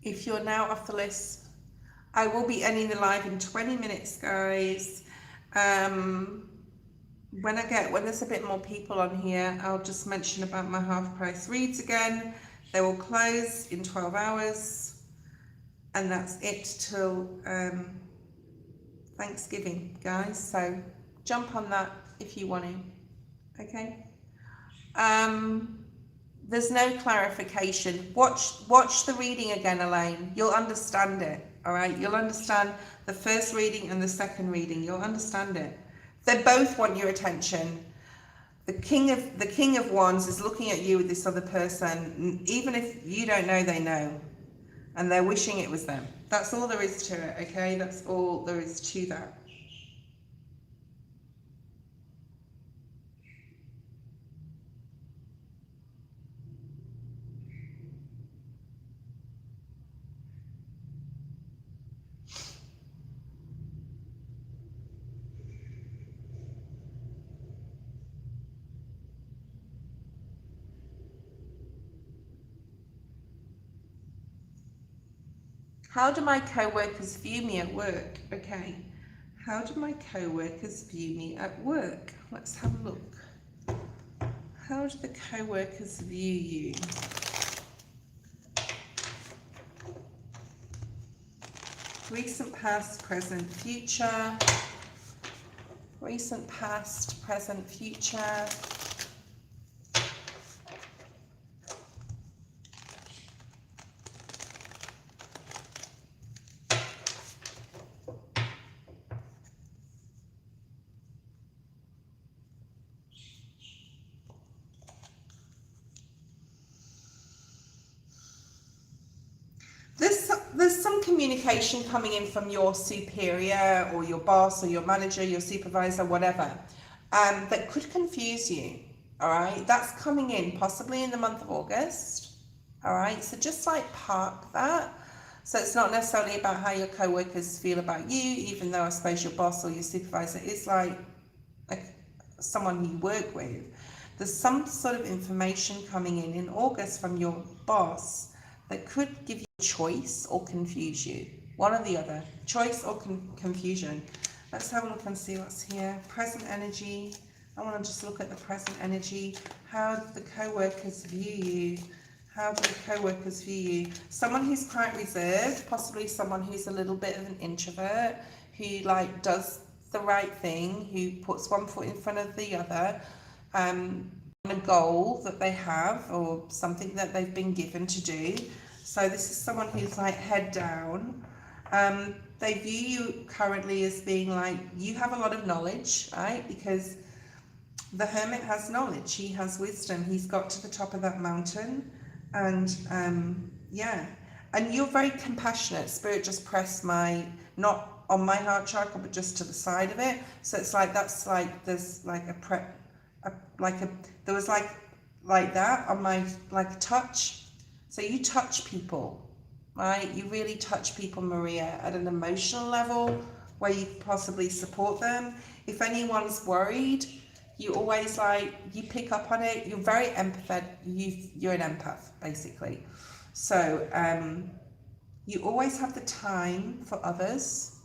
If you're now off the list, I will be ending the live in 20 minutes, guys. When there's a bit more people on here, I'll just mention about my half price reads again. They will close in 12 hours, and that's it till Thanksgiving, guys. So jump on that if you want to. Okay. There's no clarification. Watch the reading again, Elaine. You'll understand it. All right. You'll understand the first reading and the second reading. You'll understand it. They both want your attention. The King of Wands is looking at you with this other person. Even if you don't know, they know, and they're wishing it was them. That's all there is to it. Okay. That's all there is to that. How do my co-workers view me at work? Okay. How do my co-workers view me at work? Let's have a look. How do the co-workers view you? Recent past, present, future. Recent past, present, future. There's some communication coming in from your superior or your boss or your manager, your supervisor, whatever, that could confuse you. All right, that's coming in possibly in the month of August. All right, so just like park that. So it's not necessarily about how your co-workers feel about you, even though I suppose your boss or your supervisor is like someone you work with. There's some sort of information coming in August from your boss that could give you a choice or confuse you. One or the other. Choice or confusion. Let's have a look and see what's here. Present energy. I want to just look at the present energy. How do the co-workers view you? How do the co-workers view you? Someone who's quite reserved, possibly someone who's a little bit of an introvert, who like does the right thing, who puts one foot in front of the other, on a goal that they have or something that they've been given to do. So this is someone who's like head down. They view you currently as being like, you have a lot of knowledge, right? Because the Hermit has knowledge, he has wisdom, he's got to the top of that mountain. And yeah, and you're very compassionate. Spirit just pressed my, not on my heart chakra, but just to the side of it. So it's like, that's like, there's like there was like that on my, like a touch. So you touch people, right? You really touch people, Maria, at an emotional level where you possibly support them. If anyone's worried, you always like, you pick up on it. You're very empathetic. You're an empath, basically. So you always have the time for others.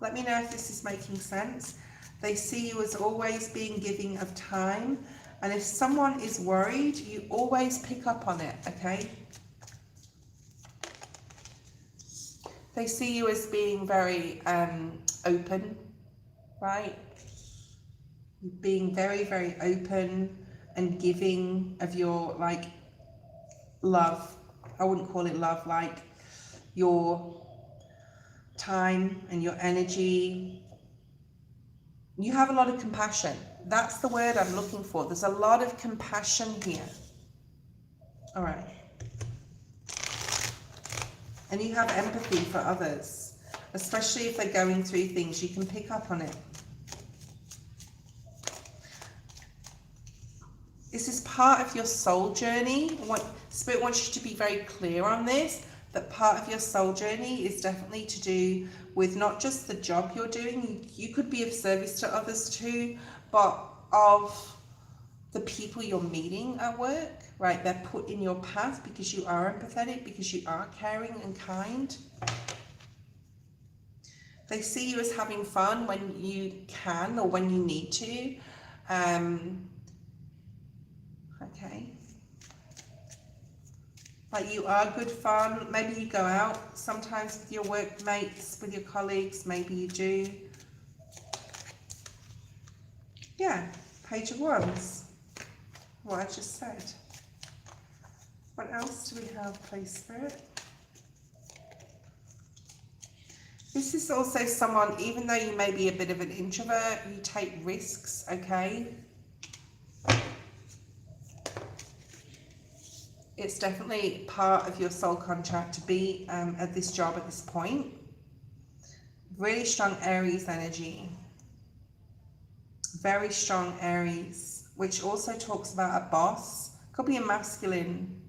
Let me know if this is making sense. They see you as always being giving of time. And if someone is worried, you always pick up on it, okay? They see you as being very open, right? Being very, very open and giving of your, like, love. I wouldn't call it love, like your time and your energy. You have a lot of compassion. That's the word I'm looking for. There's a lot of compassion here. All right. And you have empathy for others, especially if they're going through things. You can pick up on it. This is part of your soul journey. Spirit wants you to be very clear on this, that part of your soul journey is definitely to do with not just the job you're doing. You could be of service to others too, but of the people you're meeting at work, right? They're put in your path because you are empathetic, because you are caring and kind. They see you as having fun when you can or when you need to. Okay. Like you are good fun. Maybe you go out sometimes with your workmates, with your colleagues. Maybe you do. Yeah, Page of Wands. What I just said. What else do we have, please, Spirit? This is also someone, even though you may be a bit of an introvert, you take risks, okay? It's definitely part of your soul contract to be at this job at this point. Really strong Aries energy. Very strong Aries, which also talks about a boss. Could be a masculine.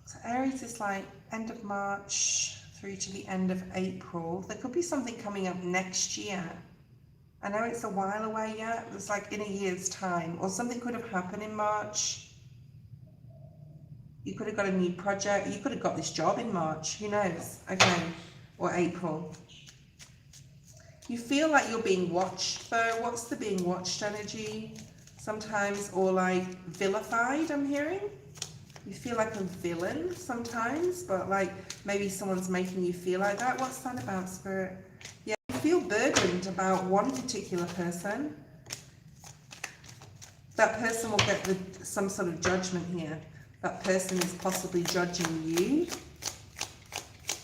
So Aries is like end of March through to the end of April. There could be something coming up next year. I know it's a while away yet. It's like in a year's time. Or something could have happened in March. You could have got a new project. You could have got this job in March. Who knows? Okay. Or April. You feel like you're being watched though. What's the being watched energy? Sometimes, or like vilified, I'm hearing. You feel like a villain sometimes, but like maybe someone's making you feel like that. What's that about, Spirit? Yeah, you feel burdened about one particular person. That person will get some sort of judgment here. That person is possibly judging you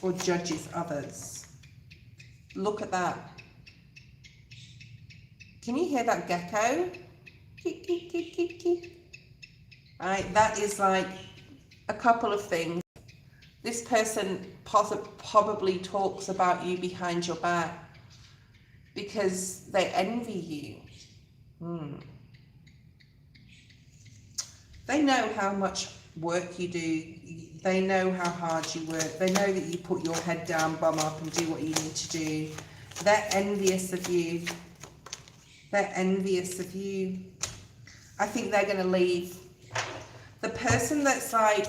or judges others. Look at that. Can you hear that gecko? Right, that is like a couple of things. This person probably talks about you behind your back because they envy you. They know how much work you do. They know how hard you work. They know that you put your head down, bum up, and do what you need to do. They're envious of you. They're envious of you. I think they're going to leave. The person that's like,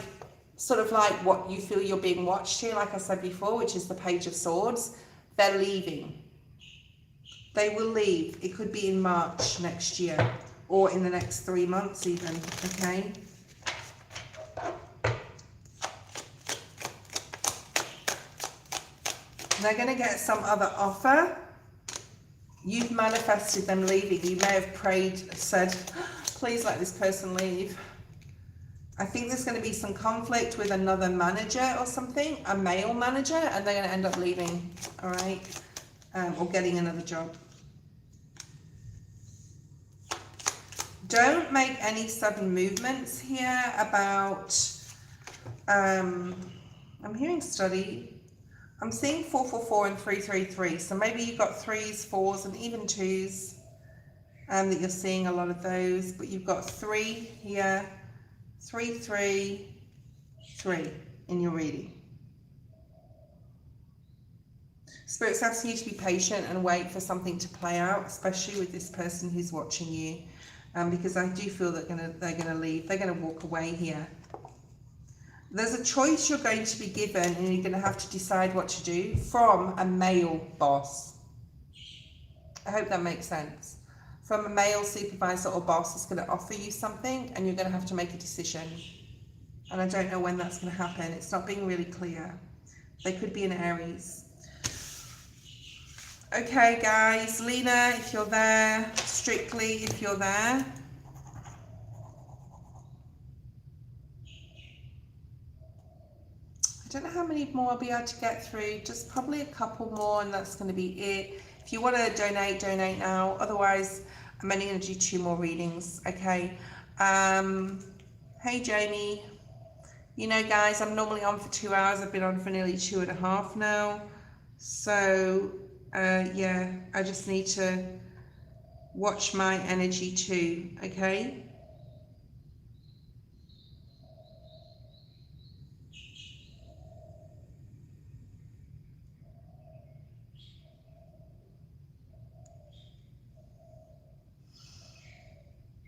sort of like what you feel you're being watched here, like I said before, which is the Page of Swords, they're leaving. They will leave. It could be in March next year or in the next 3 months even, okay? They're going to get some other offer. You've manifested them leaving. You may have prayed, said, please let this person leave. I think there's going to be some conflict with another manager or something, a male manager, and they're going to end up leaving, all right? Or getting another job. Don't make any sudden movements here about, I'm hearing study. I'm seeing 444 and 333. So maybe you've got 3s, 4s, and even 2s, that you're seeing a lot of those. But you've got 3 here, 3, 3, 3 in your reading. Spirit's asking you to be patient and wait for something to play out, especially with this person who's watching you. Because I do feel that they're going to leave. They're going to walk away here. There's a choice you're going to be given, and you're going to have to decide what to do from a male boss. I hope that makes sense. From a male supervisor or boss that's going to offer you something, and you're going to have to make a decision. And I don't know when that's going to happen. It's not being really clear. They could be in Aries. Okay, guys. Lena, if you're there. Strictly, if you're there. I don't know how many more I'll be able to get through. Just probably a couple more, and that's going to be it. If you want to donate, donate now. Otherwise, I'm only going to do 2 more readings, okay? Hey, Jamie. You know, guys, I'm normally on for 2 hours. I've been on for nearly 2.5 now. So, yeah, I just need to watch my energy too, okay?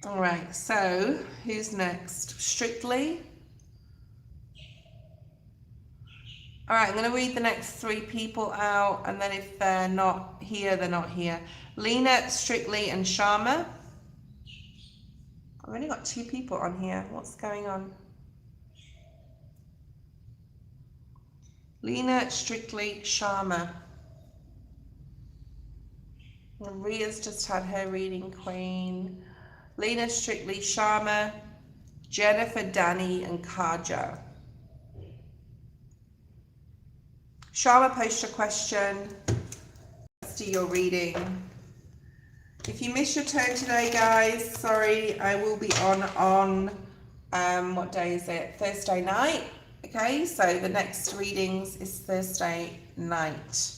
All right, so who's next? Strictly. All right, I'm going to read the next 3 people out, and then if they're not here, they're not here. Lena, Strictly, and Sharma. I've only got 2 people on here. What's going on? Lena, Strictly, Sharma. Maria's just had her reading, Queen. Lena, Strictly, Sharma, Jennifer, Danny, and Kaja. Sharma, post your question. Let's do your reading. If you miss your turn today, guys, sorry, I will be on what day is it? Thursday night. Okay, so the next readings is Thursday night.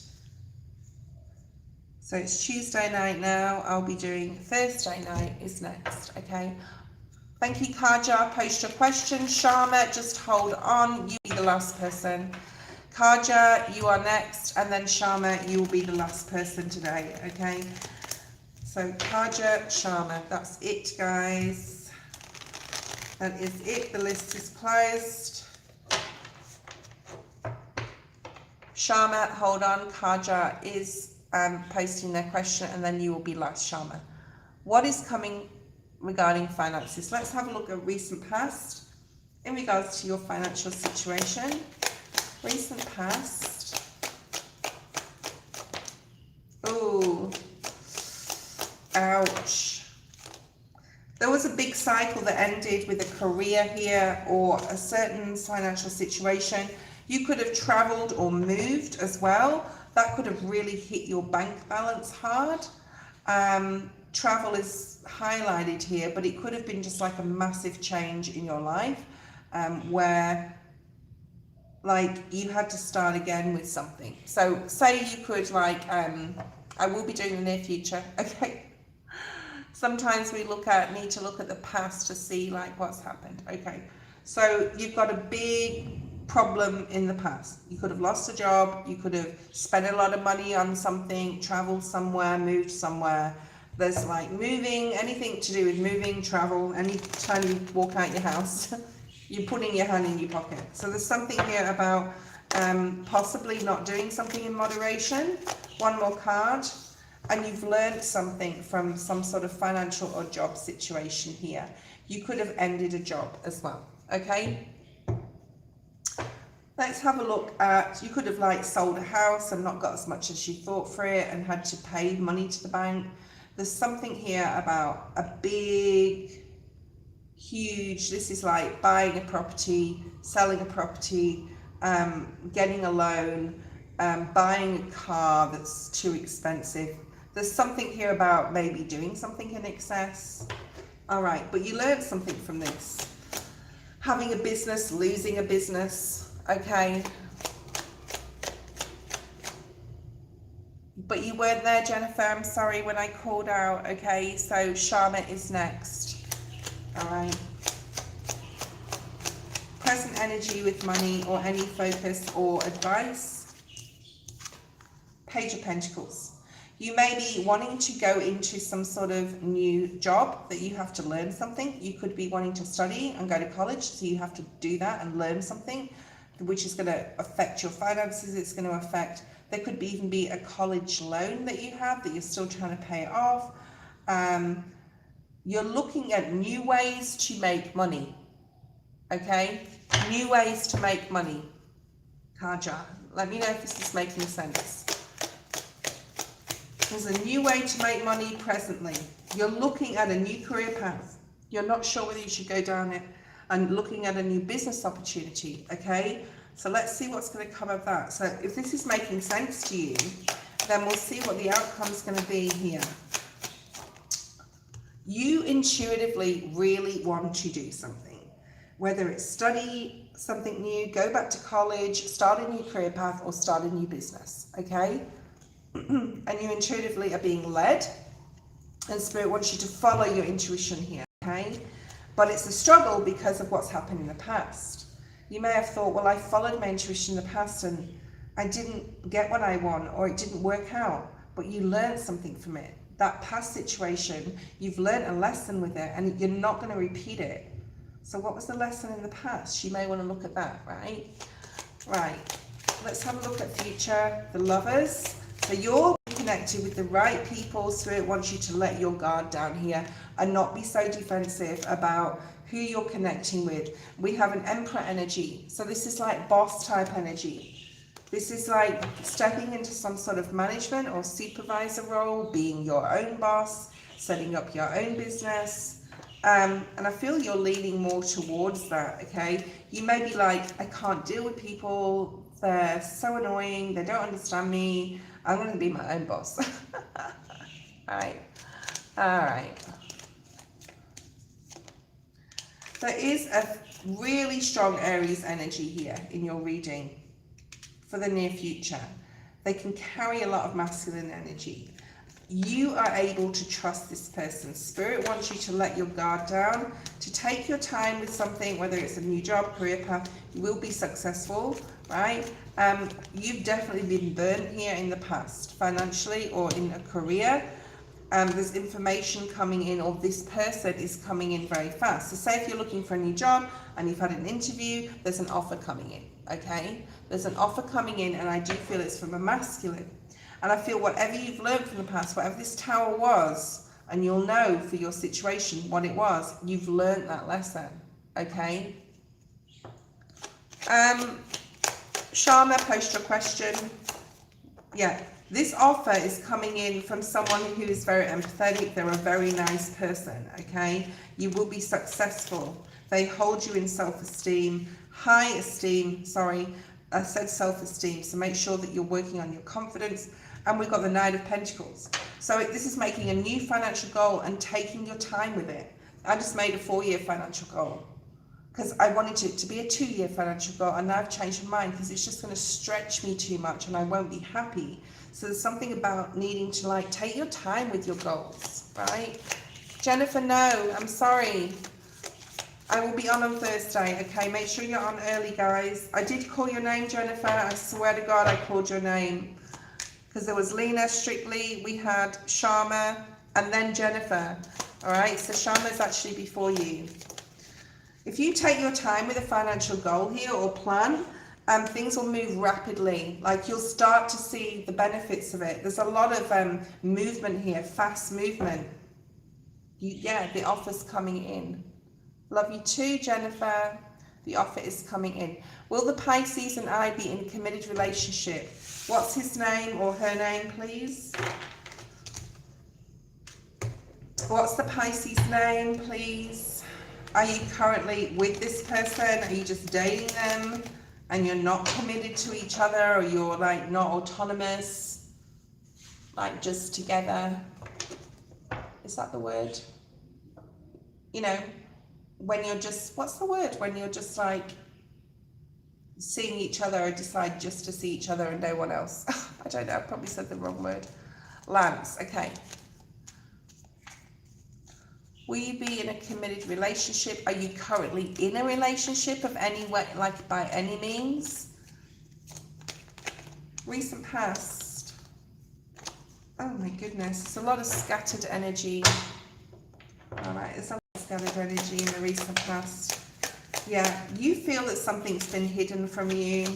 So it's Tuesday night now. I'll be doing Thursday night is next, okay? Thank you, Kaja. Post your question. Sharma, just hold on. You be the last person. Kaja, you are next. And then Sharma, you will be the last person today, okay? So Kaja, Sharma, that's it, guys. That is it. The list is closed. Sharma, hold on. Kaja is posting their question, and then you will be last, Sharma. What is coming regarding finances? Let's have a look at recent past. in regards to your financial situation, recent past. Oh, ouch. There was a big cycle that ended with a career here or a certain financial situation. You could have traveled or moved as well. That could have really hit your bank balance hard. Travel is highlighted here, but it could have been just like a massive change in your life, where like you had to start again with something. So say you could like, I will be doing the near future, okay? Sometimes we need to look at the past to see like what's happened, okay? So you've got a big problem in the past. You could have lost a job, you could have spent a lot of money on something, traveled somewhere, moved somewhere. There's like moving, anything to do with moving, travel, anytime you walk out your house, you're putting your hand in your pocket. So there's something here about possibly not doing something in moderation. One more card. And you've learned something from some sort of financial or job situation here. You could have ended a job as well, okay? Let's have a look at, you could have like sold a house and not got as much as you thought for it and had to pay money to the bank. There's something here about a big, huge, this is like buying a property, selling a property, getting a loan, buying a car that's too expensive. There's something here about maybe doing something in excess. All right, but you learned something from this. Having a business, losing a business, okay? But you weren't there, Jennifer, I'm sorry when I called out, okay? So Charlotte is next, all right? Present energy with money or any focus or advice. Page of Pentacles. You may be wanting to go into some sort of new job that you have to learn something. You could be wanting to study and go to college, so you have to do that and learn something, which is going to affect your finances. It's going to affect, there could even be a college loan that you have that you're still trying to pay off. You're looking at new ways to make money, okay? New ways to make money. Kaja, let me know if this is making sense. There's a new way to make money presently. You're looking at a new career path. You're not sure whether you should go down it, and looking at a new business opportunity, okay? So let's see what's going to come of that. So if this is making sense to you, then we'll see what the outcome is going to be here. You intuitively really want to do something, whether it's study something new, go back to college, start a new career path, or start a new business, okay? And you intuitively are being led, and Spirit wants you to follow your intuition here, okay? But it's a struggle because of what's happened in the past. You may have thought, well, I followed my intuition in the past and I didn't get what I want, or it didn't work out, but you learned something from it. That past situation, you've learned a lesson with it, and you're not going to repeat it. So what was the lesson in the past? You may want to look at that, right? Right. Let's have a look at future, the Lovers. So you're connected with the right people. Spirit wants you to let your guard down here and not be so defensive about who you're connecting with. We have an Emperor energy. So this is like boss type energy. This is like stepping into some sort of management or supervisor role, being your own boss, setting up your own business. And I feel you're leaning more towards that, okay? You may be like, I can't deal with people. They're so annoying. They don't understand me. I'm going to be my own boss. All right. There is a really strong Aries energy here in your reading for the near future. They can carry a lot of masculine energy. You are able to trust this person. Spirit wants you to let your guard down, to take your time with something, whether it's a new job, career path. You will be successful, right? You've definitely been burnt here in the past, financially or in a career. There's information coming in, or this person is coming in very fast. So say if you're looking for a new job and you've had an interview, there's an offer coming in, okay? There's an offer coming in, and I do feel it's from a masculine. And I feel whatever you've learned from the past, whatever this Tower was, and you'll know for your situation what it was, you've learned that lesson, okay? Sharma, post your question. Yeah, this offer is coming in from someone who is very empathetic. They're a very nice person, okay? You will be successful. They hold you in self-esteem, high esteem, sorry, I said self-esteem, so make sure that you're working on your confidence. And we've got the Nine of Pentacles. So this is making a new financial goal and taking your time with it. I just made a 4-year financial goal because I wanted it to be a 2-year financial goal, and now I've changed my mind because it's just going to stretch me too much and I won't be happy. So there's something about needing to like take your time with your goals, right? Jennifer, no, I'm sorry. I will be on Thursday, okay? Make sure you're on early, guys. I did call your name, Jennifer. I swear to God I called your name. Because there was Lena, Strictly, we had Sharma, and then Jennifer. All right, so Sharma's actually before you. If you take your time with a financial goal here or plan, things will move rapidly. Like you'll start to see the benefits of it. There's a lot of movement here, fast movement. Yeah, the offer's coming in. Love you too, Jennifer. The offer is coming in. Will the Pisces and I be in a committed relationship? What's his name or her name, please? What's the Pisces name, please? Are you currently with this person? Are you just dating them and you're not committed to each other, or you're like not autonomous, like just together? Is that the word? You know, when you're just, what's the word? When you're just like seeing each other or decide just to see each other and no one else. I don't know, I probably said the wrong word. Lamps, okay. Will you be in a committed relationship? Are you currently in a relationship of any way, like by any means? Recent past. Oh my goodness, it's a lot of scattered energy. All right, there's a lot of scattered energy in the recent past. Yeah, you feel that something's been hidden from you,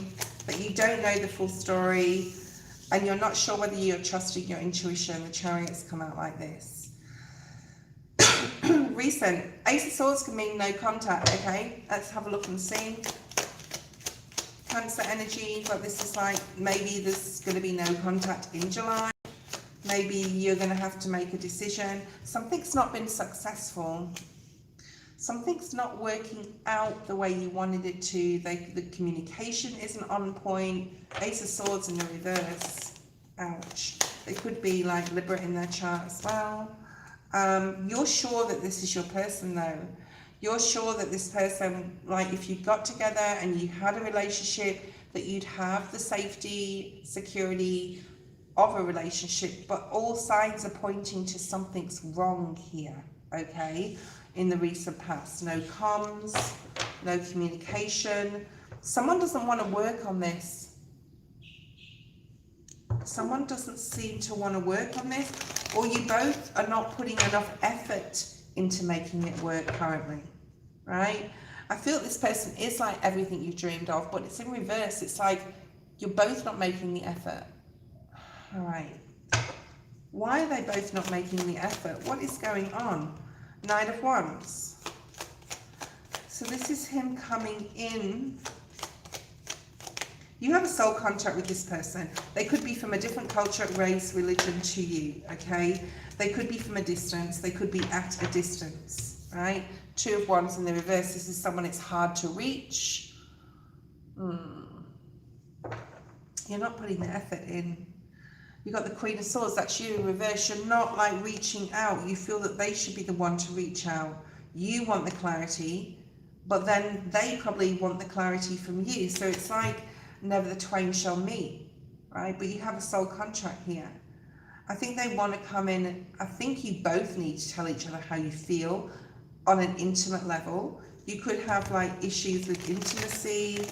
that you don't know the full story, and you're not sure whether you're trusting your intuition. The Chariot's come out like this. Recent. Ace of Swords can mean no contact, okay? Let's have a look and see. Cancer energy, but this is like, maybe there's going to be no contact in July. Maybe you're going to have to make a decision. Something's not been successful. Something's not working out the way you wanted it to. The communication isn't on point. Ace of Swords in the reverse. Ouch. They could be like Libra in their chart as well. You're sure that this is your person though. You're sure that this person, like if you got together and you had a relationship, that you'd have the safety, security of a relationship, but all signs are pointing to something's wrong here, okay? In the recent past, no comms, no communication. Someone doesn't want to work on this. Someone doesn't seem to want to work on this, or you both are not putting enough effort into making it work currently, right? I feel this person is like everything you dreamed of, but it's in reverse. It's like you're both not making the effort. All right. Why are they both not making the effort? What is going on? Nine of Wands. So this is him coming in. You have a soul contact with this person. They could be from a different culture, race, religion to you, okay? They could be from a distance. They could be at a distance, right? Two of Wands in the reverse. This is someone it's hard to reach. You're not putting the effort in. You've got the Queen of Swords. That's you in reverse. You're not like reaching out. You feel that they should be the one to reach out. You want the clarity, but then they probably want the clarity from you. So it's like never the twain shall meet, right? But you have a soul contract here. I think they want to come in. I think you both need to tell each other how you feel on an intimate level. You could have like issues with intimacy,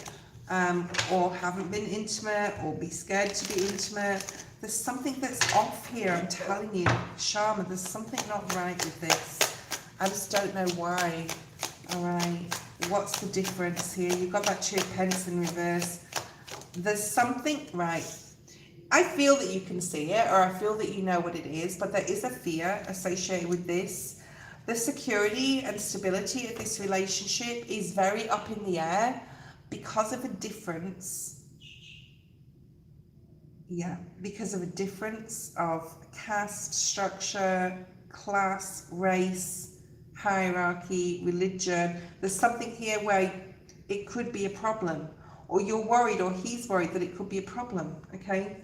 or haven't been intimate, or be scared to be intimate. There's something that's off here, I'm telling you, Sharma, there's something not right with this. I just don't know why. All right, what's the difference here? You've got that Two of Pentacles in reverse. There's something, right. I feel that you can see it, or I feel that you know what it is, but there is a fear associated with this. The security and stability of this relationship is very up in the air, because of a difference, because of a difference of caste, structure, class, race, hierarchy, religion, there's something here where it could be a problem, or you're worried, or he's worried that it could be a problem, okay?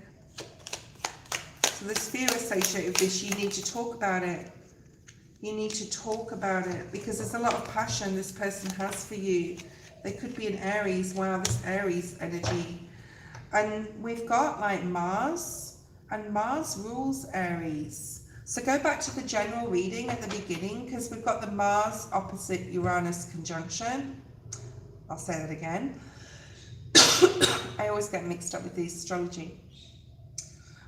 So there's fear associated with this. You need to talk about it. You need to talk about it, because there's a lot of passion this person has for you. They could be an Aries. Wow, this Aries energy. And we've got like Mars, and Mars rules Aries. So go back to the general reading at the beginning, because we've got the Mars opposite Uranus conjunction. I'll say that again. I always get mixed up with the astrology.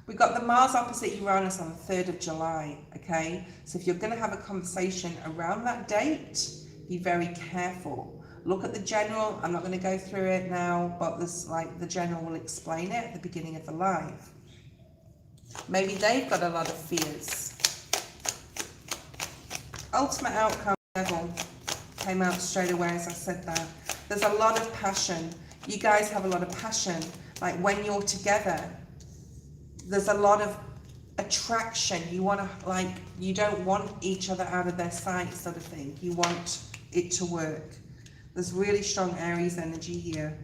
We've got the Mars opposite Uranus on the 3rd of July, okay? So if you're going to have a conversation around that date, be very careful. Look at the general. I'm not going to go through it now, but this, like, the general will explain it at the beginning of the live. Maybe they've got a lot of fears. Ultimate outcome level came out straight away as I said that. There's a lot of passion. You guys have a lot of passion. Like when you're together, there's a lot of attraction. You want to, like, you don't want each other out of their sight, sort of thing. You want it to work. There's really strong Aries energy here.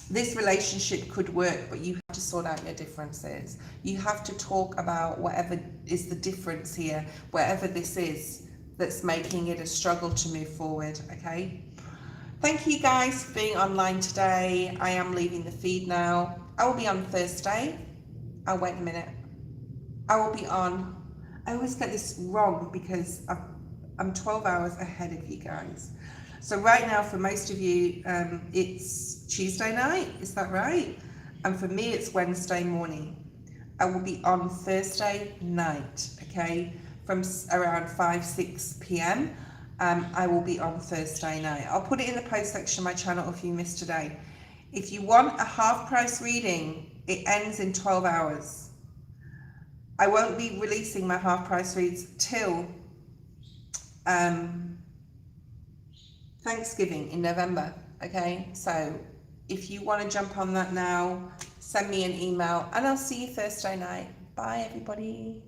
This relationship could work, but you have to sort out your differences. You have to talk about whatever is the difference here, whatever this is that's making it a struggle to move forward, okay? Thank you guys for being online today. I am leaving the feed now. I will be on Thursday. Oh, wait a minute. I will be on, I always get this wrong because I'm 12 hours ahead of you guys. So right now for most of you, it's Tuesday night, is that right? And for me, it's Wednesday morning. I will be on Thursday night, okay? From around 5-6 p.m. I will be on Thursday night. I'll put it in the post section of my channel if you missed today. If you want a half price reading, it ends in 12 hours. I won't be releasing my half price reads till Thanksgiving in November, okay? So if you want to jump on that now, send me an email and I'll see you Thursday night. Bye everybody.